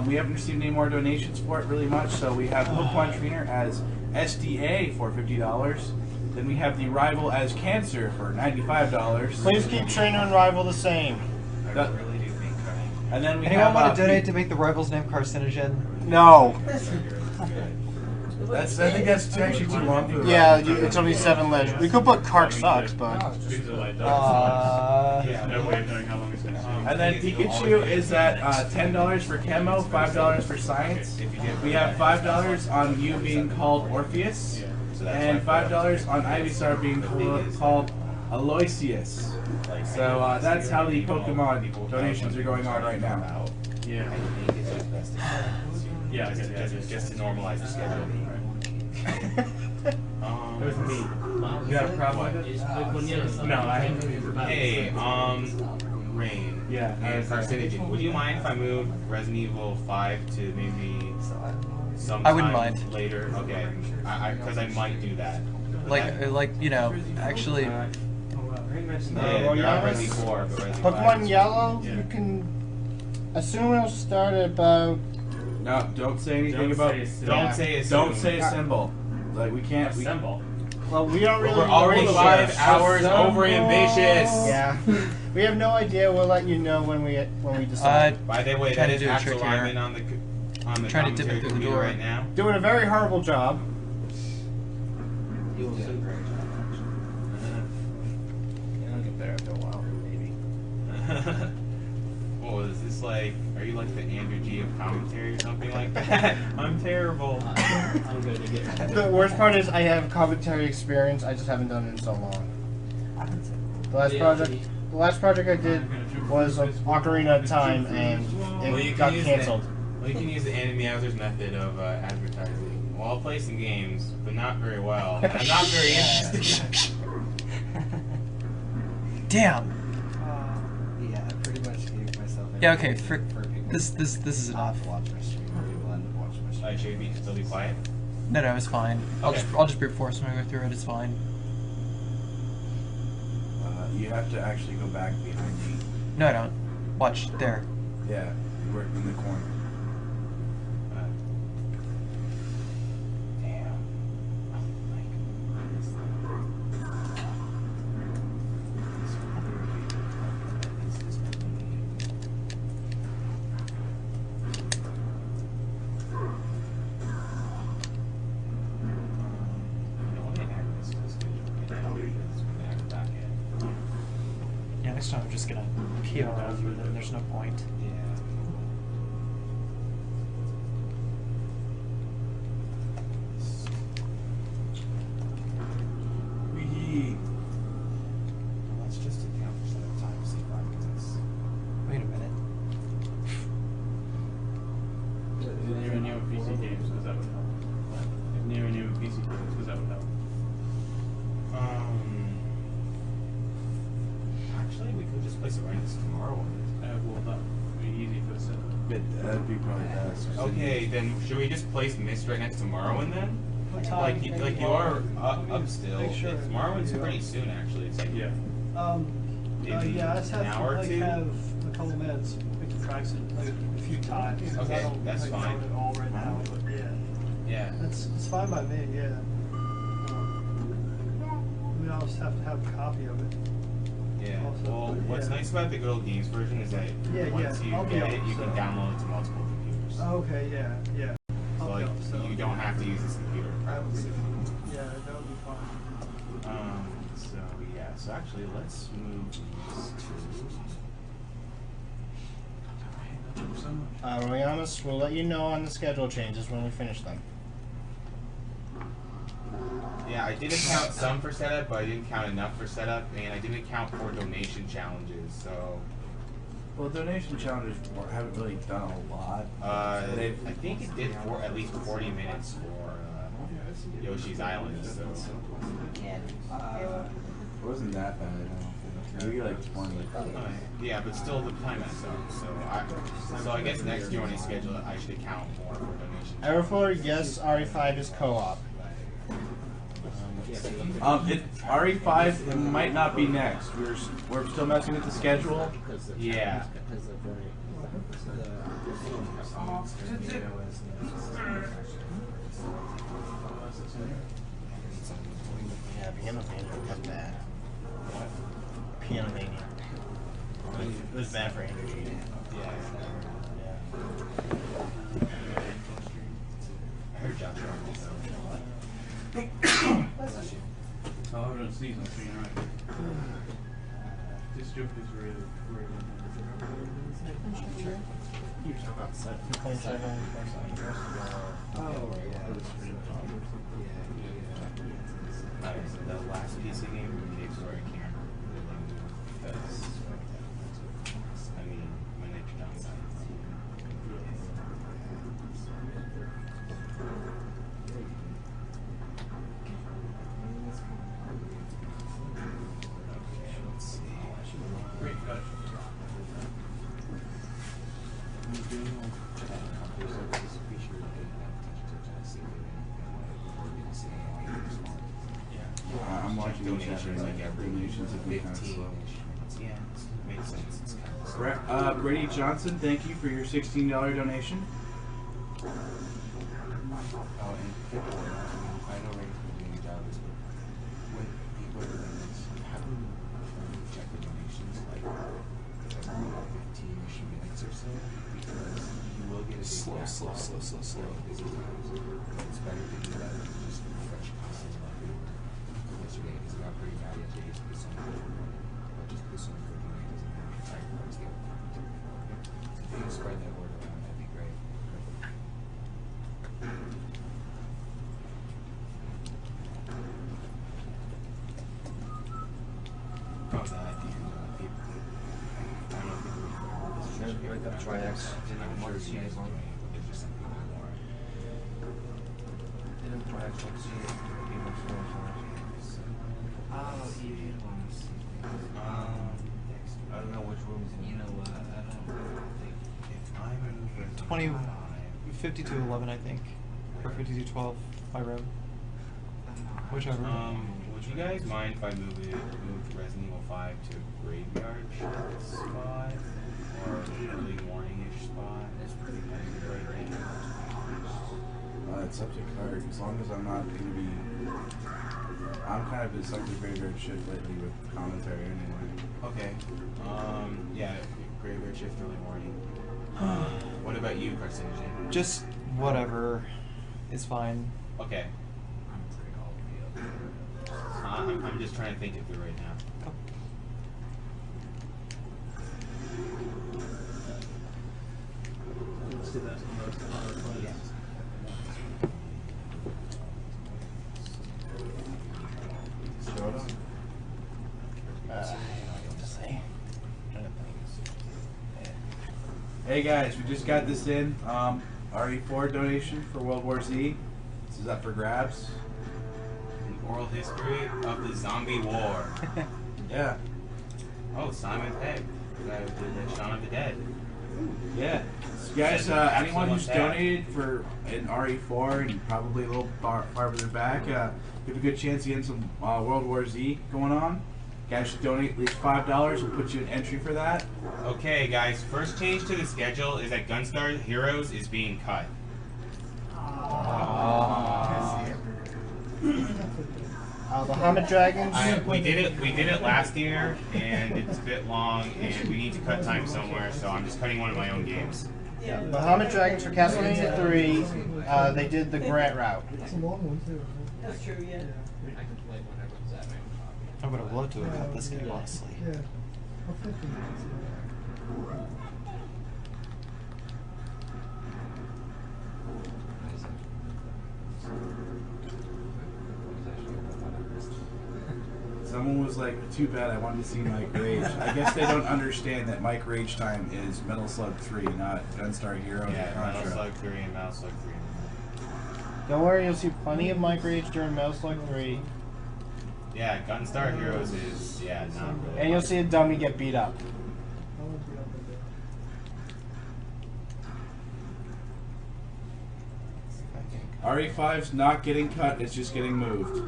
Speaker 4: We haven't received any more donations for it really much, so we have Pokemon Trainer as SDA for $50. Then we have the Rival as Cancer for $95.
Speaker 11: Please keep Trainer and Rival the same.
Speaker 8: Really do think
Speaker 4: And then we
Speaker 2: Anyone
Speaker 4: have,
Speaker 2: want to donate to make the rival's name Carcinogen?
Speaker 11: No.
Speaker 4: I think that's actually too long for the
Speaker 11: Yeah, it's only 7 letters. We could put Carc sucks, but.
Speaker 16: No way of knowing how long it's going to take.
Speaker 4: And then Pikachu is at $10 for Chemo, $5 for Science. We have $5 on you being called Orpheus, and $5 on Ivysaur being called Aloysius. So that's how the Pokemon donations are going on right now.
Speaker 16: Yeah. Yeah, just to normalize the schedule.
Speaker 5: It was me. You got a problem with it?
Speaker 16: No, I haven't.
Speaker 5: Hey, Rain.
Speaker 16: Yeah.
Speaker 5: And Carcinogen. Would you mind if I moved Resident Evil 5 to maybe sometime
Speaker 2: I wouldn't mind.
Speaker 5: later? Okay. Because I might do that.
Speaker 2: Like you know, actually.
Speaker 5: Yeah, not Resident 4, but Resident 5.
Speaker 11: Pokemon Yellow, you can assume it'll start at about.
Speaker 4: No, don't say anything about.
Speaker 5: Don't say a
Speaker 4: symbol. Like we can't.
Speaker 5: Symbol.
Speaker 11: Well, we don't really.
Speaker 5: We're already 5 hours over ambitious.
Speaker 11: Yeah. We have no idea. We'll let you know when we decide.
Speaker 5: By the way,
Speaker 2: trying
Speaker 5: that
Speaker 2: to
Speaker 5: is
Speaker 2: do a trick
Speaker 5: Axel
Speaker 2: here.
Speaker 5: Lyman on the
Speaker 2: Trying to dip it through the
Speaker 5: computer
Speaker 2: door
Speaker 5: right now.
Speaker 11: Doing a very horrible job.
Speaker 8: You'll do a great job. It'll get better after a while, maybe.
Speaker 5: Whoa, is this like? Are you like the Andrew G of commentary or something like that? I'm terrible.
Speaker 1: I'm good to get
Speaker 11: The worst part is I have commentary experience. I just haven't done it in so long. The last project I did was Ocarina of Time, and it got canceled.
Speaker 5: Well, you can use the Anime-Owser's method of advertising. Well, I'll play some games, but not very well. And I'm not very interested.
Speaker 2: Damn.
Speaker 12: Yeah, I pretty much gave myself.
Speaker 2: Yeah. Okay. This is enough.
Speaker 12: Watch my stream. People end up watching my stream.
Speaker 5: Should we still be quiet?
Speaker 2: No, it's fine.
Speaker 5: Okay.
Speaker 2: I'll just brute force when I go through it. It's fine.
Speaker 4: You have to actually go back behind me.
Speaker 2: No, I don't. Watch there.
Speaker 4: Yeah, you work in the corner.
Speaker 5: Damn. Oh my
Speaker 2: Yeah, next time I'm just gonna peel down through them. There's no point.
Speaker 8: Let's just account for some time to see if I can this.
Speaker 2: Wait a minute.
Speaker 16: Is it near any of PC games? Because that would help. If near any of PC
Speaker 5: place it right next tomorrow.
Speaker 16: Well, that would be easy for the setup.
Speaker 4: That'd be probably best.
Speaker 5: Okay, then should we just place Mist right next to Morrowind then? Like you are up still.
Speaker 13: Make sure.
Speaker 5: Morrowind's pretty soon actually. It's like
Speaker 16: Yeah.
Speaker 5: maybe
Speaker 13: Yeah, I just have
Speaker 5: an
Speaker 13: to
Speaker 5: hour or
Speaker 13: like
Speaker 5: two.
Speaker 13: have a couple minutes, pick the tracks like a few times. 'Cause
Speaker 5: Okay,
Speaker 13: I don't
Speaker 5: that's
Speaker 13: like,
Speaker 5: fine.
Speaker 13: know it all right now, but yeah.
Speaker 5: Yeah.
Speaker 13: It's fine by me, yeah. I mean, I'll just have to have a copy of it.
Speaker 5: Yeah.
Speaker 13: Also,
Speaker 5: Well, what's
Speaker 13: yeah.
Speaker 5: nice about the Good Old Games version is that
Speaker 13: Yeah,
Speaker 5: once
Speaker 13: yeah,
Speaker 5: you
Speaker 13: I'll be
Speaker 5: get
Speaker 13: up,
Speaker 5: it, you can
Speaker 13: so.
Speaker 5: download it to multiple computers.
Speaker 13: Okay, yeah, yeah.
Speaker 5: So
Speaker 13: I'll be
Speaker 5: like
Speaker 13: up, so.
Speaker 5: you don't have to use this computer to practice it.
Speaker 13: Yeah, that would be fine.
Speaker 5: So yeah. So actually, let's move these
Speaker 11: We'll be honest, we'll let you know on the schedule changes when we finish them.
Speaker 5: Yeah, I did count some for setup, but I didn't count enough for setup, and I didn't count for donation challenges. So
Speaker 4: Well, donation challenges haven't really done a lot.
Speaker 5: I think it did for at least 40 minutes for Yoshi's Island. So
Speaker 4: It wasn't that bad, I don't think. Maybe like 20.
Speaker 5: yeah, but still the time adds up. So I guess next year when I schedule it, I should account more for donation.
Speaker 11: Everfloor, yes, RE5 is co-op.
Speaker 4: RE5 it might not be next. We're still messing with the schedule.
Speaker 5: Yeah.
Speaker 11: Yeah, Piano Mania was bad. Piano Mania. It was bad for energy.
Speaker 5: Yeah. I heard Josh
Speaker 16: Oh, I haven't seen season 3, right? This joke is really, really
Speaker 11: You were talking about 7.7.
Speaker 12: Oh, yeah.
Speaker 5: The last PC game we made where I can't remember because I mean my nature downside. Okay, let's see.
Speaker 16: Great touch.
Speaker 4: I'm watching
Speaker 5: donations like every
Speaker 4: donations have been kind of
Speaker 5: 15.
Speaker 4: slow.
Speaker 5: Yeah, it makes sense. It's kind of slow.
Speaker 4: Brady Johnson, thank you for your $16 donation.
Speaker 5: Oh, and people, I know Ray's been doing a job of this, but when people are doing this, have them check the donations like 15-ish minutes or so, because you will get a big
Speaker 2: Slow.
Speaker 5: It's better to do that than just fresh constantly like we were yesterday, because it got pretty bad yesterday, just because some good donations and sacrifice the other commentary. If you can spread that word around, that'd be great. Oh, that and people. I don't know if people remember this.
Speaker 12: Try X.
Speaker 5: I'm sure you guys want me, but there's just something more.
Speaker 12: Didn't try X.
Speaker 5: I don't know which rooms. You know what? I don't think if I remember.
Speaker 2: 20, 5211, I think, or 5212, my room. Whichever.
Speaker 5: Would you guys mind if I moved Resident Evil 5 to graveyard spot or early morning-ish spot? It's pretty right now.
Speaker 4: It's up to Clark. As long as I'm not going to be... I'm kind of been stuck with graveyard shift lately with commentary anyway.
Speaker 5: Okay. Yeah, graveyard shift early morning. What about you, Carcinogen?
Speaker 2: Just whatever is fine.
Speaker 5: Okay. I'm just trying to think it through right now.
Speaker 10: Let's do that.
Speaker 5: Yeah.
Speaker 4: Hey guys, we just got this in. RE4 donation for World War Z. This is up for grabs.
Speaker 5: An oral history of the zombie war.
Speaker 4: Yeah.
Speaker 5: Oh, Simon Pegg.
Speaker 9: Shaun of the Dead. Yeah.
Speaker 4: Guys, anyone who's donated for an RE4 and probably a little farther back, you have a good chance of getting some World War Z going on. Guys should donate at least $5. We'll put you an entry for that.
Speaker 9: Okay, guys. First change to the schedule is that Gunstar Heroes is being cut.
Speaker 11: The Hamid Dragons.
Speaker 9: We did it last year, and it's a bit long, and we need to cut time somewhere. So I'm just cutting one of my own games.
Speaker 11: Yeah. The Hamid Dragons for Castlevania 3. They did the Grant route.
Speaker 13: It's a long one too.
Speaker 15: That's true, yeah.
Speaker 2: I would have loved to have cut this game, honestly.
Speaker 13: Yeah. I'll 50 minutes.
Speaker 4: Someone was like, too bad I wanted to see Mike Rage. I guess they don't understand that Mike Rage time is Metal Slug 3, not Gunstar Heroes.
Speaker 9: Yeah, Metal Slug 3 and Metal Slug 3.
Speaker 11: Don't worry, you'll see plenty of Mike Rage during Metal Slug 3.
Speaker 9: Yeah, Gunstar Heroes is, not really.
Speaker 11: And you'll see a dummy get beat up.
Speaker 4: RE5's not getting cut, it's just getting moved.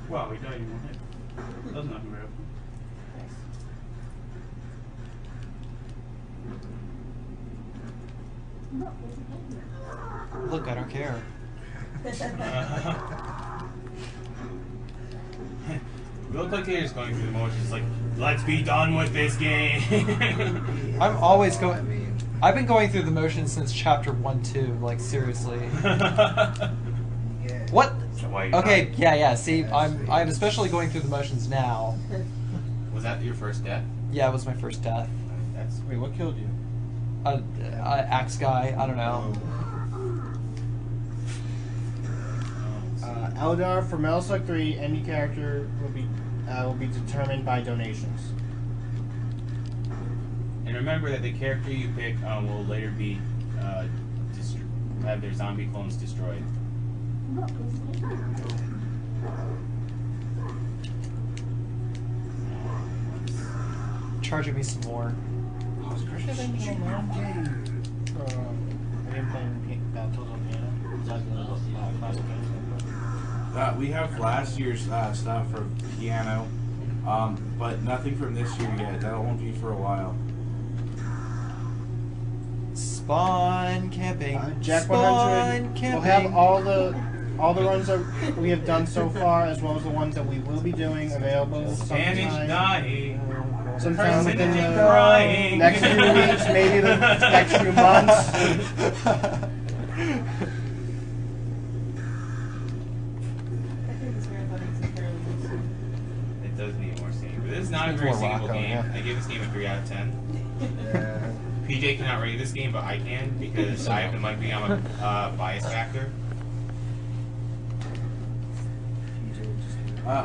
Speaker 16: Wow, we don't even want it. Doesn't have a real.
Speaker 2: Look, I don't care.
Speaker 9: We look like they're just going through the motions, like, let's be done with this game.
Speaker 2: I'm always going. I've been going through the motions since chapter 1-2. Like seriously. What? Okay, yeah. See, I'm especially going through the motions now.
Speaker 9: Was that your first death?
Speaker 2: Yeah, it was my first death.
Speaker 11: Wait, what killed you?
Speaker 2: Axe guy. I don't know.
Speaker 11: Eldar for Metal Slug 3, any character will be determined by donations.
Speaker 9: And remember that the character you pick will later be have their zombie clones destroyed.
Speaker 2: Charging me some more.
Speaker 11: I didn't play Battles on Piano.
Speaker 4: We have last year's stuff for piano, but nothing from this year yet. That won't be for a while.
Speaker 2: Spawn camping.
Speaker 11: Jack
Speaker 2: Spawn
Speaker 11: 100
Speaker 2: camping.
Speaker 11: will have all the runs that we have done so far, as well as the ones that we will be doing available
Speaker 9: Spanish dying.
Speaker 11: Sometime within the
Speaker 9: crying.
Speaker 11: next few weeks, maybe the next few months.
Speaker 9: It does need more singing, but this is not a very singable game.
Speaker 11: Yeah.
Speaker 9: I give this game a 3 out of 10. PJ cannot rate this game, but I can because I have the mic being on a bias factor.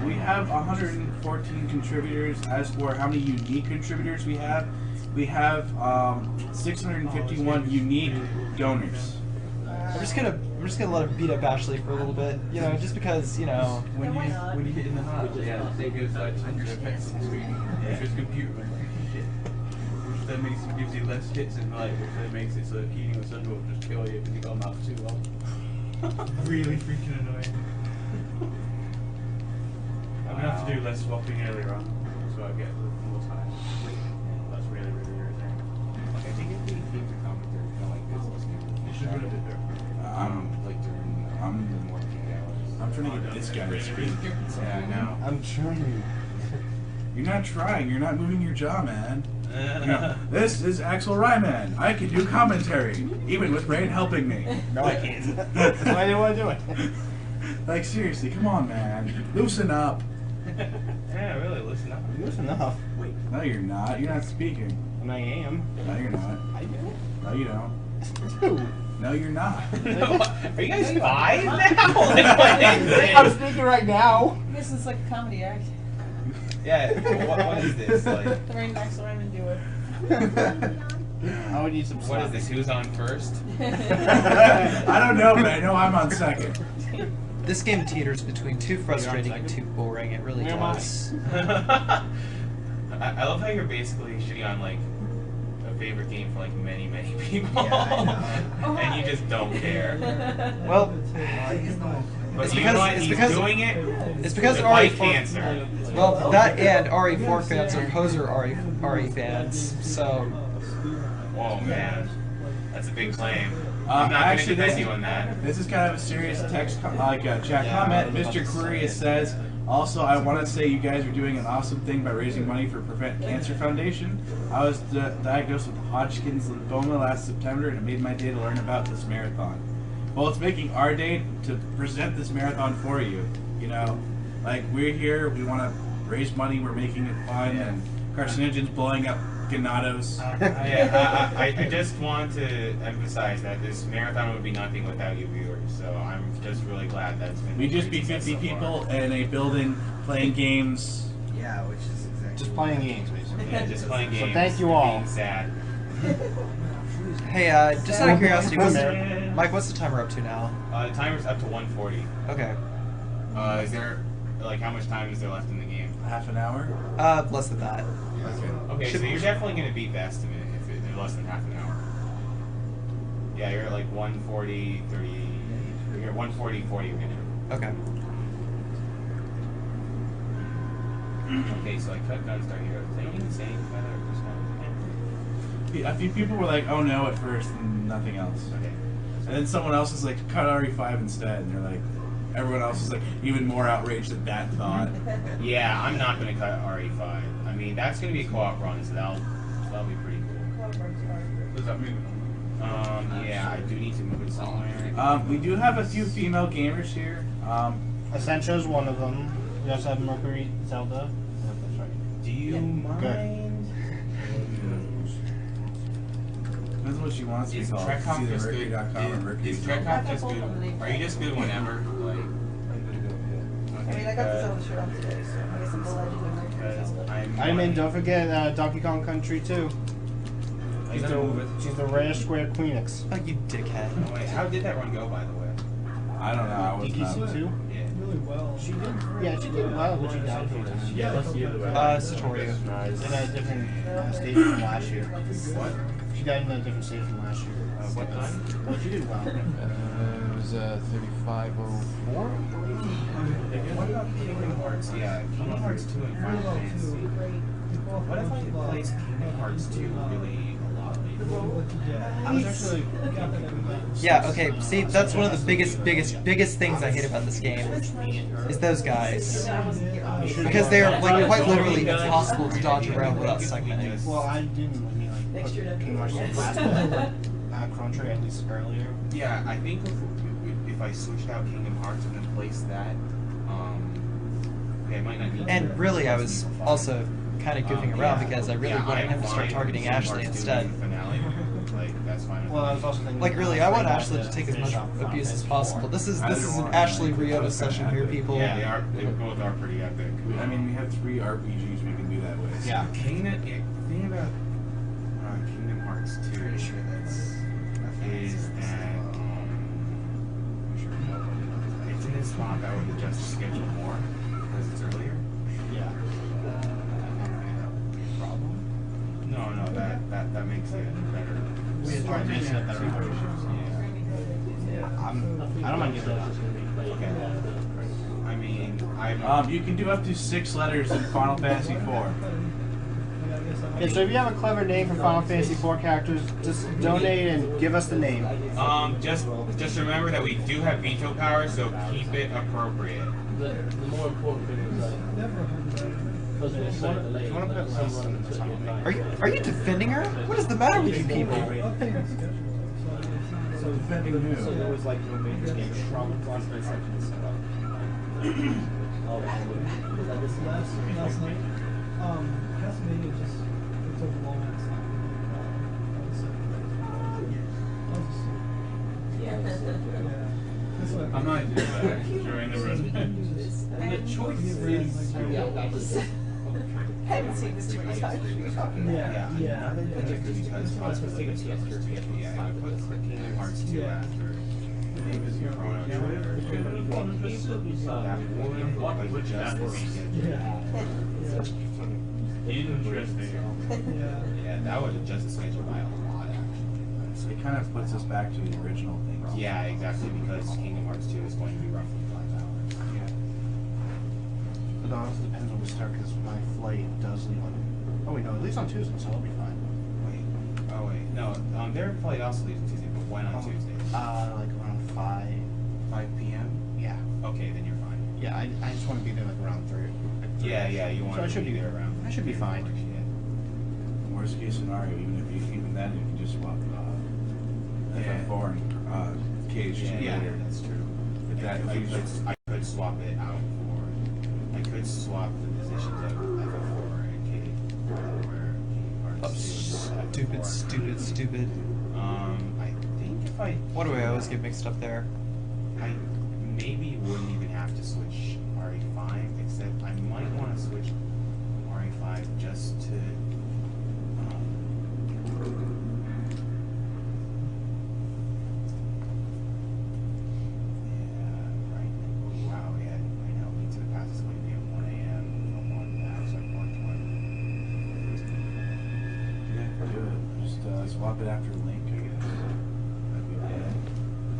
Speaker 4: We have 114 contributors. As for how many unique contributors we have 651 unique donors.
Speaker 2: I'm just gonna let him beat up Ashley for a little bit, just because,
Speaker 16: When you get in the heart, they go like 100 hits on screen. It's just computer, which then gives you less hits and which then makes it so that Keening or Thunder will just kill you because you got them out for too long. Really freaking annoying. I'm gonna have to do less swapping earlier on, so I get more time. That's really, really irritating.
Speaker 5: Okay, do you get the feature commentary kind of like business game?
Speaker 16: You should really do it.
Speaker 5: Like during the more peak hours.
Speaker 4: I'm trying to get this guy to speak.
Speaker 5: Yeah, I know.
Speaker 11: I'm trying.
Speaker 4: You're not trying. You're not moving your jaw, man. This is Axel Ryman. I can do commentary, even with Rain helping me.
Speaker 11: No, I can't. Why do you want to do it?
Speaker 4: Like, seriously, come on, man. Loosen up.
Speaker 16: Yeah, really, listen up.
Speaker 11: Loosen up.
Speaker 4: Wait. No, you're not. You're not speaking.
Speaker 11: And I am.
Speaker 4: No, you're not.
Speaker 11: I do.
Speaker 4: No, you don't.
Speaker 11: Who?
Speaker 4: No, you're not.
Speaker 9: Are you guys five now?
Speaker 11: I'm speaking right now.
Speaker 15: This is like a comedy act.
Speaker 9: Yeah, what is this? Like,
Speaker 15: The Rain Axel Ryman duo.
Speaker 11: I would need some
Speaker 9: what is this? Who's on first?
Speaker 4: I don't know, but I know I'm on second.
Speaker 2: This game teeters between too frustrating and too boring. It really does.
Speaker 9: I love how you're basically shitting on like a favorite game for like many people, and you just don't care.
Speaker 2: Well,
Speaker 9: but
Speaker 2: it's
Speaker 9: you
Speaker 2: because
Speaker 9: know what?
Speaker 2: it's
Speaker 9: He's
Speaker 2: because
Speaker 9: doing it.
Speaker 2: it's because
Speaker 9: to fight
Speaker 2: RE4
Speaker 9: cancer.
Speaker 2: Well, that and RE4 fans are poser RE fans. So.
Speaker 9: Whoa, man, that's a big claim. I'm not
Speaker 4: Actually,
Speaker 9: going to defend you on that.
Speaker 4: This is kind of a serious text, chat comment. Mr. Query says, also, I want to say you guys are doing an awesome thing by raising money for Prevent Cancer Foundation. I was diagnosed with Hodgkin's lymphoma last September, and it made my day to learn about this marathon. Well, it's making our day to present this marathon for you. You know, like, we're here, we want to raise money, we're making it fun, and Carcinogen's blowing up Ganados.
Speaker 9: I just want to emphasize that this marathon would be nothing without you viewers, so I'm just really glad that's been.
Speaker 4: We'd just be 50 people in a building playing games.
Speaker 12: Yeah, which is exactly.
Speaker 11: Just playing games, basically.
Speaker 9: Yeah, just playing games.
Speaker 11: So thank you all.
Speaker 9: Being sad.
Speaker 2: Hey, just out of curiosity, Mike, what's the timer up to now?
Speaker 9: The timer's up to 140.
Speaker 2: Okay.
Speaker 9: Is there, like, how much time is there left in the game?
Speaker 4: Half an hour?
Speaker 2: Less than that.
Speaker 9: Okay, so you're definitely going to beat the estimate if it's less than half an hour. Yeah, you're at like 140, 30. You're at 140, 40 minutes.
Speaker 2: Okay.
Speaker 9: Okay, so I cut guns start here. Is anything saying about it or just
Speaker 4: A few people were like, oh no, at first, and nothing else.
Speaker 9: Okay.
Speaker 4: And then someone else was like, cut RE5 instead. And they're like, everyone else was like, even more outraged at that thought.
Speaker 9: Yeah, I'm not going to cut RE5. I mean, that's going to be a co-op run, so that'll be pretty cool.
Speaker 16: Does that mean?
Speaker 9: Yeah, I do need to move it somewhere.
Speaker 4: We do have a few female gamers here.
Speaker 11: Essentia is one of them. We also have Mercury Zelda. Yeah, that's right.
Speaker 9: Do you mind?
Speaker 4: Depends what she wants to be
Speaker 9: Is
Speaker 4: called.
Speaker 9: Trek Hop
Speaker 4: It's
Speaker 9: just
Speaker 4: either
Speaker 9: good?
Speaker 4: Mercury.com or Mercury.
Speaker 9: Is Trek Hop just good? Are you just good whenever? Like,
Speaker 15: I mean, I got the Zelda shirt on today, so I guess I'm the legend of Mercury.
Speaker 11: I mean, don't forget Donkey Kong Country 2. She's the rare square Queenix.
Speaker 2: Oh, you dickhead.
Speaker 9: Oh, wait, how did that run go, by the way?
Speaker 4: I don't know. I was not.
Speaker 11: DKC2?
Speaker 9: Yeah.
Speaker 13: Really well.
Speaker 11: She did well, but she died 4 times.
Speaker 16: Yeah, let's see.
Speaker 2: Satoru.
Speaker 11: In a different stage from last year.
Speaker 9: What?
Speaker 11: She died in a different stage from last year.
Speaker 9: What time?
Speaker 11: Well, she did well.
Speaker 12: It was 3504.
Speaker 9: What about Kingdom Hearts? Yeah, Kingdom Hearts 2 and Final Fantasy. What if I plays Kingdom Hearts 2 really a lot lately?
Speaker 11: I was actually.
Speaker 2: Yeah, okay, see, that's one of the biggest things I hate about this game, is those guys. Because they are, like, quite literally impossible to dodge around without segmenting.
Speaker 11: Well, I didn't let me, like, put Kingdom Hearts in last Chrono Trigger at least earlier.
Speaker 9: Yeah, I think if I switched out Kingdom Hearts and then placed that, okay, I might not need to.
Speaker 2: And really, I was also kind of goofing around because I really wanted him to start targeting Ashley instead.
Speaker 9: Finale. Like, that's fine.
Speaker 11: Well, I was also thinking.
Speaker 2: Like, really, I want Ashley to take as much abuse as possible. This is an Ashley Ryota session here, people.
Speaker 9: Yeah, they both are pretty epic.
Speaker 4: I mean, we have 3 RPGs we can do that with.
Speaker 11: Yeah.
Speaker 9: The thing about Kingdom Hearts 2 is that it's in this spot that would adjust the schedule more because it's earlier.
Speaker 11: Yeah.
Speaker 9: Problem? No, that makes it better.
Speaker 11: I don't mind giving it up.
Speaker 9: Okay. I mean,
Speaker 4: you can do up to 6 letters in Final Fantasy 4.
Speaker 11: Yeah, so if you have a clever name for Final Fantasy 4 characters, just donate and give us the name.
Speaker 9: Just remember that we do have veto power, so keep it appropriate.
Speaker 10: The more important thing is because we're so delayed.
Speaker 2: Are you defending her? What is the matter with you people?
Speaker 13: So defending who?
Speaker 11: So there was like no major game trauma plus my section set up.
Speaker 13: Last night, Castlevania just took a long time.
Speaker 16: I'm not doing that during the run.
Speaker 15: The choice is. I haven't seen this too many times.
Speaker 13: Yeah.
Speaker 9: Yeah, because I was thinking PS2, yeah, I put Kingdom Hearts 2 after. Maybe your Chrono Trigger.
Speaker 16: Interesting.
Speaker 9: Yeah, that would adjust the schedule by a lot, actually.
Speaker 4: So it kind of puts us back to the original thing.
Speaker 9: Yeah, exactly, because Kingdom Hearts 2 is going to be roughly 5 hours.
Speaker 11: Yeah. But it also depends when we start, because my flight does leave on. Oh wait, no, it leaves on Tuesday, so I'll be fine.
Speaker 9: Oh wait, no, their flight also leaves on Tuesday, but when on Tuesday?
Speaker 11: Like around 5
Speaker 4: p.m.
Speaker 11: Yeah.
Speaker 9: Okay, then you're fine.
Speaker 11: Yeah, I just want to be there like around 3.
Speaker 9: Yeah, you want
Speaker 11: I
Speaker 9: to
Speaker 11: should
Speaker 9: be there around.
Speaker 11: I should be fine.
Speaker 4: Worst case scenario, even then you can just swap FF4 and KH2 later.
Speaker 9: That's true.
Speaker 4: If that,
Speaker 9: I could swap it out for. I could swap the positions of FF4 and KH2.
Speaker 2: Stupid.
Speaker 9: I think if I.
Speaker 2: What do I always get mixed up there?
Speaker 9: I maybe wouldn't even have to switch RE5, except I might want to switch RE5 just to.
Speaker 4: Swap it after Link, I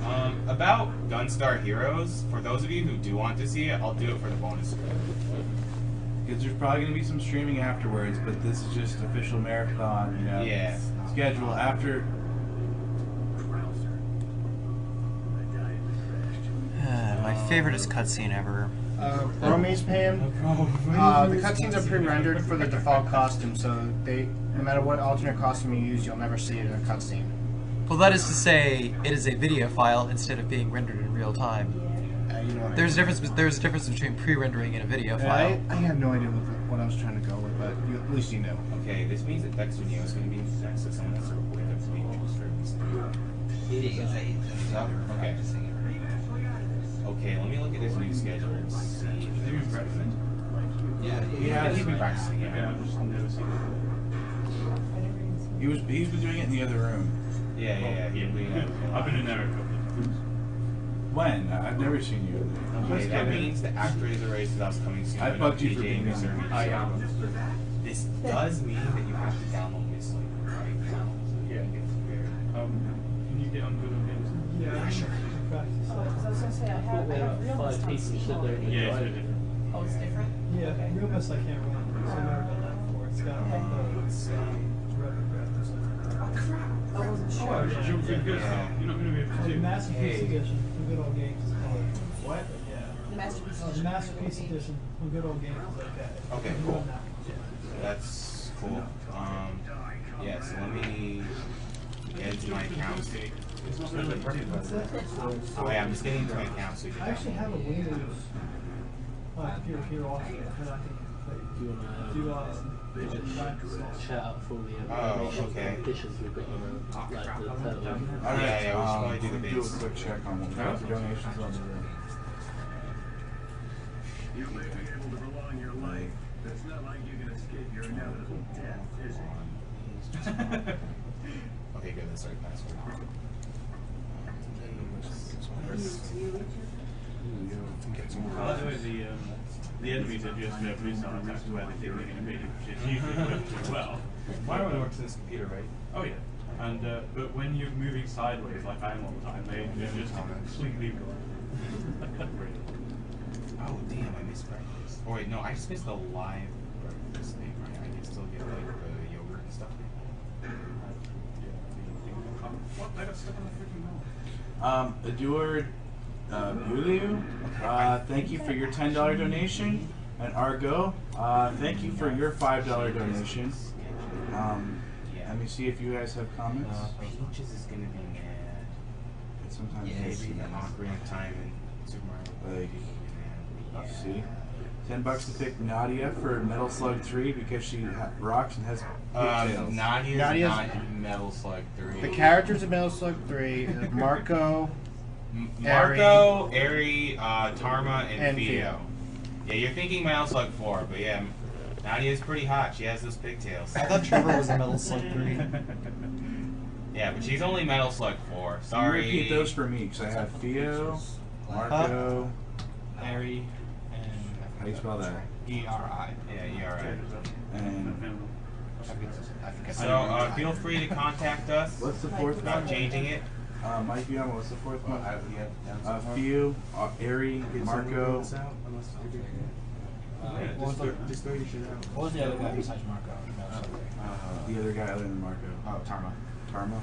Speaker 4: guess.
Speaker 9: About Gunstar Heroes, for those of you who do want to see it, I'll do it for the bonus script.
Speaker 4: Because there's probably going to be some streaming afterwards, but this is just official marathon, schedule after.
Speaker 2: My favorite is cutscene ever.
Speaker 11: Brome's Pam. The cutscenes are pre-rendered for the default costume, so no matter what alternate costume you use, you'll never see it in a cutscene.
Speaker 2: Well, that is to say, it is a video file instead of being rendered in real time. There's a difference between pre-rendering and a video file.
Speaker 11: I have no idea what I was trying to go with, but at least you know.
Speaker 9: Okay, this means that Dexter Neo is going to be next to someone that's recording the video. Okay. Okay, let me look at this new schedule and see. Yeah, he's been practicing. Yeah, I've just never seen it.
Speaker 4: He's been doing it in the other room.
Speaker 9: Yeah.
Speaker 16: I've been in there a couple of times.
Speaker 4: When? I've never seen you in there.
Speaker 9: Okay, that means the ActRaiser race is coming soon.
Speaker 4: I bugged you for being in there.
Speaker 9: This does mean that you have to download this like right now.
Speaker 16: Yeah. Can you get on Google Games?
Speaker 15: Yeah,
Speaker 9: sure.
Speaker 15: So I was gonna say, I have real this time.
Speaker 10: Yeah, it's
Speaker 16: a bit different.
Speaker 15: Oh, it's different?
Speaker 13: Yeah,
Speaker 15: Okay.
Speaker 13: Realmus I can't run, so I've never done that before. It's got like the rapid graph or something.
Speaker 15: Oh, crap. I wasn't sure.
Speaker 16: Oh, you're good stuff. You're not going to be able to
Speaker 13: The
Speaker 16: do.
Speaker 13: Masterpiece Edition from Good Old Games is called.
Speaker 16: What?
Speaker 13: Yeah.
Speaker 15: The Masterpiece
Speaker 13: The
Speaker 15: Edition.
Speaker 13: Masterpiece Edition from Good Old Games is okay.
Speaker 9: Okay,
Speaker 13: I'm
Speaker 9: cool.
Speaker 13: doing that.
Speaker 9: That's cool. Yeah, so let me get into my account. Oh yeah, I'm just getting into my account so you can
Speaker 13: I actually have a Windows peer-to-peer offer that I can do
Speaker 10: shout out for the
Speaker 9: okay.
Speaker 10: competitions we've got on like the total.
Speaker 4: Alright,
Speaker 9: Yeah, we should probably do the
Speaker 4: do a
Speaker 9: base.
Speaker 4: quick check on what the donations on the room.
Speaker 17: It's not like you can escape your inevitable death, is it?
Speaker 9: Okay, good. That's the right password.
Speaker 16: I like the way the enemies are just police on attacks where they think they're going to be, which is usually works pretty well.
Speaker 9: Mine only works in this computer, right?
Speaker 16: Oh yeah. And but when you're moving sideways like I am all the time, they just completely.
Speaker 9: Oh damn, I missed breakfast. Oh wait, no, I just missed the live breakfast thing, right? I can still get like the yogurt and stuff.
Speaker 16: What? I got stuck on the freaking wall.
Speaker 4: Eduard Buliu, thank you for your $10 donation. And Argo, thank you for your $5 donation. Let me see if you guys have comments.
Speaker 9: Peaches is gonna be mad.
Speaker 4: Sometimes
Speaker 9: Maybe Ocarina of Time and Super Mario.
Speaker 4: Like, see, $10 to pick Nadia for Metal Slug 3 because she rocks and has pigtails.
Speaker 9: Nadia's not in Metal Slug 3.
Speaker 11: The characters in Metal Slug 3 is Marco,
Speaker 9: Eri, Tarma, and Theo. Yeah, you're thinking Metal Slug 4, but yeah, Nadia's pretty hot. She has those pigtails.
Speaker 2: I thought Trevor was in Metal Slug 3.
Speaker 9: Yeah, but she's only Metal Slug 4. Sorry.
Speaker 4: You repeat those for me, because I have Theo, Marco,
Speaker 7: Harry, and
Speaker 4: how do you spell that?
Speaker 7: E-R-I.
Speaker 9: Yeah, E-R-I.
Speaker 4: And
Speaker 9: so feel free to contact us.
Speaker 4: What's the fourth
Speaker 9: about
Speaker 4: one?
Speaker 9: changing it.
Speaker 4: Mike Young, what's the fourth one? Theo, Ari, Marco.
Speaker 7: What was the other guy besides Marco?
Speaker 4: The other guy other than Marco.
Speaker 7: Oh, Tarma.
Speaker 4: Tarma?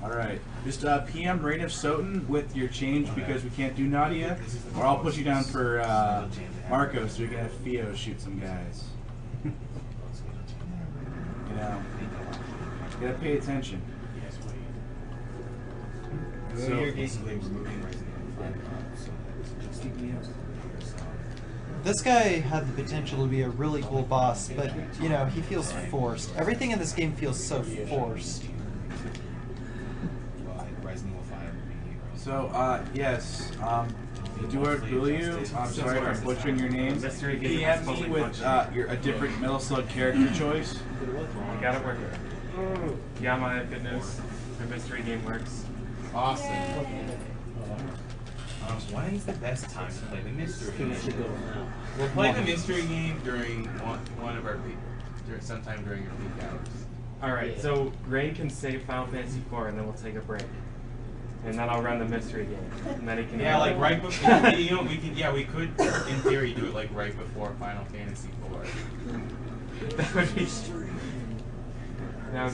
Speaker 4: Alright. Just PM Rain of Soten with your change because we can't do Nadia. Or I'll put you down for Marco so we can have Theo shoot some guys. You know, you gotta pay attention.
Speaker 9: So basically removing
Speaker 2: This guy had the potential to be a really cool boss, but, you know, he feels forced. Everything in this game feels so forced.
Speaker 4: So, yes, Eduard Guliu, I'm sorry if I'm butchering your name. PM me with a different Metal Slug character choice.
Speaker 18: You got it working. Yama, I have good news. The mystery game works.
Speaker 9: Awesome. When is the best time to play the mystery game? We'll play the mystery game during one of our sometime during your peak hours.
Speaker 18: Alright, so Rain can save Final Fantasy IV and then we'll take a break. And then I'll run the mystery game. And then he can
Speaker 9: like right before you know, we could in theory do it like right before Final Fantasy IV.
Speaker 18: That would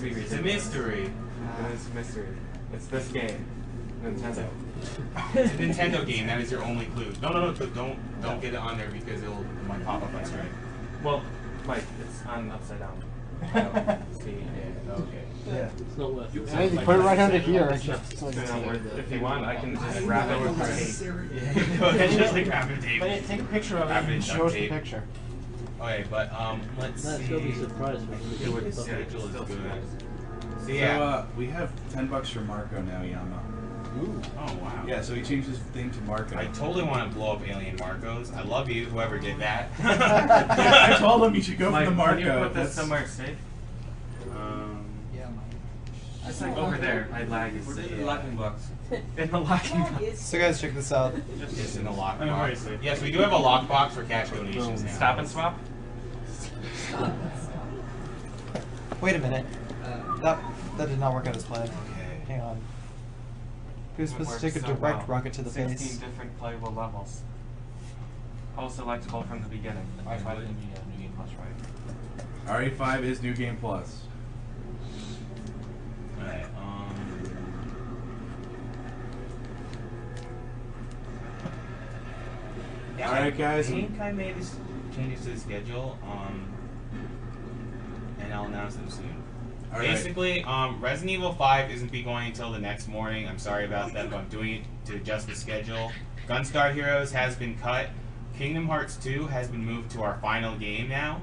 Speaker 18: be ridiculous.
Speaker 9: It's a mystery.
Speaker 18: It is a mystery. It's this game. Nintendo.
Speaker 9: It's a Nintendo game. That is your only clue. No, don't get it on there because it might pop up on screen.
Speaker 18: Well, Mike, it's on upside down. See,
Speaker 9: okay.
Speaker 11: Yeah.
Speaker 10: It's not worth it.
Speaker 11: Hey, put it right under here.
Speaker 18: It's not worth it. If you want, I can just wrap it with my tape.
Speaker 9: Go ahead, just like wrap it tape.
Speaker 11: But take a picture of it and show us the picture.
Speaker 9: Okay, but let's see.
Speaker 10: Still be surprised when
Speaker 9: The schedule is good. So yeah,
Speaker 4: we have $10 for Marco now, Yama.
Speaker 9: Ooh. Oh wow.
Speaker 4: Yeah, so he changed his thing to Marco.
Speaker 9: I totally want to blow up Alien Marcos. I love you, whoever did that.
Speaker 4: I told him you should go for the Marco.
Speaker 18: Can you put this somewhere safe?
Speaker 12: Yeah,
Speaker 18: It's like over there. My lag is
Speaker 9: in the locking box.
Speaker 18: In the locking box.
Speaker 2: So guys, check this out.
Speaker 9: Just in the lockbox. Yes, we do have a lockbox for cash donations now.
Speaker 18: Stop and swap?
Speaker 2: Wait a minute. That did not work out as planned. Hang on. He was supposed to take a direct rocket to the
Speaker 18: 16
Speaker 2: face.
Speaker 18: different playable levels. All selectable from the beginning.
Speaker 7: RE5 is New Game Plus, right?
Speaker 4: RE5 is New Game Plus.
Speaker 9: Alright, yeah,
Speaker 4: Alright, guys.
Speaker 9: I think I made this changes to the schedule, and I'll announce them soon.
Speaker 4: All
Speaker 9: Basically, Resident Evil 5 isn't be going until the next morning. I'm sorry about that, but I'm doing it to adjust the schedule. Gunstar Heroes has been cut. Kingdom Hearts 2 has been moved to our final game now.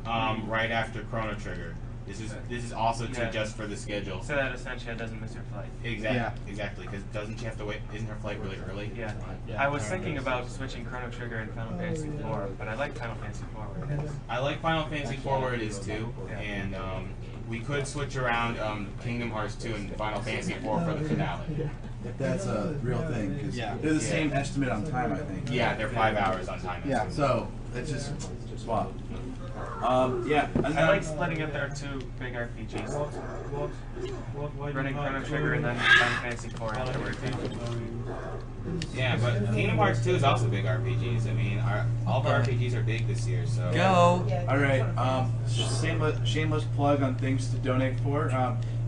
Speaker 9: Right after Chrono Trigger. This is also to adjust for the schedule.
Speaker 18: So that essentially doesn't miss your flight.
Speaker 9: Exactly. Because doesn't she have to wait? Isn't her flight really early?
Speaker 18: Yeah. I was thinking about switching Chrono Trigger and Final Fantasy IV, but I like Final Fantasy IV where it is.
Speaker 9: I like Final Fantasy IV where it is too, and we could switch around Kingdom Hearts 2 and Final Fantasy IV for the finale.
Speaker 4: If that's a real thing, because they're the same estimate on time, I think.
Speaker 9: Yeah, they're 5 hours on time.
Speaker 4: Yeah, so it's just swap. Yeah, and
Speaker 18: I like splitting up their two big RPGs. Running Chrono Trigger and then Final Fantasy IV afterwards.
Speaker 9: Yeah, but Kingdom Hearts 2 is also big RPGs. I mean, all of our RPGs are big this year, so...
Speaker 2: Go!
Speaker 4: Alright, shameless plug on things to donate for.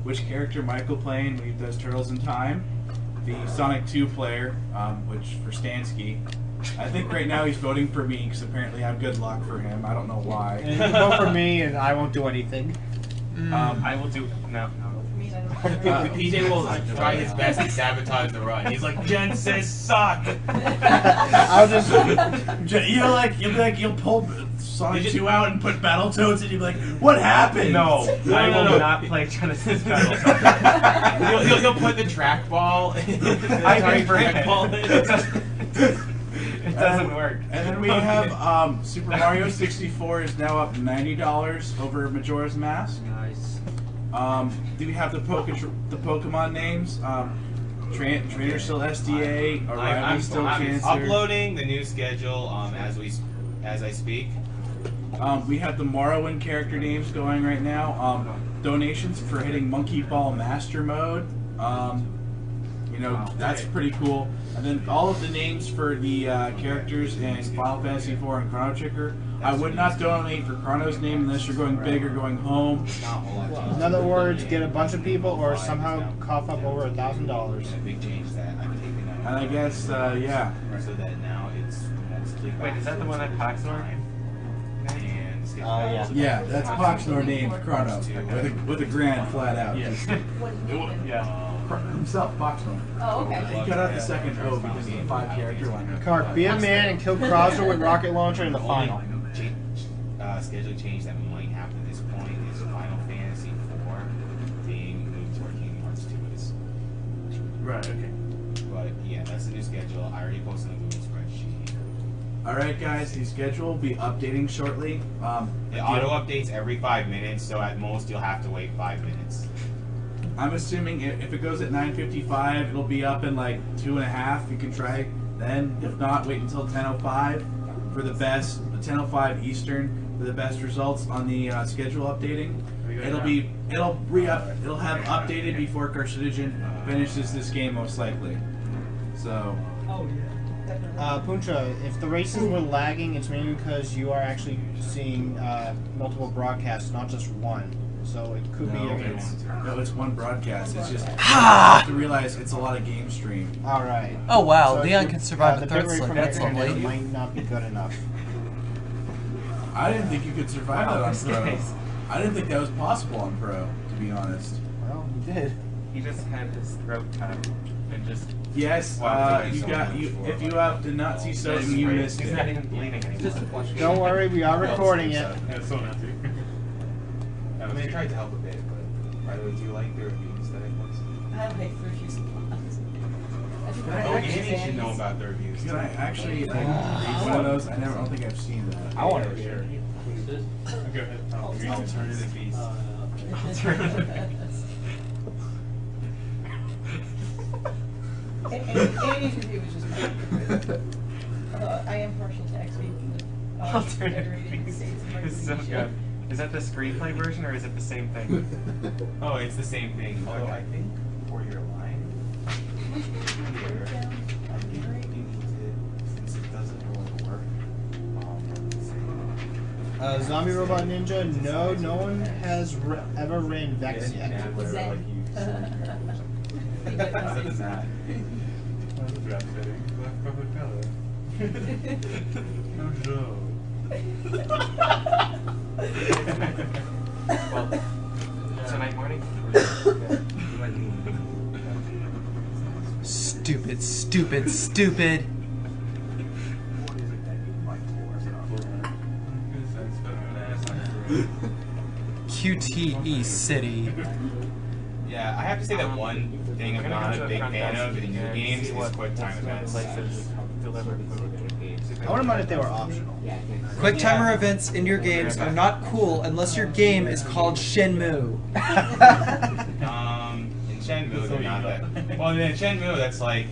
Speaker 4: Which character Michael playing when he does Turtles in Time? The Sonic 2 player, which for Stansky. I think right now he's voting for me because apparently I'm good luck for him. I don't know why.
Speaker 11: And you can vote for me and I won't do anything.
Speaker 18: I will do... No.
Speaker 9: PJ will try his best to sabotage the run. He's like, Jen says suck!
Speaker 11: I'll just...
Speaker 4: You'll pull Sonic 2 out and put Battletoads and you'll be like, what happened?
Speaker 18: No, I will not play Genesis Battletoads.
Speaker 9: You'll put the trackball.
Speaker 18: It doesn't work.
Speaker 4: And then we have Super Mario 64 is now up $90 over Majora's Mask.
Speaker 10: Nice.
Speaker 4: Do we have the Pokemon names? Trainer still SDA.
Speaker 9: I'm
Speaker 4: still
Speaker 9: I'm
Speaker 4: Cancer.
Speaker 9: uploading the new schedule as I speak.
Speaker 4: We have the Morrowind character names going right now. Donations for hitting Monkey Ball Master Mode. That's pretty cool. And then all of the names for the characters in Final Fantasy IV and Chrono Trigger. I would not donate for Chrono's name unless you're going big or going home.
Speaker 11: In other words, get a bunch of people or somehow cough up over $1,000.
Speaker 9: Big change that I've taken out.
Speaker 4: And I guess, yeah.
Speaker 9: So that now it's mostly.
Speaker 18: Wait, is that the one that Paxnor?
Speaker 9: Yeah.
Speaker 4: Yeah, that's Poxnor named Chrono with a grand flat out.
Speaker 18: Yeah.
Speaker 4: Himself, Poxnor.
Speaker 15: Oh, okay.
Speaker 4: He cut out the second O because of the 5-character line.
Speaker 11: Kark, be a man and kill Krauser with rocket launcher in the final.
Speaker 9: Schedule change that might happen at this point is Final Fantasy IV being moved to Kingdom Hearts 2
Speaker 16: Right, okay.
Speaker 9: But yeah, that's the new schedule. I already posted the Google spreadsheet.
Speaker 4: Alright guys, the schedule will be updating shortly.
Speaker 9: It auto updates every 5 minutes, so at most you'll have to wait 5 minutes.
Speaker 4: I'm assuming if it goes at 9:55, it'll be up in like 2.5. You can try then. If not, wait until 10:05 for the best. 10:05 Eastern for the best results on the schedule updating. It'll have updated before Carcinogen finishes this game most likely. So.
Speaker 15: Oh yeah.
Speaker 11: Puncha, if the races were lagging, it's mainly because you are actually seeing multiple broadcasts, not just one. So it could be
Speaker 4: it's one broadcast. It's just you have to realize it's a lot of game stream.
Speaker 11: All right.
Speaker 2: Oh wow,
Speaker 11: So
Speaker 2: Leon can survive
Speaker 11: the
Speaker 2: a third
Speaker 11: bitrate
Speaker 2: slip.
Speaker 11: from
Speaker 2: That's
Speaker 11: the internet
Speaker 2: lovely.
Speaker 11: might not be good enough.
Speaker 4: I didn't think you could survive that on Pro.
Speaker 18: Nice.
Speaker 4: I didn't think that was possible on Pro, to be honest.
Speaker 11: Well, you did.
Speaker 18: He just had his throat cut and just.
Speaker 4: Yes, if you did not see something, you missed
Speaker 18: He's not
Speaker 4: it.
Speaker 18: even bleeding anymore.
Speaker 11: Don't worry, we are recording it.
Speaker 16: Yeah, so not to.
Speaker 9: I mean, I tried to help a bit, but by the way, do you like the reviews that I posted?
Speaker 15: I like the reviews a lot.
Speaker 9: Oh, Annie should know about the reviews.
Speaker 4: Can I actually read one of those? I don't think I've seen that.
Speaker 18: I want to share.
Speaker 16: Go ahead.
Speaker 9: Alternative beast.
Speaker 15: Annie's review was just fine. I am partial to XP.
Speaker 18: Alternative beast. This is so good. Is that the screenplay version or is it the same thing?
Speaker 9: Oh, it's the same thing. Although I think for your line here, I think you need to, since it doesn't really work.
Speaker 11: Zombie Robot Ninja, no one has ever ran Vex yet.
Speaker 9: Other than that.
Speaker 18: Well, tonight morning?
Speaker 2: Stupid, stupid, stupid. QTE City.
Speaker 9: Yeah, I have to say that one thing I'm not a big fan of in new games is quick time events.
Speaker 11: I wouldn't mind if they were optional.
Speaker 2: Quick timer events in your games are not cool unless your game is called Shenmue.
Speaker 9: In Shenmue, they're not that. Well, in Shenmue, that's like,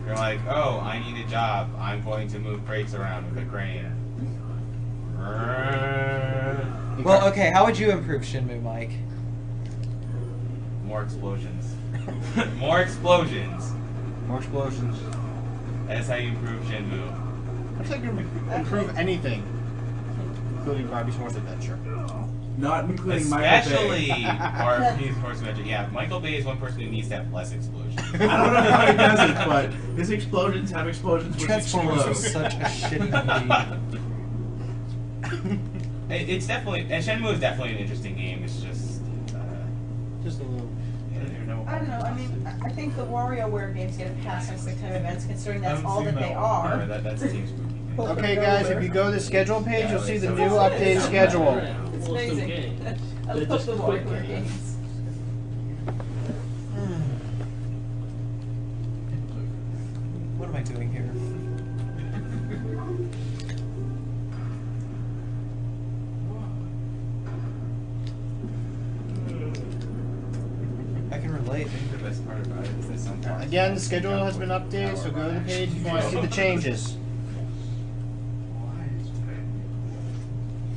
Speaker 9: you're like, oh, I need a job. I'm going to move crates around with a crane.
Speaker 2: Well, okay, how would you improve Shenmue, Mike?
Speaker 9: More explosions. More explosions.
Speaker 11: More explosions.
Speaker 9: That's how you improve Shenmue.
Speaker 11: That's how you improve anything, including Barbie's Horse Adventure.
Speaker 4: Not including
Speaker 9: Especially
Speaker 4: Michael Bay.
Speaker 9: Barbie's Horse Adventure. Yeah, Michael Bay is one person who needs to have less explosions.
Speaker 4: I don't know how he does it, but his explosions have explosions which
Speaker 2: Transformers
Speaker 4: explode.
Speaker 2: is such a shitty movie.
Speaker 9: It's definitely, and Shenmue is definitely an interesting game. It's just
Speaker 11: a little.
Speaker 15: I don't know. I mean, I think the WarioWare games get a pass on quick time events, considering that's all that they are.
Speaker 9: That's Team Spooky.
Speaker 11: Okay, guys, if you go to the schedule page, you'll see the new updated schedule.
Speaker 15: It's amazing. I love the WarioWare games.
Speaker 2: What am I doing here?
Speaker 5: sometimes.
Speaker 11: Again, the schedule has been updated, so go to the page if you want to see the changes.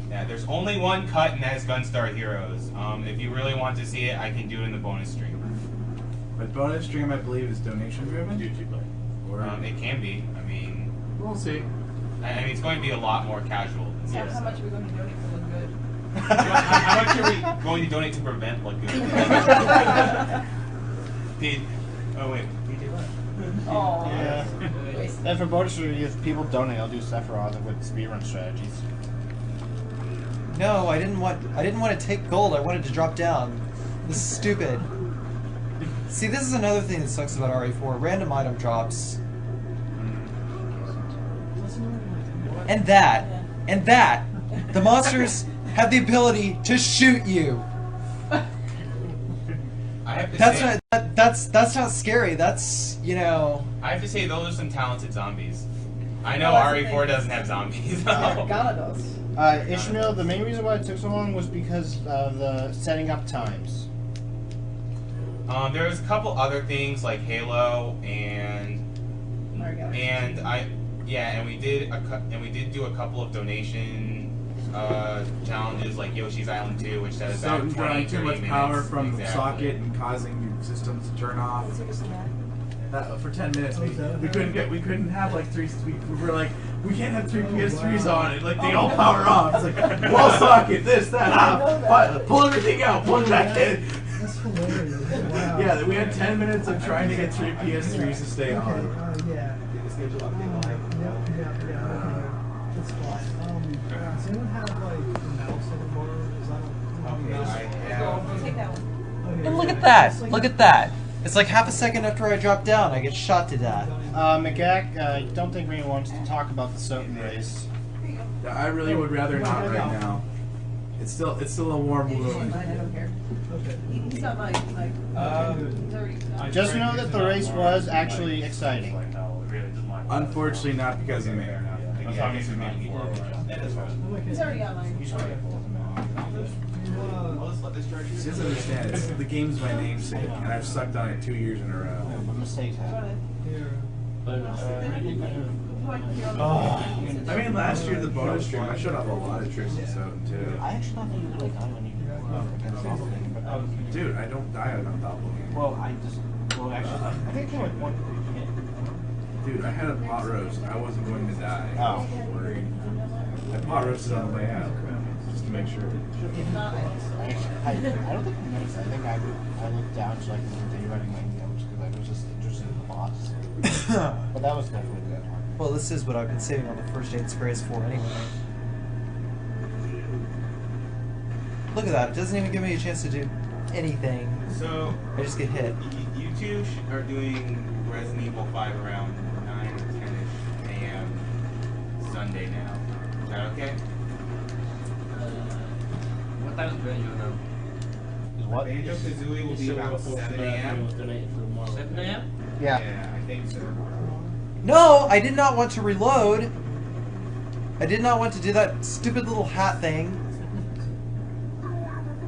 Speaker 9: Yeah, there's only one cut, and that's Gunstar Heroes. If you really want to see it, I can do it in the bonus stream.
Speaker 4: But bonus stream, I believe, is donation driven. Or
Speaker 9: It can be. I mean,
Speaker 4: we'll see.
Speaker 9: I mean, it's going to be a lot more casual. Than
Speaker 15: So
Speaker 9: this.
Speaker 15: how much are we going to donate for Look Good?
Speaker 9: How much are we going to donate to prevent Look Good? Pete. Oh wait.
Speaker 15: Oh.
Speaker 11: Yeah. And for bonus, if people donate, I'll do Sephiroth with speedrun strategies.
Speaker 2: No, I didn't want to take gold. I wanted to drop down. This is stupid. See, this is another thing that sucks about RE4. Random item drops. And that. The monsters have the ability to shoot you.
Speaker 9: I have to
Speaker 2: That's
Speaker 9: say,
Speaker 2: not that's not scary. That's, you know.
Speaker 9: I have to say, those are some talented zombies. I know
Speaker 15: Well, that's the
Speaker 9: RE4
Speaker 15: thing.
Speaker 9: doesn't have zombies.
Speaker 15: Ghana does.
Speaker 11: Ishmael, the main reason why it took so long was because of the setting up times.
Speaker 9: There was a couple other things like Halo and we did do a couple of donation challenges like Yoshi's Island 2, which does about 20,
Speaker 4: drawing too
Speaker 9: 30
Speaker 4: much
Speaker 9: minutes.
Speaker 4: power from the
Speaker 9: Exactly.
Speaker 4: socket and causing your systems to turn off. For 10 minutes, we couldn't have like we were like, we can't have 3 PS3s on it, like they all power off. It's like, wall socket, this, that, pull everything out, plug it back in.
Speaker 13: That's hilarious. Wow.
Speaker 4: Yeah, we had 10 minutes of trying to get 3 PS3s to stay on.
Speaker 13: Okay, yeah. Okay. That's fine. Does anyone have like the mouse anymore?
Speaker 15: Take that one.
Speaker 2: And look at that! Look at that! It's like half a second after I drop down, I get shot to death.
Speaker 11: McGack, I don't think Rena wants to talk about the Soten race.
Speaker 4: I really would rather not right now. It's still a warm wound.
Speaker 15: I don't care. He's not mine. He's like, he's already.
Speaker 11: Just know that the race was actually exciting.
Speaker 4: Unfortunately, not because of me.
Speaker 15: He's already on mine.
Speaker 4: She doesn't understand. The game's my namesake, and I've sucked on it 2 years in a row.
Speaker 11: Mistakes happen.
Speaker 4: I mean, last year the bonus stream, I showed off a lot of tricks and so too.
Speaker 11: I actually thought that you would die when you against Doppelganger.
Speaker 4: Dude, I don't die on Doppelganger.
Speaker 11: Well, actually, I think it was one hit.
Speaker 4: Dude, I had a pot roast. I wasn't going to die.
Speaker 11: Oh.
Speaker 4: I wasn't worried. I pot roasted on the way out, just to make sure.
Speaker 11: I don't think I noticed. I think I looked down so I could continue writing my notes because I was just interested in the boss. But that was definitely good.
Speaker 2: Well, this is what I've been saving all the first aid sprays for anyway. Look at that. It doesn't even give me a chance to do anything.
Speaker 9: So
Speaker 2: I just get hit.
Speaker 9: You two are doing Resident Evil 5 around 9 or 10ish a.m. Sunday now. Is that okay?
Speaker 10: What time is Banjo now?
Speaker 11: What?
Speaker 9: Banjo Kazooie will be about 7 a.m.
Speaker 10: 7 a.m.?
Speaker 11: Yeah.
Speaker 9: Yeah, I think so.
Speaker 2: No, I did not want to reload. I did not want to do that stupid little hat thing.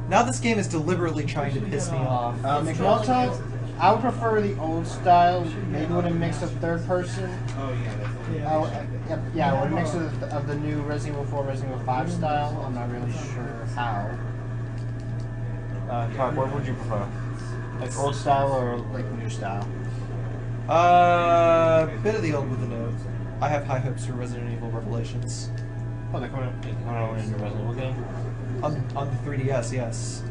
Speaker 2: Now this game is deliberately trying to piss me off.
Speaker 11: McMulto, I would prefer the old style, maybe with a mix of third person.
Speaker 9: Oh yeah, that's
Speaker 11: Yeah, with a mix of the new Resident Evil 4, Resident Evil 5 style. I'm not really sure how. Clark, what would you prefer? Like old style or like new style?
Speaker 2: Bit of the old with the new. I have high hopes for Resident Evil Revelations.
Speaker 11: Oh, they're coming out in the Resident Evil game?
Speaker 2: On the 3DS, yes.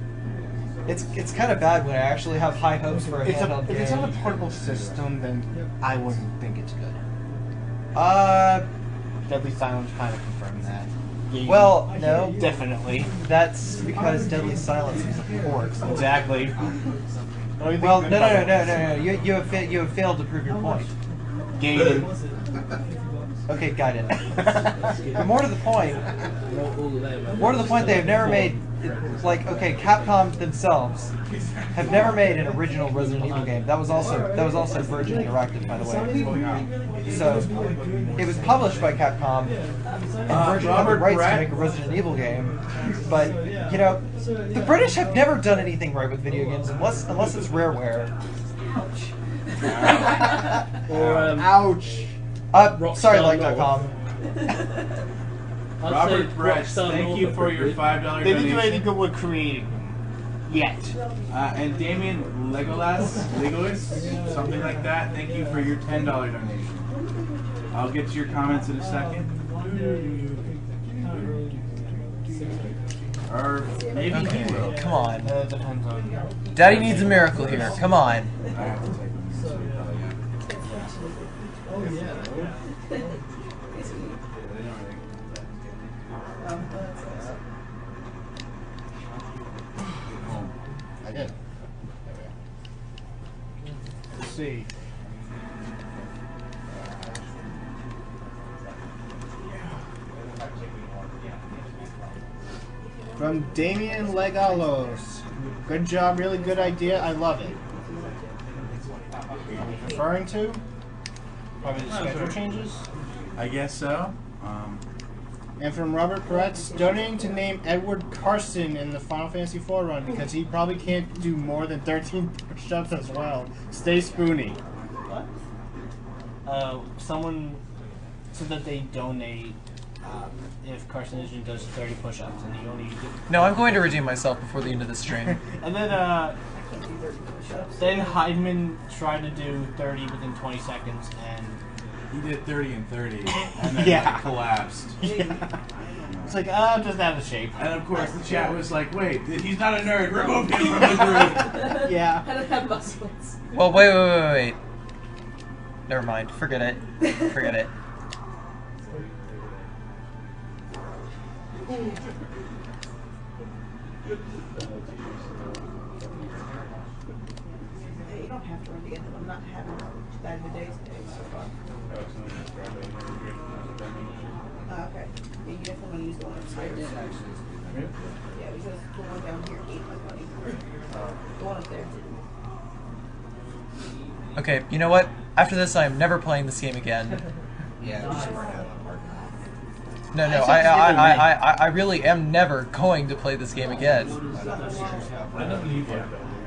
Speaker 2: It's kind of bad when I actually have high hopes for a handheld game.
Speaker 11: If it's on a portable system, then I wouldn't think it's good. Deadly Silence kind of confirmed that.
Speaker 2: Well, no.
Speaker 11: Definitely.
Speaker 2: That's because Deadly Silence is a port.
Speaker 11: Exactly.
Speaker 2: Well, no. You have failed to prove your point.
Speaker 11: Gaiden.
Speaker 2: Okay, Gaiden. But more to the point, they have never made, like, okay, Capcom themselves have never made an original Resident Evil game. That was also Virgin Interactive, by the way. So it was published by Capcom, and Virgin had the rights to make a Resident Evil game. But you know, the British have never done anything right with video games, unless it's Rareware.
Speaker 10: Or
Speaker 11: ouch.
Speaker 2: Sorry,
Speaker 10: Rockstar
Speaker 2: like.com.
Speaker 10: I'd
Speaker 4: Robert
Speaker 10: say
Speaker 4: Bretz,
Speaker 10: Rockstar
Speaker 4: thank
Speaker 10: North
Speaker 4: you
Speaker 10: are
Speaker 4: for your
Speaker 10: pretty
Speaker 4: $5
Speaker 11: They didn't do anything
Speaker 4: donation.
Speaker 11: good with creating them. Yet.
Speaker 4: And Damien Legolas, something like that. Thank you for your $10 donation. I'll get to your comments in a second. Or maybe
Speaker 2: Okay,
Speaker 4: he will.
Speaker 2: come on.
Speaker 11: Depends on.
Speaker 2: Daddy needs a miracle here. Come on.
Speaker 4: I have to take them, so probably,
Speaker 13: Oh yeah.
Speaker 11: I did. Let's see. From Damien Legalos. Good job, really good idea. I love it. Are we referring to? Probably the schedule changes?
Speaker 4: I guess so.
Speaker 11: And from Robert Bretz, donating to name Edward Carson in the Final Fantasy IV run because he probably can't do more than 13 push-ups as well. Stay spoony. What? Someone said that they donate if Carcinogen does 30 push-ups and he only...
Speaker 2: No, I'm going to redeem myself before the end of the stream.
Speaker 11: And then Heidman tried to do 30 within 20 seconds and...
Speaker 4: He did 30 and 30, and then
Speaker 11: Yeah.
Speaker 4: collapsed.
Speaker 11: Yeah. It's like, I'm just out of shape.
Speaker 4: And of course the chat was like, wait, he's not a nerd, remove him from the group.
Speaker 11: Yeah.
Speaker 15: I don't have muscles.
Speaker 2: Well, wait. Never mind. Forget it. Forget it.
Speaker 15: You don't have to run to get them. I'm not having bad of a day today so far. Okay. Yeah, you definitely want to use the one upstairs. Yeah, because the one down here ate my money. The one up there.
Speaker 2: Okay, you know what? After this, I am never playing this game again.
Speaker 8: Yeah, just burn out.
Speaker 2: No, I really am never going to play this game again.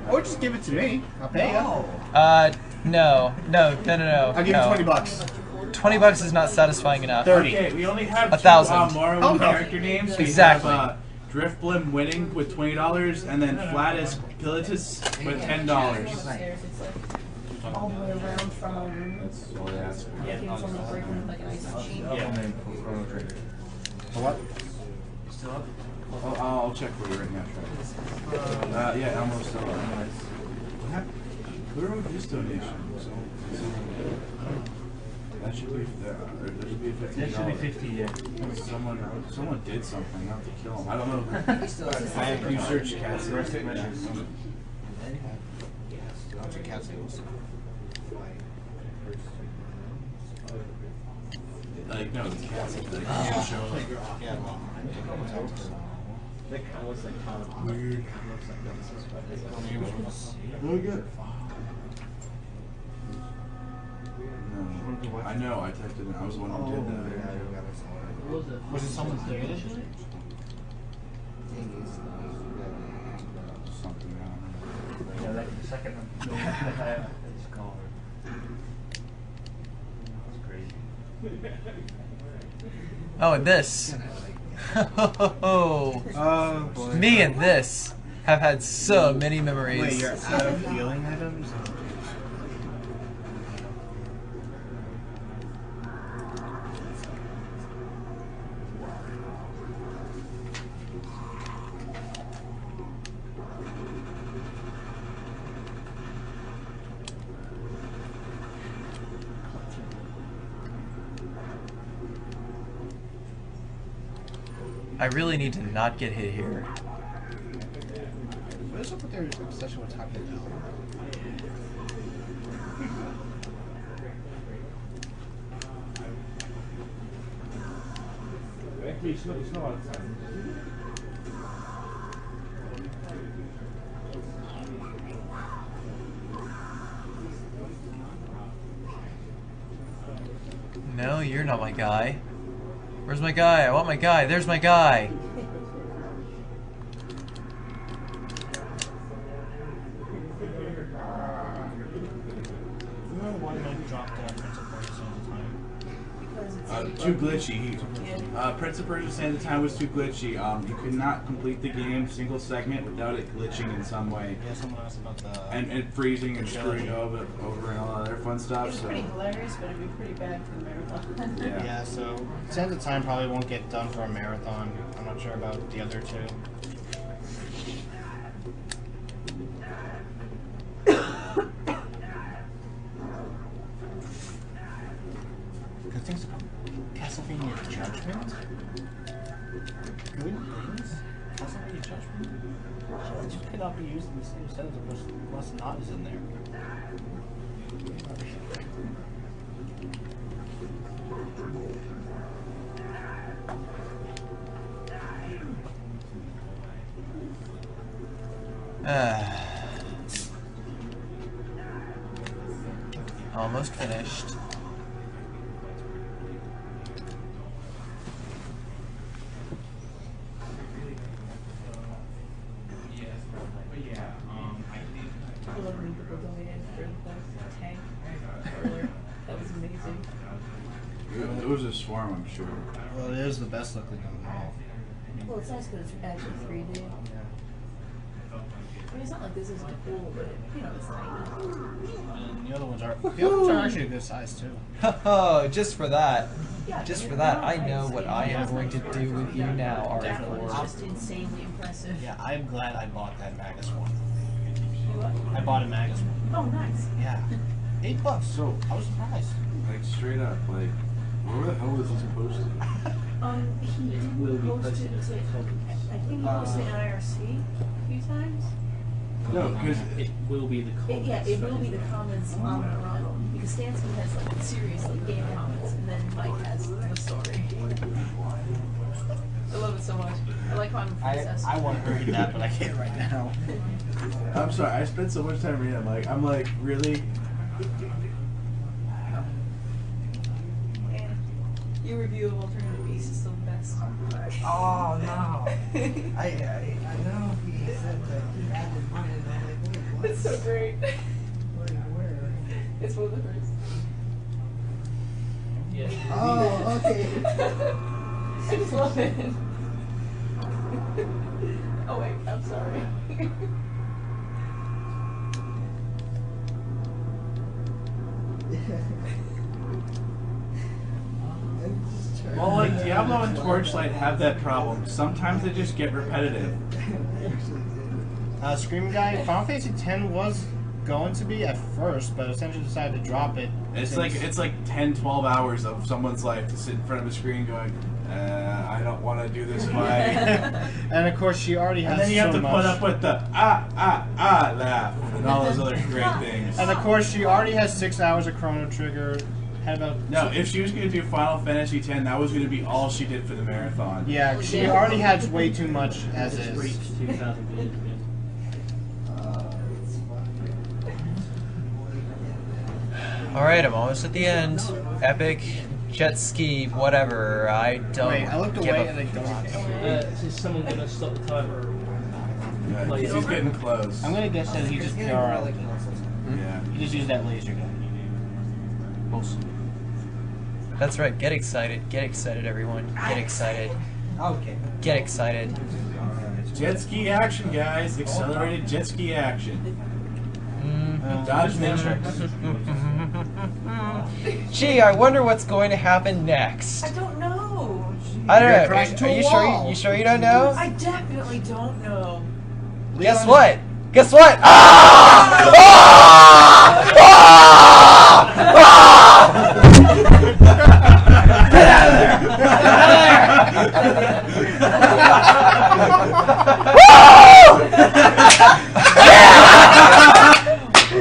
Speaker 11: Or just give it to me. I'll pay you.
Speaker 2: No.
Speaker 11: I'll give you 20 bucks.
Speaker 2: 20 bucks is not satisfying enough.
Speaker 11: 30.
Speaker 4: Okay, we only have
Speaker 2: 1,000.
Speaker 4: two Morrowind character names.
Speaker 2: Exactly.
Speaker 4: We have Driftblim winning with $20, and then Flatus Pilatus with $10.
Speaker 15: All the way around from our room. Yeah, from the break room with like an ice machine.
Speaker 11: What?
Speaker 4: Still up? Oh, I'll check for you right now. Yeah, Elmo's still up. What happened? Who wrote this donation? That should be there should be $50.
Speaker 10: That should be 50, yeah.
Speaker 4: Someone did something. I have to kill him. I don't know. I have you search cats. Like no, it's cats. Like show. Weird. Really good. No, I know. I texted him. I was the one who did that.
Speaker 11: Was it someone's data?
Speaker 4: Something else.
Speaker 10: Yeah, that was the second one. No, it's called. That's crazy.
Speaker 2: Oh, and this.
Speaker 11: Oh, boy.
Speaker 2: Me and this have had so many memories.
Speaker 11: Wait, you're out of healing items?
Speaker 2: I really need to not get hit here.
Speaker 11: What is up with their obsession with Taco Bell?
Speaker 3: Actually, it's not outside.
Speaker 2: No, you're not my guy. Where's my guy? I want my guy. There's my guy.
Speaker 11: why did I drop the Prince of Persia Sands of Time?
Speaker 15: Because it's
Speaker 4: Too glitchy. Prince of Persia Sands of Time was too glitchy. You could not complete the game single segment without it glitching in some way.
Speaker 11: Yeah, someone asked about the...
Speaker 4: And freezing and screwing over and all that other fun stuff.
Speaker 15: It's pretty hilarious, but it'd be pretty bad for the marathon.
Speaker 11: Yeah, so Sands of Time probably won't get done for a marathon. I'm not sure about the other two. Good things about Castlevania Judgment? Good things? Castlevania Judgment? It cannot be used in the same sentence unless not is in there.
Speaker 2: Almost finished.
Speaker 15: I love when people donated for the tank earlier. That was amazing.
Speaker 4: It was a swarm, I'm sure.
Speaker 11: Well, it is the best looking of them all.
Speaker 15: Well, it's nice because it's actually 3D. I mean, it's not like this isn't cool, but you know, it's tiny.
Speaker 11: And the other ones are actually a good size too.
Speaker 2: Oh, just for that.
Speaker 15: Yeah,
Speaker 2: Just
Speaker 15: I
Speaker 2: for
Speaker 15: mean,
Speaker 2: that,
Speaker 15: they're
Speaker 2: I
Speaker 15: not
Speaker 2: know
Speaker 15: like
Speaker 2: what
Speaker 15: skinny.
Speaker 2: I am going to do with you now,
Speaker 15: That one is
Speaker 2: RA4.
Speaker 15: just insanely impressive.
Speaker 11: Yeah, I'm glad I bought that Magus one.
Speaker 15: You what?
Speaker 11: I bought a Magus one.
Speaker 15: Oh, nice.
Speaker 11: Yeah. $8. So I was surprised.
Speaker 4: Like straight up, like where the hell was he supposed to?
Speaker 15: He didn't post it to, I think he posted it on IRC a few times.
Speaker 4: No, because
Speaker 10: it will be the comments.
Speaker 15: Yeah, it will be the comments on the run. Because Stansky has like serious like game comments, and then Mike has the story. I love it so much. I like how I'm a princess.
Speaker 11: I want to read that, but I can't right now.
Speaker 4: I'm sorry, I spent so much time reading it. I'm like, really?
Speaker 15: Your review of Alternative Beast is still the best.
Speaker 12: Oh no! I know he said that he added mine, and I'm like, wait, what?
Speaker 15: It's so great.
Speaker 12: Where?
Speaker 15: It's one of the first.
Speaker 10: Yeah.
Speaker 12: Oh, okay.
Speaker 15: I just love it. Oh wait, I'm sorry.
Speaker 4: Well, like Diablo and Torchlight have that problem. Sometimes they just get repetitive.
Speaker 11: Scream Guy, Final Fantasy X was going to be at first, but essentially decided to drop it.
Speaker 4: It's like 10, 12 hours of someone's life to sit in front of a screen going, I don't want to do this fight.
Speaker 11: And of course, she already has
Speaker 4: And then you have
Speaker 11: so
Speaker 4: to
Speaker 11: much.
Speaker 4: put up with the laugh and all those other great things.
Speaker 11: And of course, she already has 6 hours of Chrono Trigger. Had about
Speaker 4: No, if she was going to do Final Fantasy X, that was going to be all she did for the marathon.
Speaker 11: Yeah, she already had way too much as is.
Speaker 10: Reached 2,000 views.
Speaker 2: Alright, I'm almost at the end. Epic, jet ski, whatever. I don't
Speaker 11: Wait, I looked
Speaker 2: give
Speaker 11: away
Speaker 2: a
Speaker 11: and I don't.
Speaker 10: Is someone going to stop the timer?
Speaker 4: Yeah, he's getting close.
Speaker 11: I'm gonna guess that he just
Speaker 4: Yeah.
Speaker 11: He just used that laser gun.
Speaker 2: That's right, get excited, everyone. Get excited.
Speaker 12: Okay.
Speaker 2: Get excited.
Speaker 4: Jet ski action, guys. Accelerated jet ski action.
Speaker 2: Mm-hmm.
Speaker 4: Dodge matrix.
Speaker 2: Gee, I wonder what's going to happen next.
Speaker 15: I don't know.
Speaker 2: I don't know.
Speaker 11: Crash into
Speaker 2: Are
Speaker 11: a
Speaker 2: you
Speaker 11: wall.
Speaker 2: sure you don't know?
Speaker 15: I definitely don't know.
Speaker 2: Guess what? Guess what? Ah! Get out of there!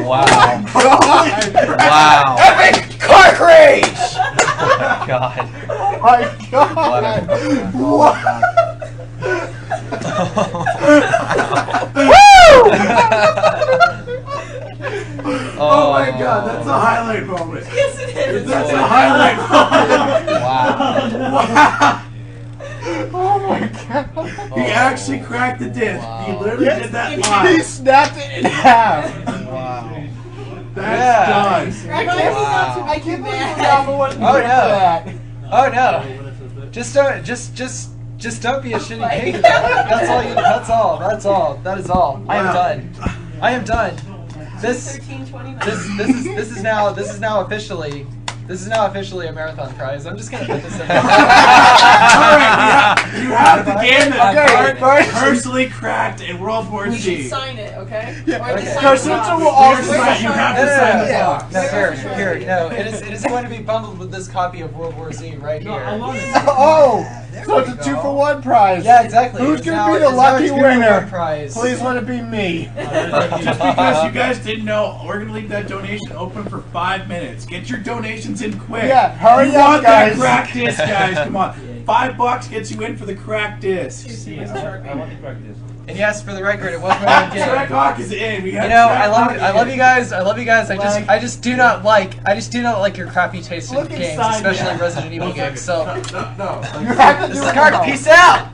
Speaker 2: Wow. Wow. Epic car crash! Oh my god.
Speaker 11: Oh my god!
Speaker 2: What?
Speaker 4: Oh my god, that's a highlight moment.
Speaker 15: Yes, it is.
Speaker 4: That's a highlight moment.
Speaker 2: Wow.
Speaker 11: Oh my god!
Speaker 4: He actually cracked the disc. He literally did that
Speaker 11: He
Speaker 4: live.
Speaker 11: snapped it in half. Wow.
Speaker 4: That's done.
Speaker 15: I can't believe
Speaker 11: Alpha wasn't
Speaker 2: Oh
Speaker 11: good for that.
Speaker 2: no! Oh no! Just don't be a shitty gamer. That's all. That's all. That's all. That is all. I am done. I am done. This is now officially a marathon prize. I'm just gonna put this in.
Speaker 4: Alright, you have the game that
Speaker 11: Okay,
Speaker 4: personally cracked in World War
Speaker 15: We should
Speaker 4: Z.
Speaker 15: sign it, okay?
Speaker 11: Yeah,
Speaker 15: Or
Speaker 11: okay.
Speaker 15: just sign
Speaker 11: Carcinogen
Speaker 15: the
Speaker 11: will
Speaker 15: box.
Speaker 11: also
Speaker 15: Where's
Speaker 11: sign-
Speaker 15: the
Speaker 4: you have
Speaker 15: sign?
Speaker 4: to sign the
Speaker 11: Yeah.
Speaker 4: box.
Speaker 2: No, here. No, it is going to be bundled with this copy of World War Z right here.
Speaker 11: Oh, so it's a 2-for-1 prize.
Speaker 2: Yeah, exactly.
Speaker 11: Who's
Speaker 2: It's
Speaker 11: gonna
Speaker 2: now-
Speaker 11: be the
Speaker 2: it's now a
Speaker 11: lucky
Speaker 2: 2-for-1
Speaker 11: winner?
Speaker 2: prize.
Speaker 11: Please let it be me.
Speaker 4: Just because you guys didn't know, we're gonna leave that donation open for 5 minutes. Get your donations in quick.
Speaker 11: Yeah, hurry
Speaker 4: you
Speaker 11: up,
Speaker 4: want
Speaker 11: guys.
Speaker 4: that crack disc, guys. Come on. $5 gets you in for the crack disc.
Speaker 16: I want the practice.
Speaker 2: And yes, for the record, it was my own game.
Speaker 4: Track Hawk is in. We have
Speaker 2: You know,
Speaker 4: Track
Speaker 2: I
Speaker 4: Hawk
Speaker 2: love
Speaker 4: in.
Speaker 2: you guys. I just do not like your crappy taste in
Speaker 11: Look
Speaker 2: games,
Speaker 11: inside
Speaker 2: especially
Speaker 11: me.
Speaker 2: Resident Evil games. So,
Speaker 4: No.
Speaker 11: You have to
Speaker 2: this
Speaker 11: do
Speaker 2: is
Speaker 11: it
Speaker 2: Carc.
Speaker 11: now.
Speaker 2: Peace out.